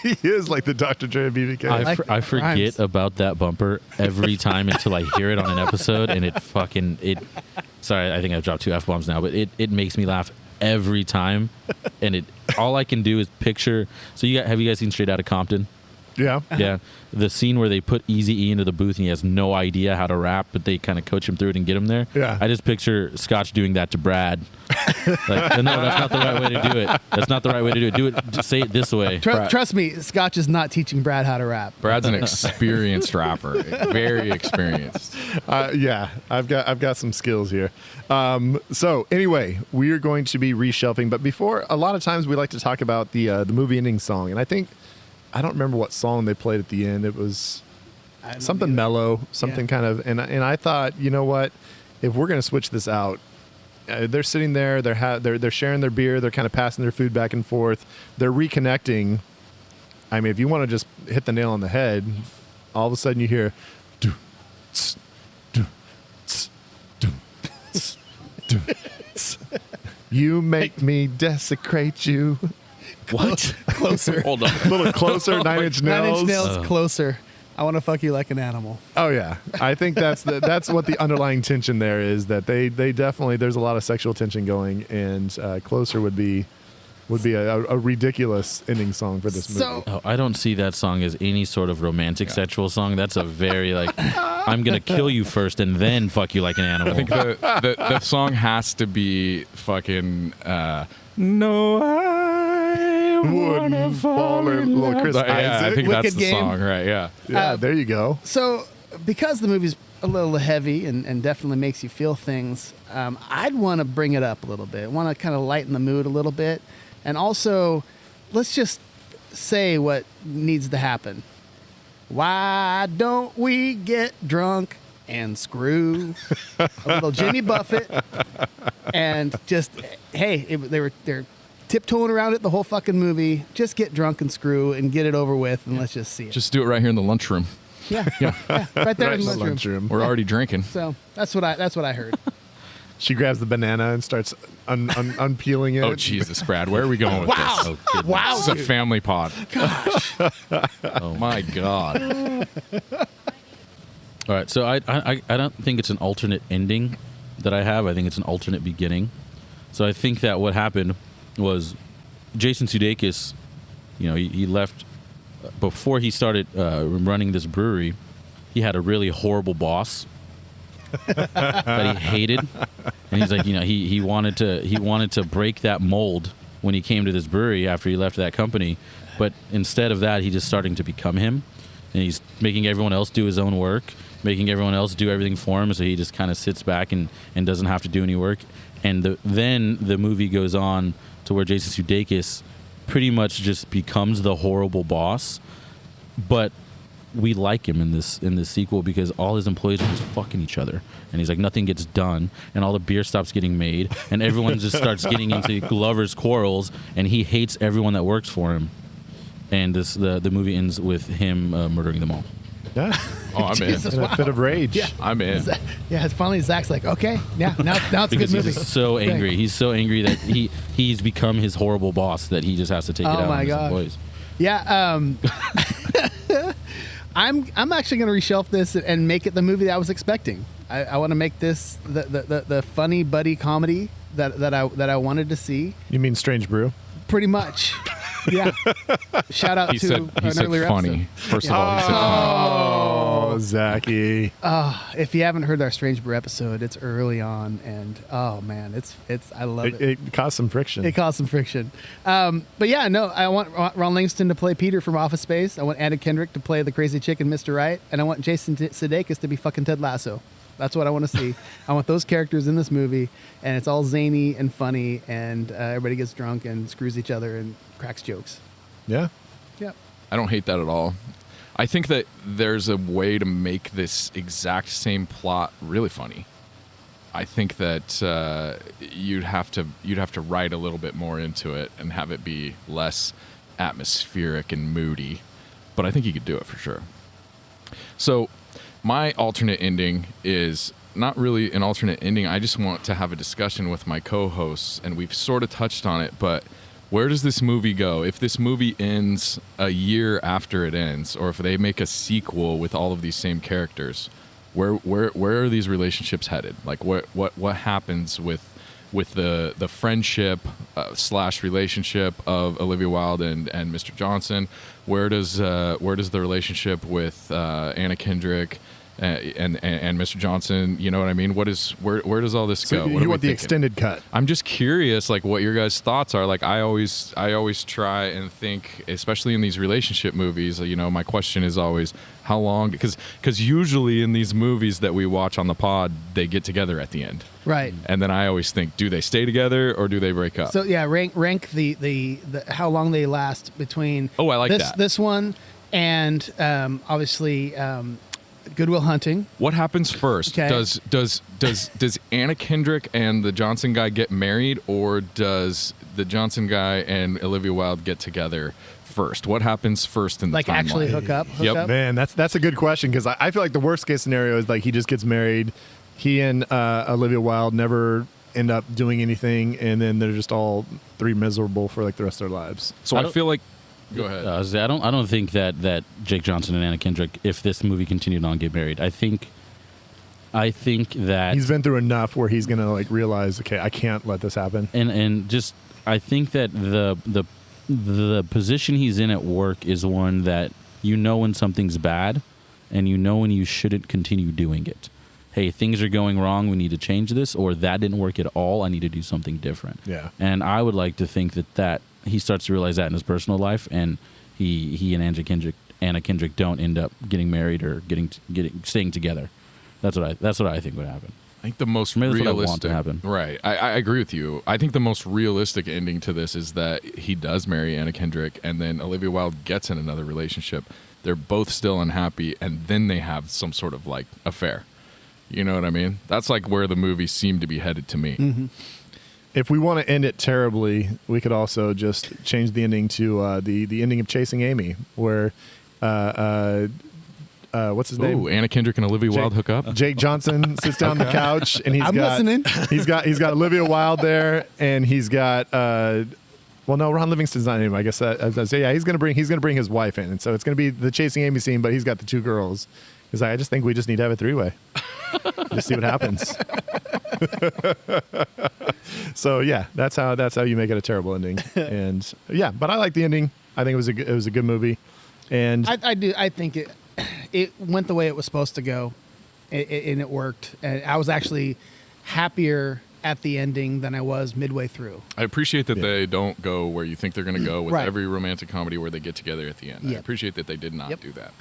Speaker 3: He is like the Dr. Dre of BVK.
Speaker 6: I forget about that bumper every time until I hear it on an episode, and it. Sorry, I think I've dropped 2 F-bombs now, but it makes me laugh every time, and all I can do is picture. So have you guys seen Straight Outta Compton?
Speaker 3: Yeah.
Speaker 6: Yeah. The scene where they put Eazy-E into the booth and he has no idea how to rap, but they kind of coach him through it and get him there.
Speaker 3: Yeah.
Speaker 6: I just picture Scotch doing that to Brad. No, that's not the right way to do it. That's not the right way to do it. Do it. Just say it this way.
Speaker 5: Trust me, Scotch is not teaching Brad how to rap.
Speaker 2: Brad's an experienced rapper. Very experienced.
Speaker 3: Yeah, I've got some skills here. So anyway, we are going to be reshelving, but before, a lot of times we like to talk about the movie ending song, and I don't remember what song they played at the end. It was something mellow, something kind of, and I thought, you know what, if we're going to switch this out, they're sitting there, they're sharing their beer, they're kind of passing their food back and forth, they're reconnecting. I mean, if you want to just hit the nail on the head, all of a sudden you hear, do, tss, do, tss, do, tss, do, tss. You make me desecrate you.
Speaker 5: What? Closer.
Speaker 6: Hold on.
Speaker 3: A little closer, 9 Inch Nails.
Speaker 5: 9 Inch Nails, closer. I want to fuck you like an animal.
Speaker 3: Oh yeah, I think that's what the underlying tension there is. That they definitely, there's a lot of sexual tension going, and closer would be a ridiculous ending song for this movie.
Speaker 6: Oh, I don't see that song as any sort of romantic sexual song. That's a very I'm gonna kill you first and then fuck you like an animal.
Speaker 2: I think the song has to be fucking No, I wanna fall in love.
Speaker 3: Chris
Speaker 2: Yeah, I
Speaker 3: Isaac.
Speaker 2: think that's
Speaker 5: Wicked
Speaker 2: the
Speaker 5: Game.
Speaker 2: song, right? Yeah.
Speaker 3: Yeah, there you go.
Speaker 5: So, because the movie's a little heavy and definitely makes you feel things, I'd want to bring it up a little bit. Want to kind of lighten the mood a little bit. And also, let's just say what needs to happen. Why don't we get drunk and screw a little Jimmy Buffett and just, hey, they're tiptoeing around it the whole fucking movie. Just get drunk and screw and get it over with, and let's just see it.
Speaker 2: Just do it right here in the lunchroom.
Speaker 5: Yeah, right there in the lunchroom.
Speaker 2: We're already drinking.
Speaker 5: So that's what I heard.
Speaker 3: She grabs the banana and starts unpeeling it.
Speaker 2: Oh, Jesus, Brad. Where are we going with this?
Speaker 6: Oh, goodness.
Speaker 5: Wow,
Speaker 2: This is a
Speaker 5: dude.
Speaker 2: family pod. Oh, my God.
Speaker 6: All right, so I don't think it's an alternate ending that I have. I think it's an alternate beginning. So I think that what happened was Jason Sudeikis, he left before he started running this brewery. He had a really horrible boss that he hated, and he's like, he wanted to break that mold when he came to this brewery after he left that company. But instead of that, he just starting to become him, and he's making everyone else do his own work, making everyone else do everything for him, so he just kind of sits back and doesn't have to do any work. And then the movie goes on to where Jason Sudeikis pretty much just becomes the horrible boss, but we like him in this sequel because all his employees are just fucking each other, and he's like, nothing gets done, and all the beer stops getting made, and everyone just starts getting into lovers' quarrels, and he hates everyone that works for him. And the movie ends with him murdering them all.
Speaker 3: Yeah.
Speaker 2: Oh, I'm in.
Speaker 5: Jesus,
Speaker 3: In a
Speaker 5: wow.
Speaker 3: fit of rage.
Speaker 5: Yeah.
Speaker 2: I'm in.
Speaker 5: Yeah, it's finally Zach's like, okay, yeah, now it's a good
Speaker 6: Because
Speaker 5: movie.
Speaker 6: he's just so angry. He's so angry that he's become his horrible boss that he just has to take it out on his employees.
Speaker 5: Yeah, I'm actually going to reshelf this and make it the movie that I was expecting. I want to make this the funny buddy comedy that I wanted to see.
Speaker 3: You mean Strange Brew?
Speaker 5: Pretty much. Yeah. Shout out
Speaker 2: He
Speaker 5: to
Speaker 2: said
Speaker 5: an earlier
Speaker 2: funny.
Speaker 5: episode.
Speaker 2: First of all, he said funny.
Speaker 3: Oh, Zachy.
Speaker 5: If you haven't heard our Strange Brew episode, it's early on, and oh man, it's I love it.
Speaker 3: It caused some friction.
Speaker 5: It caused some friction. But yeah, no, I want Ron Livingston to play Peter from Office Space. I want Anna Kendrick to play the crazy chick in Mr. Right. And I want Jason Sudeikis to be fucking Ted Lasso. That's what I want to see. I want those characters in this movie, and it's all zany and funny, and everybody gets drunk and screws each other and cracks jokes.
Speaker 3: Yeah.
Speaker 5: Yep.
Speaker 2: I don't hate that at all. I think that there's a way to make this exact same plot really funny. I think that you'd have to write a little bit more into it and have it be less atmospheric and moody. But I think you could do it for sure. So my alternate ending is not really an alternate ending. I just want to have a discussion with my co-hosts, and we've sort of touched on it, but where does this movie go? If this movie ends a year after it ends, or if they make a sequel with all of these same characters, where are these relationships headed? Like what happens with the friendship / relationship of Olivia Wilde and Mr. Johnson? Where does the relationship with Anna Kendrick and Mr. Johnson, you know what I mean? Where does all this go?
Speaker 3: So
Speaker 2: What are
Speaker 3: you
Speaker 2: we
Speaker 3: want the
Speaker 2: thinking?
Speaker 3: extended cut.
Speaker 2: I'm just curious, like, what your guys' thoughts are. Like, I always try and think, especially in these relationship movies, my question is always, how long? Because usually in these movies that we watch on the pod, they get together at the end.
Speaker 5: Right.
Speaker 2: And then I always think, do they stay together or do they break up?
Speaker 5: So yeah, rank the how long they last between.
Speaker 2: Oh, I like
Speaker 5: this,
Speaker 2: that.
Speaker 5: This one and obviously Good Will Hunting.
Speaker 2: What happens first?
Speaker 5: Okay.
Speaker 2: Does Anna Kendrick and the Johnson guy get married, or does the Johnson guy and Olivia Wilde get together first? What happens first in the
Speaker 5: Like
Speaker 2: timeline?
Speaker 5: actually hook up?
Speaker 2: Yep.
Speaker 3: Man, that's a good question, because I feel like the worst case scenario is like he just gets married. He and Olivia Wilde never end up doing anything, and then they're just all three miserable for like the rest of their lives.
Speaker 2: So I feel like. Go ahead.
Speaker 6: I don't think that Jake Johnson and Anna Kendrick, if this movie continued on, get married. I think that
Speaker 3: He's been through enough where he's gonna like realize, okay, I can't let this happen.
Speaker 6: and just I think that the position he's in at work is one that when something's bad, and when you shouldn't continue doing it. Hey, things are going wrong. We need to change this, or that didn't work at all. I need to do something different.
Speaker 3: Yeah.
Speaker 6: And I would like to think that he starts to realize that in his personal life, and he and Anna Kendrick don't end up getting married or staying together. That's what I think would happen.
Speaker 2: I think the most
Speaker 6: Maybe that's
Speaker 2: realistic.
Speaker 6: what I want to happen.
Speaker 2: Right. I agree with you. I think the most realistic ending to this is that he does marry Anna Kendrick, and then Olivia Wilde gets in another relationship. They're both still unhappy, and then they have some sort of like affair. You know what I mean? That's like where the movie seemed to be headed to me.
Speaker 5: Mm-hmm.
Speaker 3: if we want to end it terribly, we could also just change the ending to the ending of Chasing Amy, where what's his name?
Speaker 2: Ooh, Anna Kendrick and Olivia Wilde hook up.
Speaker 3: Jake Johnson sits down on the couch, and
Speaker 5: I'm listening.
Speaker 3: He's got Olivia Wilde there, and he's got well, no, Ron Livingston's not in him. I guess he's gonna bring his wife in, and so it's gonna be the Chasing Amy scene, but he's got the two girls. Because I just think we just need to have a three-way. Just see what happens. So yeah, that's how you make it a terrible ending. And yeah, but I like the ending. I think it was a good movie. And
Speaker 5: I do. I think it went the way it was supposed to go, and it worked. And I was actually happier at the ending than I was midway through.
Speaker 2: I appreciate that they don't go where you think they're going to go with
Speaker 5: Right.
Speaker 2: every romantic comedy where they get together at the end. I
Speaker 5: Yep.
Speaker 2: appreciate that they did not do that.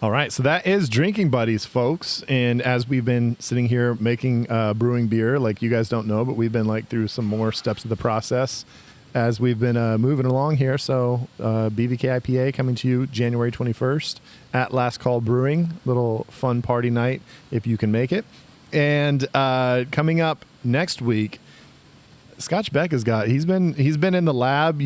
Speaker 3: all right, so that is Drinking Buddies, folks. And as we've been sitting here making brewing beer, like you guys don't know, but we've been like through some more steps of the process as we've been moving along here. So BVK IPA coming to you January 21st at Last Call Brewing. Little fun party night if you can make it. And coming up next week, Scotch Beck he's been in the lab,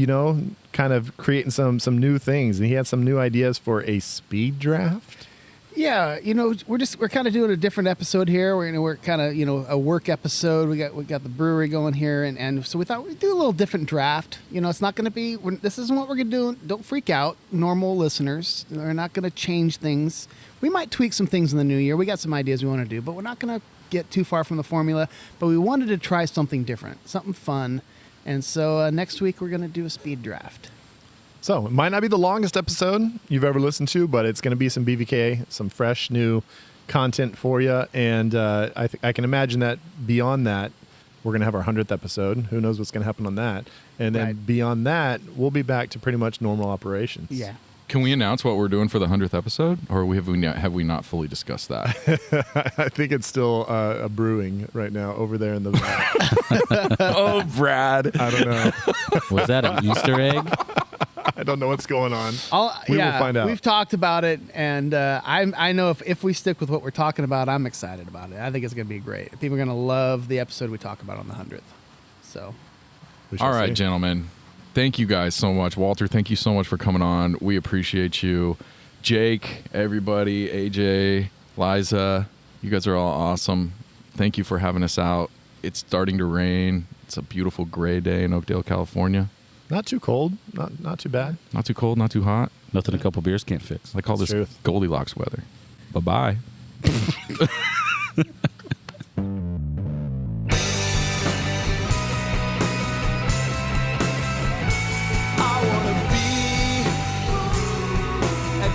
Speaker 3: kind of creating some new things, and he had some new ideas for a speed draft.
Speaker 5: Yeah, we're kind of doing a different episode here. We're kind of a work episode. We got the brewery going here, and so we thought we'd do a little different draft. It's not going to be. This isn't what we're going to do. Don't freak out, normal listeners. We're not going to change things. We might tweak some things in the new year. We got some ideas we want to do, but we're not going to get too far from the formula. But we wanted to try something different, something fun, and so next week we're going to do a speed draft.
Speaker 3: So it might not be the longest episode you've ever listened to, but it's going to be some BVK, some fresh new content for you. And I can imagine that beyond that, we're going to have our 100th episode. Who knows what's going to happen on that? And then
Speaker 5: Right.
Speaker 3: beyond that, we'll be back to pretty much normal operations.
Speaker 5: Yeah.
Speaker 2: Can we announce what we're doing for the 100th episode, or have we not fully discussed that?
Speaker 3: I think it's still a brewing right now over there in the vat.
Speaker 2: Oh, Brad.
Speaker 3: I don't know.
Speaker 6: Was that an Easter egg?
Speaker 3: I don't know what's going on.
Speaker 5: We
Speaker 3: will find out.
Speaker 5: We've talked about it, and I know if we stick with what we're talking about, I'm excited about it. I think it's going to be great. People are going to love the episode we talk about on the 100th. So,
Speaker 3: We shall
Speaker 2: All right,
Speaker 3: see.
Speaker 2: gentlemen. Thank you guys so much. Walter, thank you so much for coming on. We appreciate you. Jake, everybody, AJ, Liza, you guys are all awesome. Thank you for having us out. It's starting to rain. It's a beautiful gray day in Oakdale, California.
Speaker 3: Not too cold. Not too bad.
Speaker 2: Not too cold, not too hot.
Speaker 6: Nothing a couple beers can't fix.
Speaker 2: I call
Speaker 3: That's
Speaker 2: this
Speaker 3: truth.
Speaker 2: Goldilocks weather. Bye-bye.
Speaker 4: I wanna be at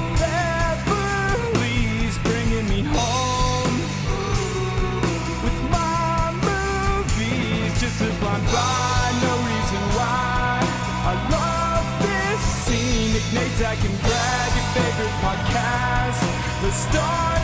Speaker 4: Beverly's, bringing me home with my movies. Just a blind ride, no reason why. I love this scene. Nick Nate, I can grab your favorite podcast. Let's start